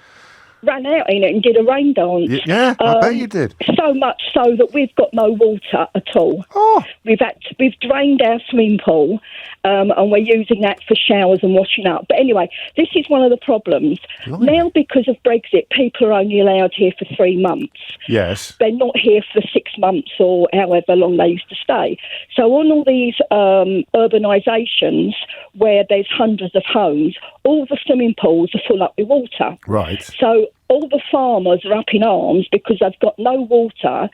Ran out in it and did a rain dance. Yeah, I bet you did. So much so that we've got no water at all. Oh. We've drained our swimming pool, and we're using that for showers and washing up. But anyway, this is one of the problems. Blimey. Now, because of Brexit, people are only allowed here for 3 months. Yes. They're not here for 6 months or however long they used to stay. So on all these urbanisations where there's hundreds of homes, all the swimming pools are full up with water. Right. So all the farmers are up in arms because they've got no water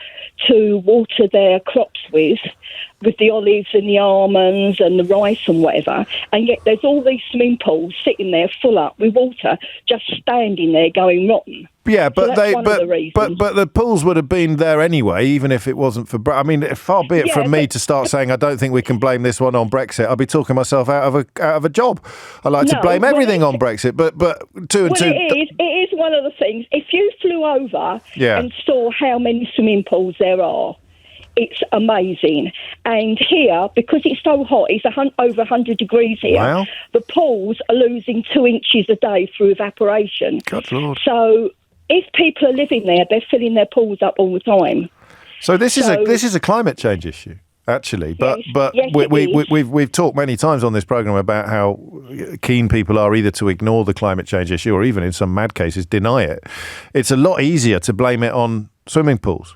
to water their crops with the olives and the almonds and the rice and whatever. And yet there's all these swimming pools sitting there full up with water, just standing there going rotten. Yeah, but so but the pools would have been there anyway, even if it wasn't for. I mean, far be it from me to start saying I don't think we can blame this one on Brexit. I'll be talking myself out of a job. I like to blame everything on Brexit, but two and two. It is one of the things. If you flew over Yeah. and saw how many swimming pools there are, it's amazing. And here, because it's so hot, it's over 100 degrees here. Wow. The pools are losing 2 inches a day through evaporation. God Lord. So if people are living there, they're filling their pools up all the time. So this is a climate change issue, actually. But yes, we've talked many times on this programme about how keen people are either to ignore the climate change issue or even in some mad cases deny it. It's a lot easier to blame it on swimming pools.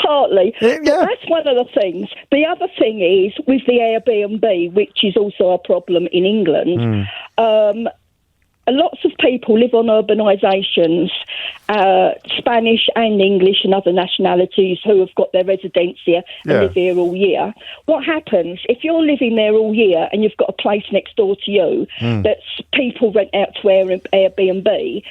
Partly. Yeah. But that's one of the things. The other thing is with the Airbnb, which is also a problem in England, lots of people live on urbanisations, Spanish and English and other nationalities who have got their residence here and live here all year. What happens if you're living there all year and you've got a place next door to you that people rent out to Airbnb?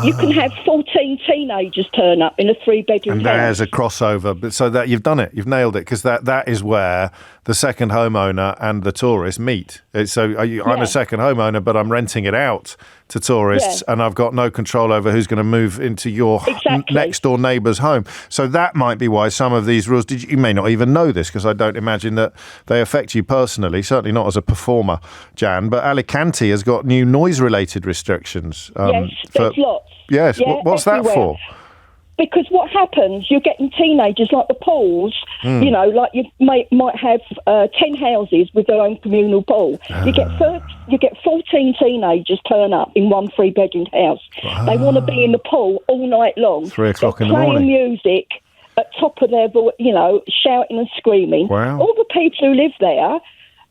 You can have 14 teenagers turn up in a 3-bedroom house. And there's a crossover. But so that you've done it. You've nailed it, because that is where the second homeowner and the tourist meet. I'm a second homeowner, but I'm renting it out to tourists, and I've got no control over who's going to move into your next door neighbour's home. So that might be why some of these rules, you may not even know this, because I don't imagine that they affect you personally, certainly not as a performer, Jan, but Alicante has got new noise-related restrictions. There's lots. Yes, what's everywhere. that for? Because what happens, you're getting teenagers like the pools, like you might have 10 houses with their own communal pool. You get 14 teenagers turn up in one 3-bedroom house. They want to be in the pool all night long. 3 o'clock in the morning. morning. Playing music at top of their voice, shouting and screaming. Wow. All the people who live there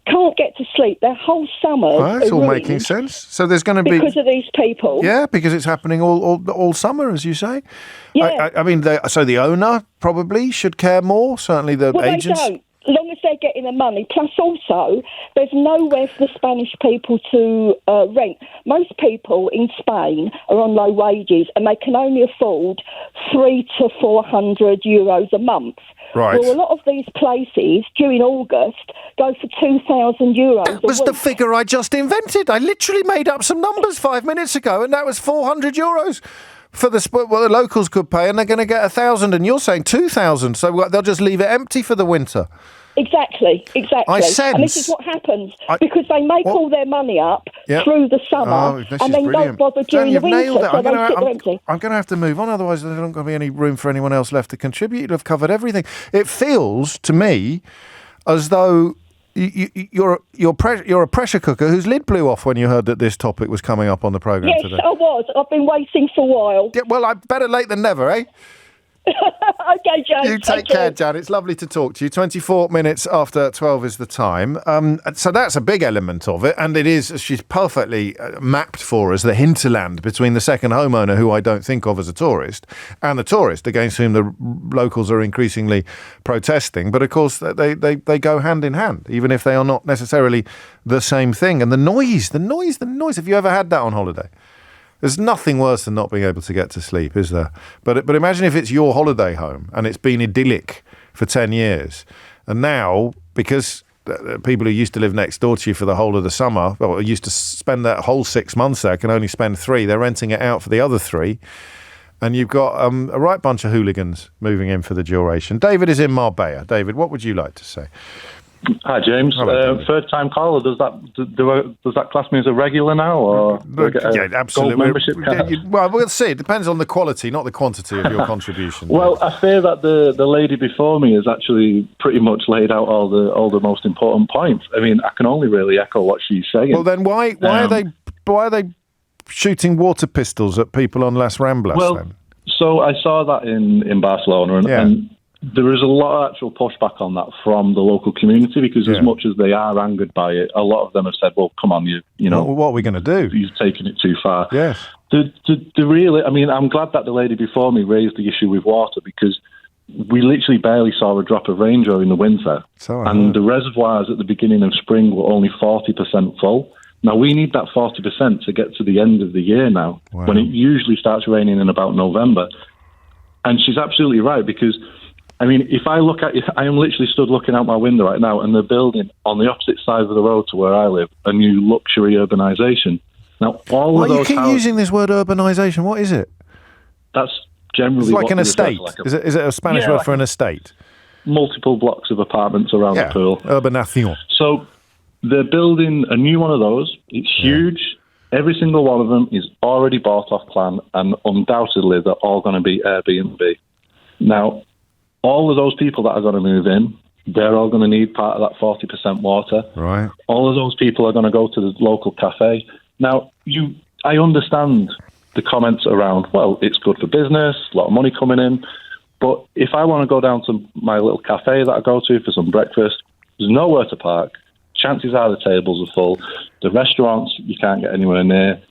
can't get to sleep. Their whole summer. That's all making sense. So there's going to be because of these people. Yeah, because it's happening all summer, as you say. Yeah. I mean, so the owner probably should care more. Certainly, the agents. They don't. As long as they're getting the money. Plus, also, there's nowhere for the Spanish people to rent. Most people in Spain are on low wages, and they can only afford 300 to 400 euros a month. Right. Well, a lot of these places during August go for 2,000 euros. That was the figure I just invented. I literally made up some numbers 5 minutes ago, and that was 400 euros for what the locals could pay, and they're going to get 1,000. And you're saying 2,000, so they'll just leave it empty for the winter. Exactly. I sense- And this is what happens because they make all their money up through the summer and then don't bother during the winter, so they sit there empty. I'm going to have to move on, otherwise there's not going to be any room for anyone else left to contribute. You'd have covered everything. It feels to me as though you're a pressure cooker whose lid blew off when you heard that this topic was coming up on the programme today. Yes, I was. I've been waiting for a while. Yeah, well, better late than never, eh? Okay, James. You take care, Jan. It's lovely to talk to you. 24 minutes after 12 is the time. So that's a big element of it. And it is, she's perfectly mapped for us, the hinterland between the second homeowner, who I don't think of as a tourist, and the tourist against whom the locals are increasingly protesting. But of course, they go hand in hand, even if they are not necessarily the same thing. And the noise. Have you ever had that on holiday? There's nothing worse than not being able to get to sleep, is there? But imagine if it's your holiday home and it's been idyllic for 10 years. And now, because people who used to live next door to you for the whole of the summer, or used to spend that whole 6 months there, can only spend 3. They're renting it out for the other 3. And you've got a right bunch of hooligans moving in for the duration. David is in Marbella. David, what would you like to say? Hi, James. Third time caller. Does that class me as a regular now, or do I get a absolutely. gold membership card? Well, we'll see. It depends on the quality, not the quantity of your contribution. Well, I fear that the lady before me has actually pretty much laid out all the most important points. I mean, I can only really echo what she's saying. Well, then why are they shooting water pistols at people on Las Ramblas? Well, then? So I saw that in Barcelona, and there is a lot of actual pushback on that from the local community, because as much as they are angered by it, a lot of them have said, well, come on, you know. Well, what are we going to do? You've taken it too far. Yes. I'm glad that the lady before me raised the issue with water, because we literally barely saw a drop of rain during the winter. And the reservoirs at the beginning of spring were only 40% full. Now, we need that 40% to get to the end of the year now, when it usually starts raining in about November. And she's absolutely right, because I mean, if I look at it, I am literally stood looking out my window right now, and they're building on the opposite side of the road to where I live a new luxury urbanisation. Now, all of those you keep using this word urbanisation. What is it? That's generally it's like an estate. Is it a Spanish word for an estate? Multiple blocks of apartments around the pool. Urbanación. So they're building a new one of those. It's huge. Every single one of them is already bought off plan, and undoubtedly they're all going to be Airbnb. Now, all of those people that are going to move in, they're all going to need part of that 40% water. Right. All of those people are going to go to the local cafe. Now, I understand the comments around, well, it's good for business, a lot of money coming in. But if I want to go down to my little cafe that I go to for some breakfast, there's nowhere to park. Chances are the tables are full. The restaurants, you can't get anywhere near.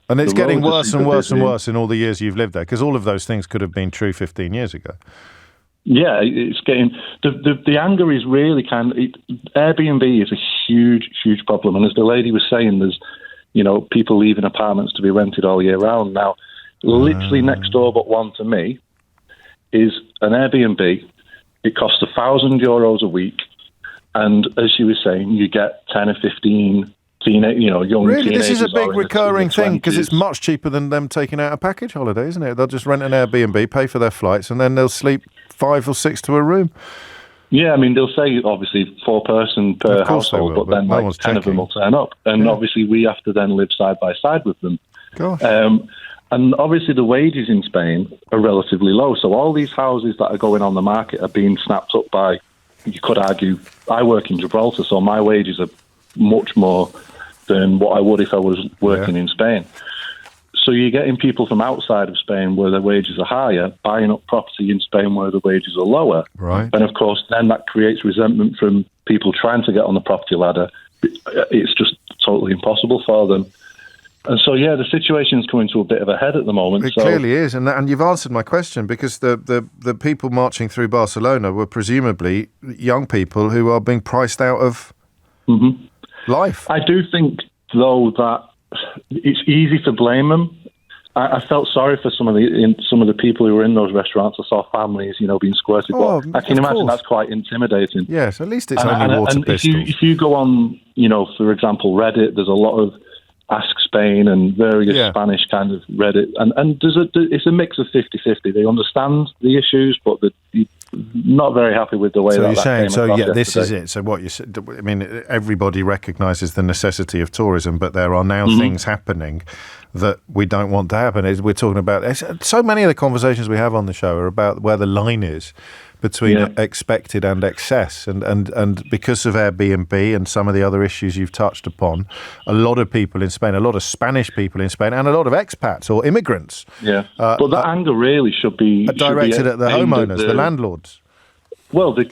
And it's getting worse and worse and worse in all the years you've lived there, because all of those things could have been true 15 years ago. Yeah, it's getting the anger is really Airbnb is a huge, huge problem, and as the lady was saying, there's people leaving apartments to be rented all year round. Now, literally next door but one to me is an Airbnb. It costs €1,000 a week, and as she was saying, you get 10 or 15 young really, teenagers. This is a big recurring thing, because it's much cheaper than them taking out a package holiday, isn't it? They'll just rent an Airbnb, pay for their flights, and then they'll sleep 5 or 6 to a room. Yeah, I mean, they'll say, obviously, 4 person per household, but then no 10 of them will turn up. And obviously, we have to then live side by side with them. Gosh. And obviously, the wages in Spain are relatively low. So all these houses that are going on the market are being snapped up by, you could argue, I work in Gibraltar, so my wages are much more than what I would if I was working in Spain. So you're getting people from outside of Spain where their wages are higher, buying up property in Spain where the wages are lower. Right. And of course, then that creates resentment from people trying to get on the property ladder. It's just totally impossible for them. And so, the situation's coming to a bit of a head at the moment. It clearly is. And you've answered my question, because the people marching through Barcelona were presumably young people who are being priced out of life. I do think, though, that it's easy to blame them. I felt sorry for some of the people who were in those restaurants. I saw families, being squirted. But I can imagine that's quite intimidating. Yes, at least it's only water pistols. If you go on, for example, Reddit, there's a lot of Ask Spain and various Spanish kind of Reddit, and it's a mix of 50-50. They understand the issues, but not very happy with the way so that you're saying, came so across yeah, this is yesterday. it. So what you said, I mean, everybody recognises the necessity of tourism, but there are now things happening that we don't want to happen. We're talking about, so many of the conversations we have on the show are about where the line is between expected and excess, and because of Airbnb and some of the other issues you've touched upon, a lot of people in Spain, a lot of Spanish people in Spain, and a lot of expats or immigrants. Yeah, but that anger really should be directed at the homeowners, the landlords. Well, the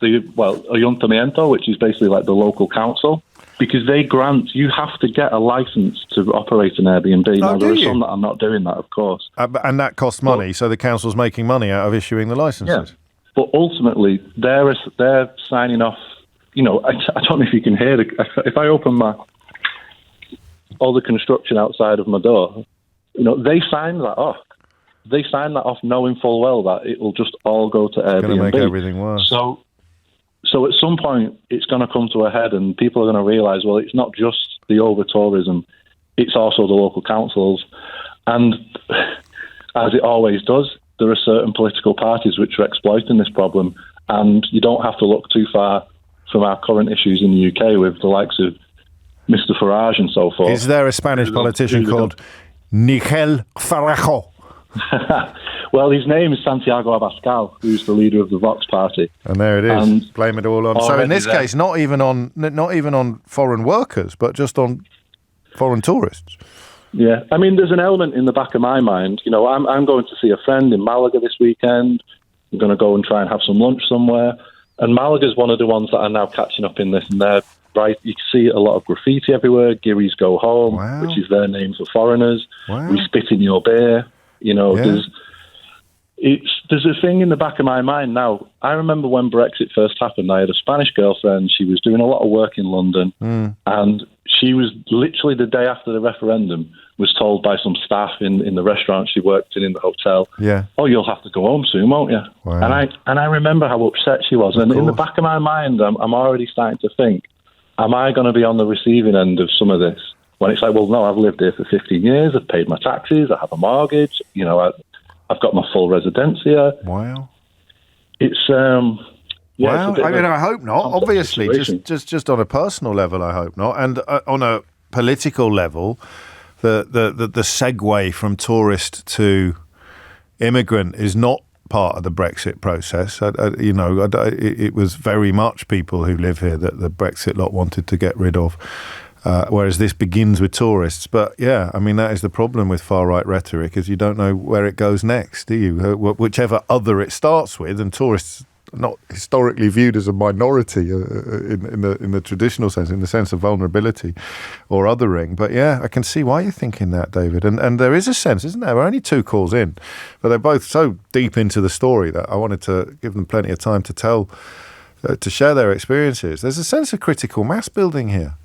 ayuntamiento, which is basically like the local council, because they grant, you have to get a license to operate an Airbnb. Now, there are some that are not doing that, of course. And that costs money, so the council's making money out of issuing the licenses. Yeah. But ultimately, they're signing off, I don't know if you can hear if I open all the construction outside of my door, they sign that off. They sign that off knowing full well that it will just all go to Airbnb. It's going to make everything worse. So at some point, it's going to come to a head and people are going to realise, well, it's not just the over-tourism, it's also the local councils. And as it always does, there are certain political parties which are exploiting this problem. And you don't have to look too far from our current issues in the UK with the likes of Mr. Farage and so forth. Is there a Spanish politician called Nigel Farage? Well, his name is Santiago Abascal, who's the leader of the Vox Party. And there it is. And blame it all on. So in this case, not even on foreign workers, but just on foreign tourists. Yeah, I mean, there's an element in the back of my mind. I'm going to see a friend in Malaga this weekend. I'm going to go and try and have some lunch somewhere. And Malaga's one of the ones that are now catching up in this. And they're right. You can see a lot of graffiti everywhere. Giri's Go Home, which is their name for foreigners. Wow. We spit in your beer. There's a thing in the back of my mind now. I remember when Brexit first happened, I had a Spanish girlfriend. She was doing a lot of work in London, and she was literally the day after the referendum was told by some staff in the restaurant she worked in the hotel, "Oh, you'll have to go home soon, won't you?" Wow. And I remember how upset she was. And in the back of my mind, I'm already starting to think, am I going to be on the receiving end of some of this? When it's like, well, no, I've lived here for 15 years, I've paid my taxes, I have a mortgage, I've got my full residencia. Wow. It's, wow. I hope not. Obviously, just on a personal level, I hope not. And on a political level, the segue from tourist to immigrant is not part of the Brexit process. It was very much people who live here that the Brexit lot wanted to get rid of. Whereas this begins with tourists. But yeah, I mean, that is the problem with far-right rhetoric, is you don't know where it goes next, do you? Whichever other it starts with, and tourists are not historically viewed as a minority in the traditional sense, in the sense of vulnerability or othering. But yeah, I can see why you're thinking that, David. And there is a sense, isn't there? We're only 2 calls in, but they're both so deep into the story that I wanted to give them plenty of time to share their experiences. There's a sense of critical mass building here.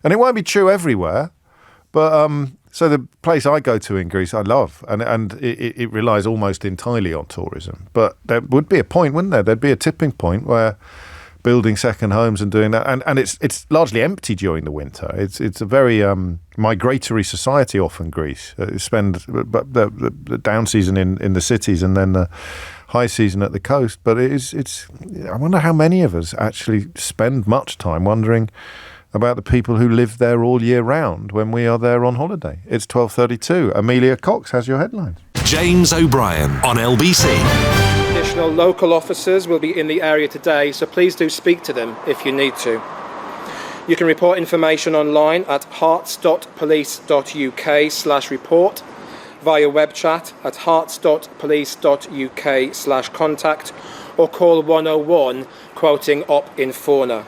And it won't be true everywhere, but so the place I go to in Greece, I love, and it relies almost entirely on tourism. But there would be a point, wouldn't there? There'd be a tipping point where building second homes and doing that, and it's largely empty during the winter. It's a very migratory society often, Greece. Spend the down season in the cities and then the high season at the coast. But it's. I wonder how many of us actually spend much time wondering about the people who live there all year round when we are there on holiday. It's 12:32. Amelia Cox has your headlines. James O'Brien on LBC. Additional local officers will be in the area today, so please do speak to them if you need to. You can report information online at hearts.police.uk/report, via web chat at hearts.police.uk/contact, or call 101 quoting Op Inforna.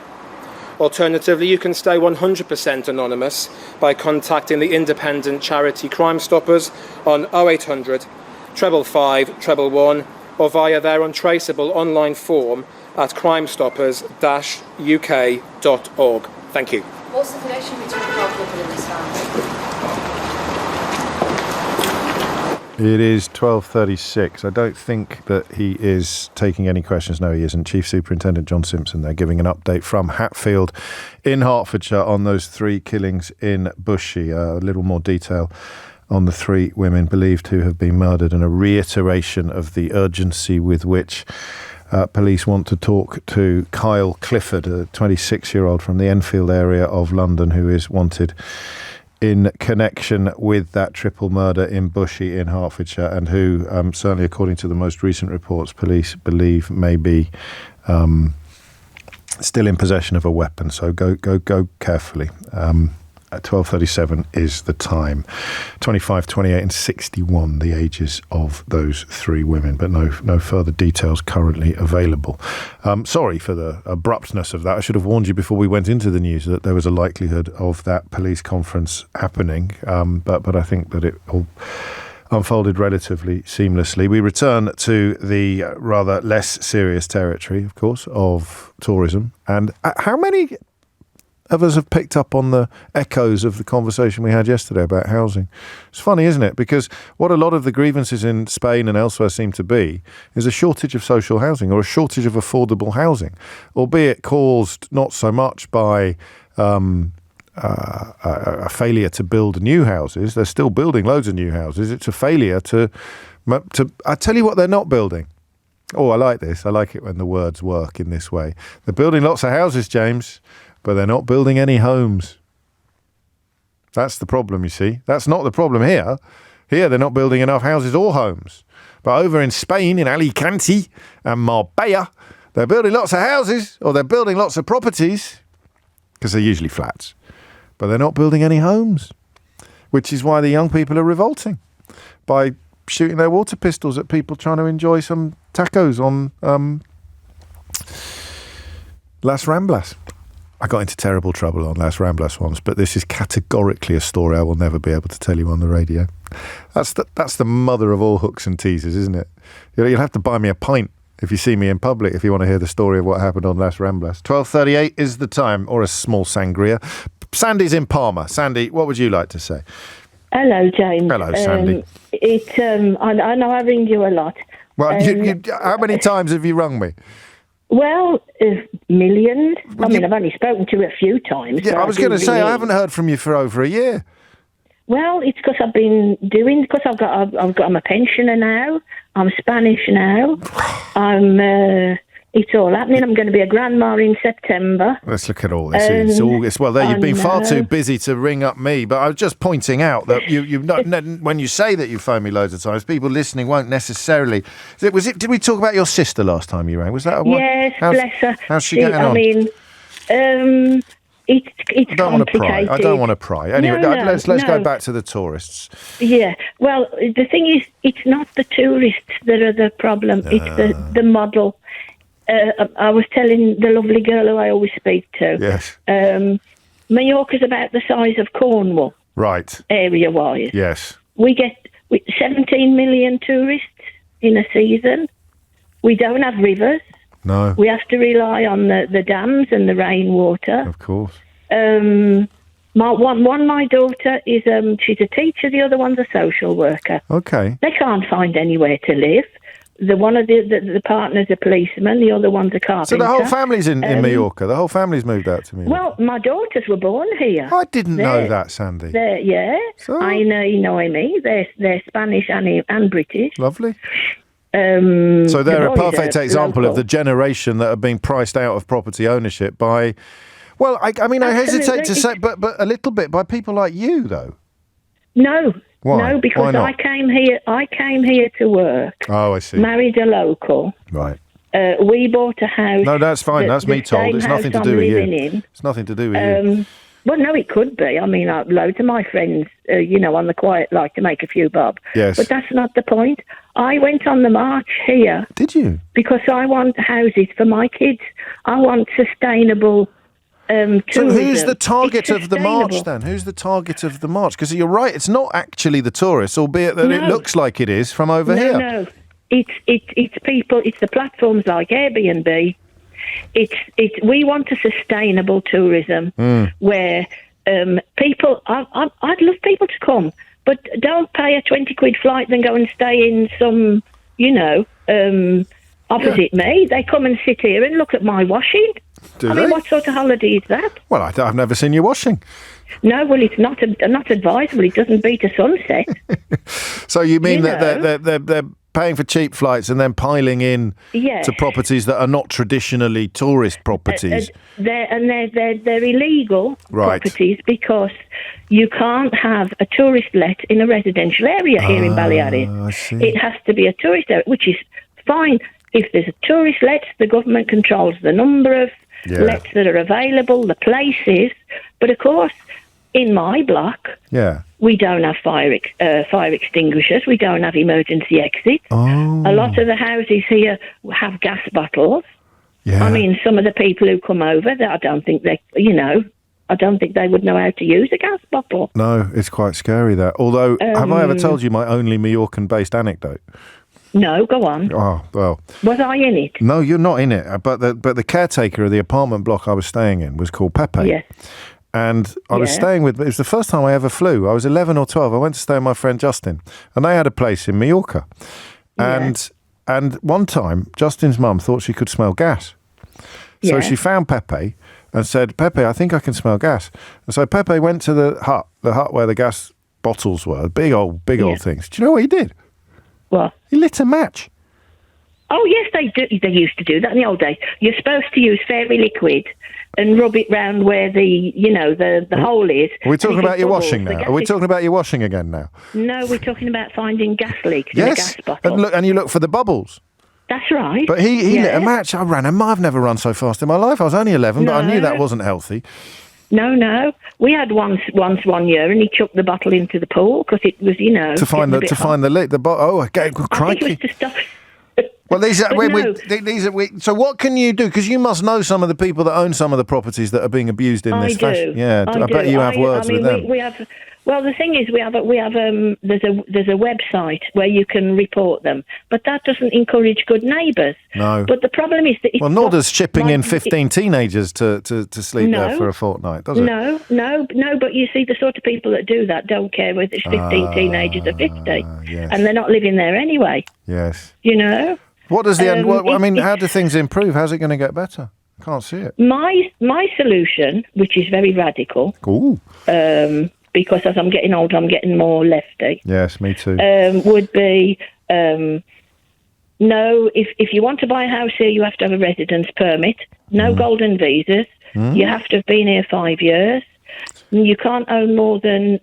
Alternatively, you can stay 100% anonymous by contacting the independent charity Crime Stoppers on 0800 555 111 or via their untraceable online form at crimestoppers-uk.org. Thank you. What's the connection between Carl Cook and this family? It is 12:36. I don't think that he is taking any questions. No, he isn't. Chief Superintendent John Simpson there giving an update from Hatfield in Hertfordshire on those 3 killings in Bushey. A little more detail on the 3 women believed to have been murdered, and a reiteration of the urgency with which police want to talk to Kyle Clifford, a 26-year-old from the Enfield area of London, who is wanted in connection with that triple murder in Bushey in Hertfordshire, and who, certainly according to the most recent reports, police believe may be still in possession of a weapon. So go carefully. At 12:37 is the time. 25, 28 and 61, the ages of those 3 women, but no further details currently available. Sorry for the abruptness of that. I should have warned you before we went into the news that there was a likelihood of that police conference happening, but I think that it all unfolded relatively seamlessly. We return to the rather less serious territory, of course, of tourism. And how many of us have picked up on the echoes of the conversation we had yesterday about housing? It's funny, isn't it? Because what a lot of the grievances in Spain and elsewhere seem to be is a shortage of social housing, or a shortage of affordable housing, albeit caused not so much by a failure to build new houses. They're still building loads of new houses. It's a failure to I tell you what they're not building. Oh, I like this. I like it when the words work in this way. They're building lots of houses, James, but they're not building any homes. That's the problem, you see. That's not the problem here. Here, they're not building enough houses or homes. But over in Spain, in Alicante and Marbella, they're building lots of houses, or they're building lots of properties, because they're usually flats. But they're not building any homes, which is why the young people are revolting by shooting their water pistols at people trying to enjoy some tacos on Las Ramblas. I got into terrible trouble on Las Ramblas once, but this is categorically a story I will never be able to tell you on the radio. That's the mother of all hooks and teasers, isn't it? You'll have to buy me a pint if you see me in public, if you want to hear the story of what happened on Las Ramblas. 12:38 is the time, or a small sangria. Sandy's in Palma. Sandy, what would you like to say? Hello, James. Hello, Sandy. I know I ring you a lot. Well, how many times have you rung me? Well, millions. I've only spoken to you a few times. Yeah, so I was going to say, I haven't heard from you for over a year. Well, it's because I'm a pensioner now. I'm Spanish now. It's all happening. I'm going to be a grandma in September. Let's look at all this. It's August. Well, you've been far too busy to ring up me, but I was just pointing out that you've not, when you say that you phone me loads of times, people listening won't necessarily. Did we talk about your sister last time you rang? Was that a one? Yes, bless her. How's she getting on? It's complicated. I don't want to pry. Anyway, let's go back to the tourists. Yeah. Well, the thing is, it's not the tourists that are the problem. It's the model. I was telling the lovely girl who I always speak to. Yes. Mallorca's about the size of Cornwall. Right. Area-wise. Yes. We get 17 million tourists in a season. We don't have rivers. No. We have to rely on the dams and the rainwater. Of course. My daughter is she's a teacher. The other one's a social worker. Okay. They can't find anywhere to live. One of the partner's a policeman, the other one's a carpenter. So the whole family's in Mallorca? The whole family's moved out to Mallorca? Well, my daughters were born here. I didn't know that, Sandy. Yeah. So? I know, you know me. They're Spanish and British. Lovely. So they're a perfect example of the generation that are being priced out of property ownership by, well, I hesitate to say, but a little bit by people like you, though. No. Why? No, because Why not? I came here to work. Oh, I see. Married a local. Right. We bought a house. No, that's fine. That's me told. It's nothing to do with you. It's nothing to do with you. Well, no, it could be. I mean, loads of my friends, on the quiet like to make a few bob. Yes. But that's not the point. I went on the march here. Did you? Because I want houses for my kids. I want sustainable tourism. So who's the target of the march then? Who's the target of the march? Because you're right, it's not actually the tourists, albeit that it looks like it is from over here. No, it's people. It's the platforms like Airbnb. We want a sustainable tourism where people. I'd love people to come, but don't pay a 20 quid flight then go and stay in some, opposite me. They come and sit here and look at my washing. Do I they? mean, what sort of holiday is that? Well, I've never seen you washing. No, well, it's not advisable. It doesn't beat a sunset. So you mean You that they're paying for cheap flights and then piling in Yes. to properties that are not traditionally tourist properties? They're illegal Right. properties because you can't have a tourist let in a residential area here in Baleares. I see. It has to be a tourist area, which is fine. If there's a tourist let, the government controls the number of lets that are available, the places. But of course, in my block, we don't have fire extinguishers. We don't have emergency exits. Oh. A lot of the houses here have gas bottles. Yeah. I mean, some of the people who come over, I don't think they would know how to use a gas bottle. No, it's quite scary that. Although, have I ever told you my only Mallorcan-based anecdote? No, go on. Oh, well. Was I in it? No, you're not in it. But the caretaker of the apartment block I was staying in was called Pepe. Yes. And I was staying with, it was the first time I ever flew. I was 11 or 12. I went to stay with my friend Justin. And they had a place in Mallorca. And one time, Justin's mum thought she could smell gas. So she found Pepe and said, Pepe, I think I can smell gas. And so Pepe went to the hut where the gas bottles were, big old things. Do you know what he did? What? He lit a match. Oh, yes, they do. They used to do that in the old days. You're supposed to use fairy liquid and rub it round where the hole is. Are we talking about your bubbles, washing now? Are we talking about your washing again now? No, we're talking about finding gas leaks in a gas bottle. And you look for the bubbles. That's right. But he lit a match. I've never run so fast in my life. I was only 11, but I knew that wasn't healthy. No. We had once 1 year, and he chucked the bottle into the pool because it was, to find the leak. Crikey! I think it was to stop. Well, so what can you do? Because you must know some of the people that own some of the properties that are being abused in this fashion. Yeah, I bet you have words with them. We have. Well, the thing is, there's a website where you can report them, but that doesn't encourage good neighbours. No. But the problem is that nor does shipping in 15 teenagers to sleep there for a fortnight, does it? No. But you see, the sort of people that do that don't care whether it's 15 teenagers or 50, and they're not living there anyway. Yes. What does how do things improve? How's it going to get better? Can't see it. My solution, which is very radical. Ooh. Because as I'm getting older, I'm getting more lefty. Yes, me too. Would be no. If you want to buy a house here, you have to have a residence permit. No golden visas. You have to have been here 5 years. You can't own more than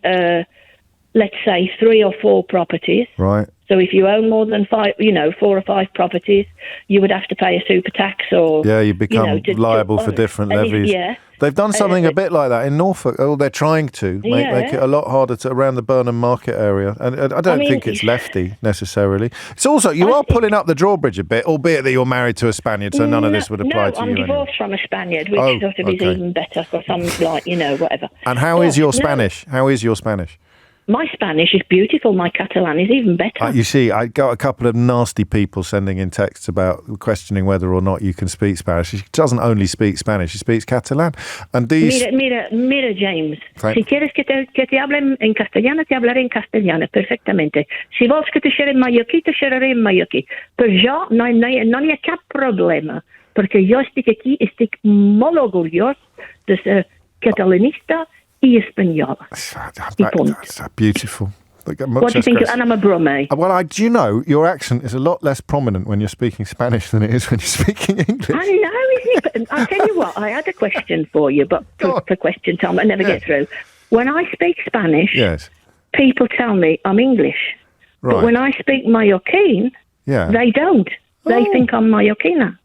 let's say 3 or 4 properties. Right. So if you own more than 4 or 5 properties, you would have to pay a super tax or you become liable for different levies. They've done something a bit like that in Norfolk. Oh, they're trying to make it a lot harder around the Burnham Market area, and I don't think it's lefty necessarily. It's also you are pulling up the drawbridge a bit, albeit that you're married to a Spaniard, so none of this would apply to you. No, I'm divorced from a Spaniard, which is even better because I'm whatever. And how is your Spanish? How is your Spanish? My Spanish is beautiful. My Catalan is even better. You see, I got a couple of nasty people sending in texts about questioning whether or not you can speak Spanish. She doesn't only speak Spanish, she speaks Catalan. And do you... Mira, James. Si quieres que te hable en castellano, te hablaré en castellano perfectamente. Si vols que te xerri en mallorquí, te xerraré en mallorquí. Per jo no hi ha cap problema, perquè jo estic molt orgullós de ser catalanista y española. That's beautiful. What do you think? And I'm a Brummie. Well, do you know your accent is a lot less prominent when you're speaking Spanish than it is when you're speaking English? I know, isn't it? But I'll tell you what, I had a question for you, but for question time, I never get through. When I speak Spanish, people tell me I'm English. Right. But when I speak Mallorquin, they don't. They think I'm Mallorquina.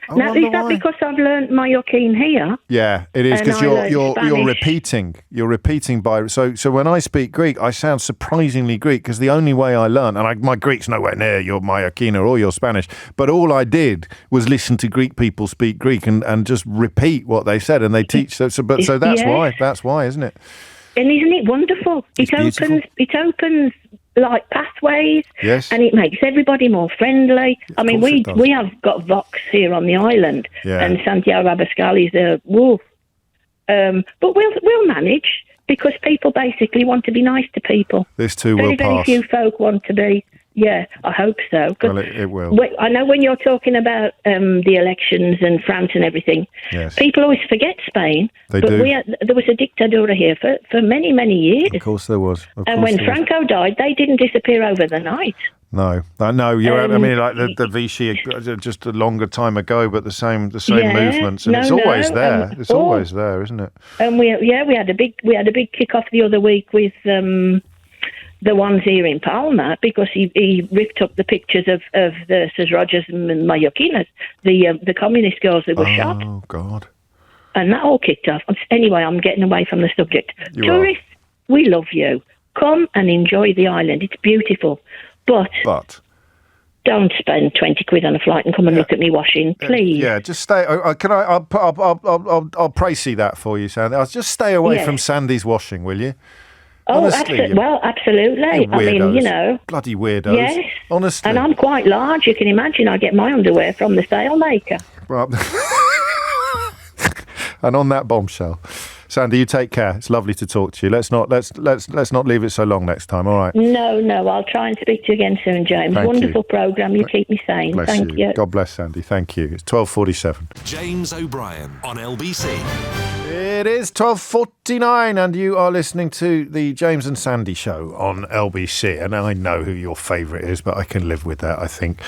Now, is that because I've learned Mallorquin here? Yeah, it is, because you're repeating. You're repeating by... So when I speak Greek, I sound surprisingly Greek, because the only way I learn... And my Greek's nowhere near your Mallorquina or your Spanish, but all I did was listen to Greek people speak Greek and just repeat what they said, and they teach... So that's why. That's why, isn't it? And isn't it wonderful? It opens like pathways, and it makes everybody more friendly. I mean, we have got Vox here on the island, and Santiago Abascal is a wolf. But we'll manage, because people basically want to be nice to people. This too will pass. Very few folk want to be Yeah, I hope so. 'Cause Well, it will. I know when you're talking about the elections and France and everything, Yes. people always forget Spain. They but do. There was a dictadura here for many, many years. Of course there was. And when Franco died, they didn't disappear over the night. No, you're. I mean, like the Vichy, just a longer time ago, but the same movements, and it's always there. It's always there, isn't it? And we had a big kick-off the other week with the ones here in Palma, because he ripped up the pictures of the Sir Rogers and Mallorquinas, the communist girls that were shot. Oh God! And that all kicked off. Anyway, I'm getting away from the subject. You Tourists, we love you. Come and enjoy the island. It's beautiful, but don't spend 20 quid on a flight and come and look at me washing, please. Yeah, just stay. Can I? I'll praise that for you, Sandy. I'll just stay away from Sandy's washing, will you? Oh, Honestly, absolutely. I mean, bloody weirdos. Yes. Honestly. And I'm quite large. You can imagine I get my underwear from the sailmaker. Right. And on that bombshell, Sandy, you take care. It's lovely to talk to you. Let's not leave it so long next time. All right. No. I'll try and speak to you again soon, James. Thank Wonderful programme. You keep me sane. Bless Thank you. God bless, Sandy. Thank you. It's 12:47. James O'Brien on LBC. It is 12:49 and you are listening to the James and Sandy show on LBC. And I know who your favourite is, but I can live with that, I think.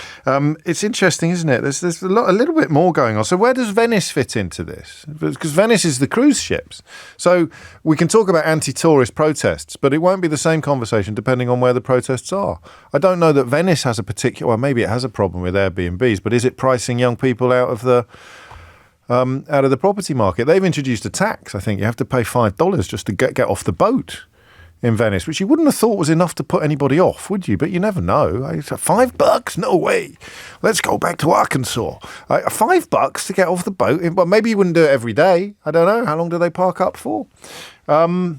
It's interesting, isn't it? There's a little bit more going on. So where does Venice fit into this? Because Venice is the cruise ships. So we can talk about anti-tourist protests, but it won't be the same conversation depending on where the protests are. I don't know that Venice has a particular... Well, maybe it has a problem with Airbnbs, but is it pricing young people out of the property market? They've introduced a tax. I think you have to pay $5 just to get off the boat in Venice, which you wouldn't have thought was enough to put anybody off, would you? But you never know. $5? No way. Let's go back to Arkansas. $5 to get off the boat. Well, maybe you wouldn't do it every day. I don't know. How long do they park up for? 10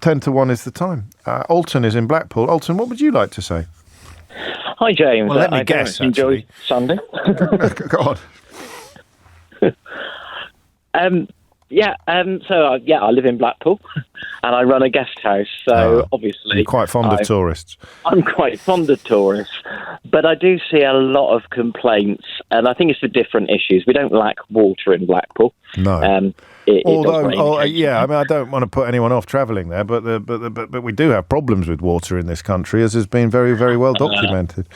to 1 is the time. Alton is in Blackpool. Alton, what would you like to say? Hi, James. Well, let me guess, enjoy Sunday. Go on. I live in Blackpool and I run a guest house. So obviously... You're quite fond of tourists. I'm quite fond of tourists, but I do see a lot of complaints, and I think it's for different issues. We don't lack water in Blackpool. No. I mean, I don't want to put anyone off travelling there, but we do have problems with water in this country, as has been very, very well documented.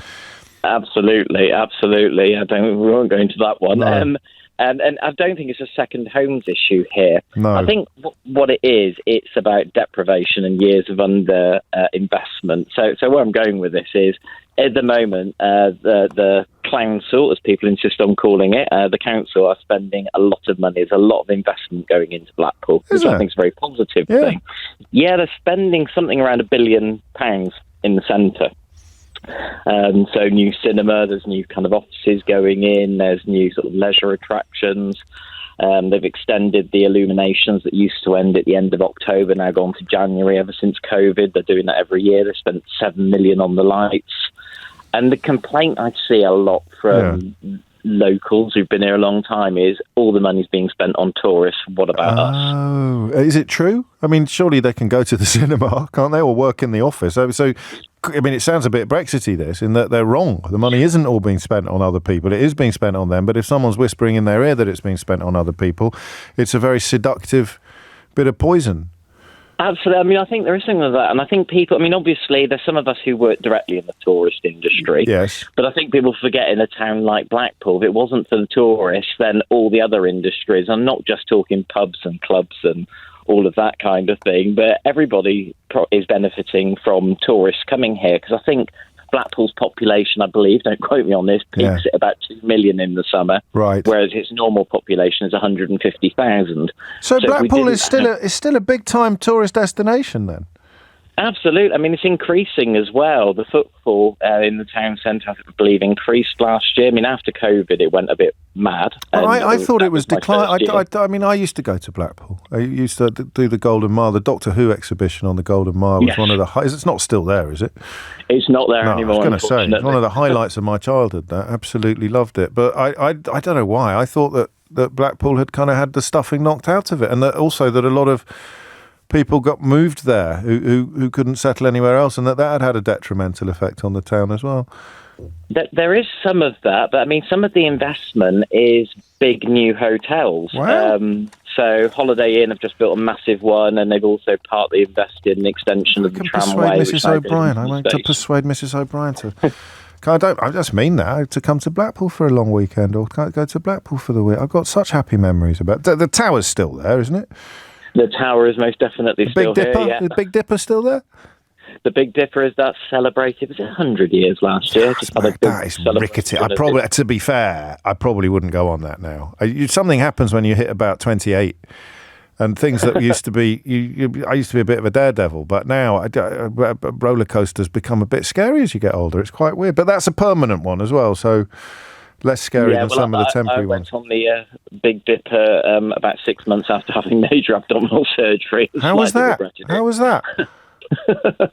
Absolutely. We won't go into that one. No. And I don't think it's a second homes issue here. No. I think what it is, it's about deprivation and years of under investment. So where I'm going with this is, at the moment, the council, as people insist on calling it, the council are spending a lot of money. There's a lot of investment going into Blackpool, which I think is a very positive thing. Yeah, they're spending something around £1 billion in the centre. So new cinema, there's new kind of offices going in, there's new sort of leisure attractions. They've extended the illuminations that used to end at the end of October, now gone to January ever since COVID. They're doing that every year. They spent $7 million on the lights. And the complaint I see a lot from locals who've been here a long time is all the money's being spent on tourists. What about us? Oh, is it true? I mean, surely they can go to the cinema, can't they, or work in the office? So I mean, it sounds a bit Brexity, this, in that they're wrong. The money isn't all being spent on other people. It is being spent on them. But if someone's whispering in their ear that it's being spent on other people, it's a very seductive bit of poison. Absolutely. I mean, I think there is something like that. And I think people, I mean, obviously, there's some of us who work directly in the tourist industry. Yes. But I think people forget in a town like Blackpool, if it wasn't for the tourists, then all the other industries, I'm not just talking pubs and clubs and all of that kind of thing, but everybody is benefiting from tourists coming here, because I think Blackpool's population, I believe, don't quote me on this, peaks at about 2 million in the summer, right? Whereas its normal population is 150,000. So Blackpool is still a big time tourist destination then? Absolutely. I mean, it's increasing as well. The footfall in the town centre, I believe, increased last year. I mean, after COVID, it went a bit mad. I thought it was declining. I mean, I used to go to Blackpool. I used to do the Golden Mile. The Doctor Who exhibition on the Golden Mile was one of the... It's not still there, is it? It's not there anymore, I was going to say, it's one of the highlights of my childhood. That absolutely loved it. But I don't know why. I thought that Blackpool had kind of had the stuffing knocked out of it, and that also that a lot of people got moved there who couldn't settle anywhere else, and that had a detrimental effect on the town as well. There is some of that, but I mean, some of the investment is big new hotels. Wow. So Holiday Inn have just built a massive one, and they've also partly invested in the extension of the tramway. Mrs. O'Brien. I want to persuade Mrs. O'Brien to. I just mean that, to come to Blackpool for a long weekend, or can't go to Blackpool for the week. I've got such happy memories about the tower's still there, isn't it? The tower is most definitely still here. Yeah. The Big Dipper's still there? The Big Dipper is that celebrated. Was it 100 years last year? That is rickety. To be fair, I probably wouldn't go on that now. Something happens when you hit about 28, and things that used to be. I used to be a bit of a daredevil, but now roller coasters become a bit scary as you get older. It's quite weird, but that's a permanent one as well, so less scary than some of the temporary ones. I went on the Big Dipper about 6 months after having major abdominal surgery. How was that?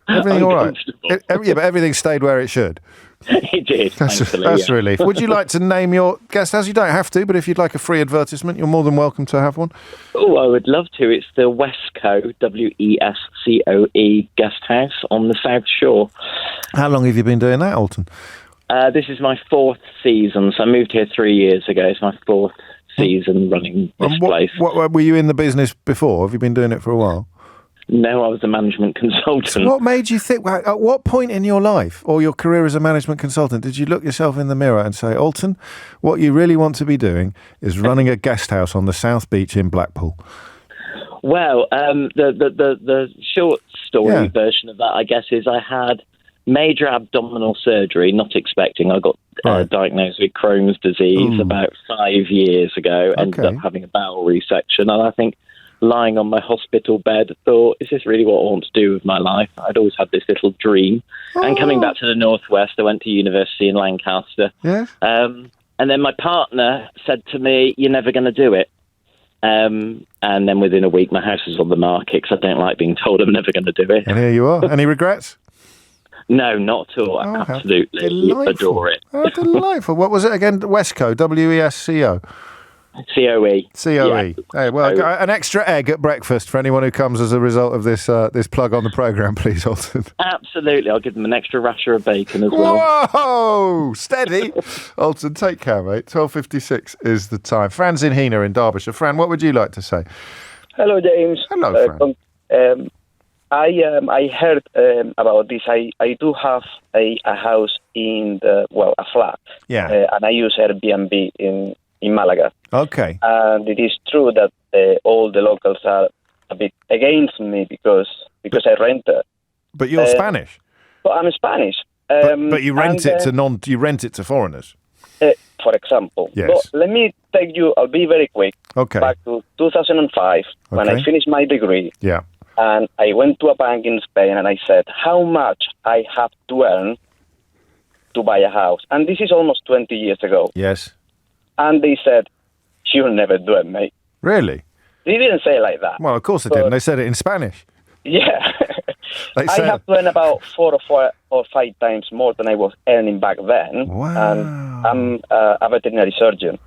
Everything all right? But everything stayed where it should. It did. That's a relief. Would you like to name your guest house? You don't have to, but if you'd like a free advertisement, you're more than welcome to have one. Oh, I would love to. It's the Westcoe, Wescoe guest house on the South Shore. How long have you been doing that, Alton? This is my 4th season, so I moved here 3 years ago. It's my 4th season running this place. What were you in the business before? Have you been doing it for a while? No, I was a management consultant. So what made you think, at what point in your life or your career as a management consultant did you look yourself in the mirror and say, Alton, what you really want to be doing is running a guest house on the South Beach in Blackpool? Well, the short story version of that, I guess, is I had major abdominal surgery, not expecting. I got diagnosed with Crohn's disease about 5 years ago, ended up having a bowel resection, and I think lying on my hospital bed, thought, is this really what I want to do with my life? I'd always had this little dream. And coming back to the Northwest, I went to university in Lancaster. Yes. And then my partner said to me, you're never going to do it. And then within a week, my house was on the market because I don't like being told I'm never going to do it. And here you are. Any regrets? No, not at all. I absolutely adore it. Oh, delightful. What was it again? Westcoe, Wesco. COE. COE. Hey, well, an extra egg at breakfast for anyone who comes as a result of this this plug on the programme, please, Alton. Absolutely. I'll give them an extra rasher of bacon as well. Whoa! Steady. Alton, take care, mate. 12:56 is the time. Fran's in Heanor in Derbyshire. Fran, what would you like to say? Hello, James. Hello, Fran. I heard about this. I do have a house in a flat. Yeah. And I use Airbnb in Malaga. Okay. And it is true that all the locals are a bit against me because I rent it. But you're Spanish. But I'm Spanish. But you rent it to foreigners. For example. Yes. But let me take you. I'll be very quick. Okay. Back to 2005 when I finished my degree. Yeah. And I went to a bank in Spain and I said, how much I have to earn to buy a house? And this is almost 20 years ago. Yes. And they said, you'll never do it, mate. Really? They didn't say it like that. Well, of course they didn't. They said it in Spanish. Yeah. I have to earn about 4 or 5 times more than I was earning back then. Wow. And I'm a veterinary surgeon.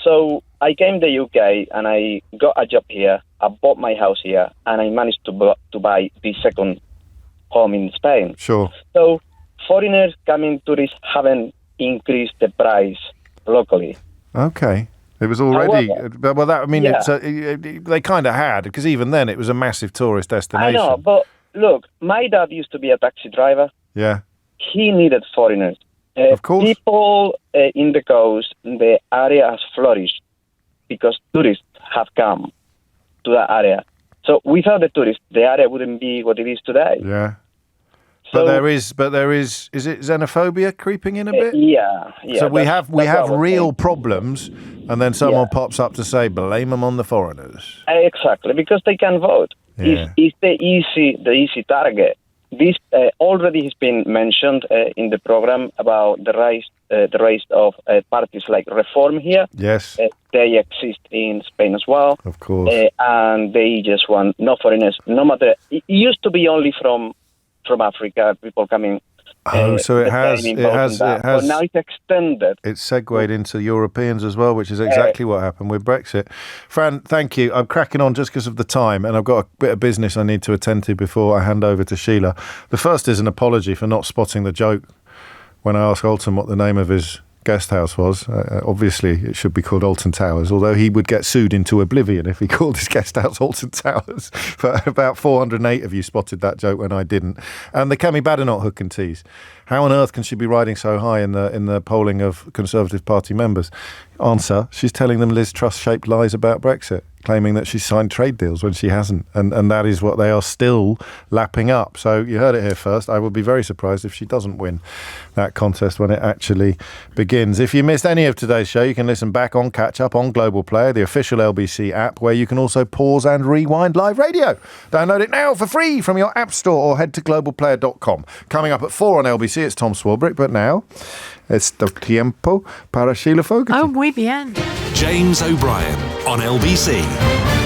So I came to the UK and I got a job here. I bought my house here and I managed to buy the second home in Spain. Sure. So foreigners coming tourists haven't increased the price locally. Okay. It was already... However, they kind of had, because even then it was a massive tourist destination. I know, but look, my dad used to be a taxi driver. Yeah. He needed foreigners. Of course. People in the coast, the area has flourished because tourists have come to that area. So without the tourists, the area wouldn't be what it is today. Yeah. But there is it xenophobia creeping in a bit? Yeah. So we have real problems, and then someone pops up to say, blame them on the foreigners. Exactly, because they can vote. Yeah. It's the easy target. This already has been mentioned in the program about the rise of parties like Reform here. Yes. They exist in Spain as well. Of course. And they just want no foreigners, no matter. It used to be only from Africa, people coming So it has. But now it's extended. It's segued into Europeans as well, which is exactly what happened with Brexit. Fran, thank you. I'm cracking on just because of the time, and I've got a bit of business I need to attend to before I hand over to Sheila. The first is an apology for not spotting the joke when I asked Alton what the name of his guest house was. Obviously, it should be called Alton Towers, although he would get sued into oblivion if he called his guest house Alton Towers. But about 408 of you spotted that joke when I didn't. And the Kemi Badenoch hook and tease. How on earth can she be riding so high in the polling of Conservative Party members? Answer, she's telling them Liz Truss-shaped lies about Brexit, claiming that she's signed trade deals when she hasn't. And that is what they are still lapping up. So you heard it here first. I would be very surprised if she doesn't win that contest when it actually begins. If you missed any of today's show, you can listen back on Catch Up on Global Player, the official LBC app, where you can also pause and rewind live radio. Download it now for free from your app store or head to globalplayer.com. Coming up at 4 on LBC, it's Tom Swarbrick, but now it's tiempo para Sheila Fogarty. Oh, muy bien. James O'Brien on LBC.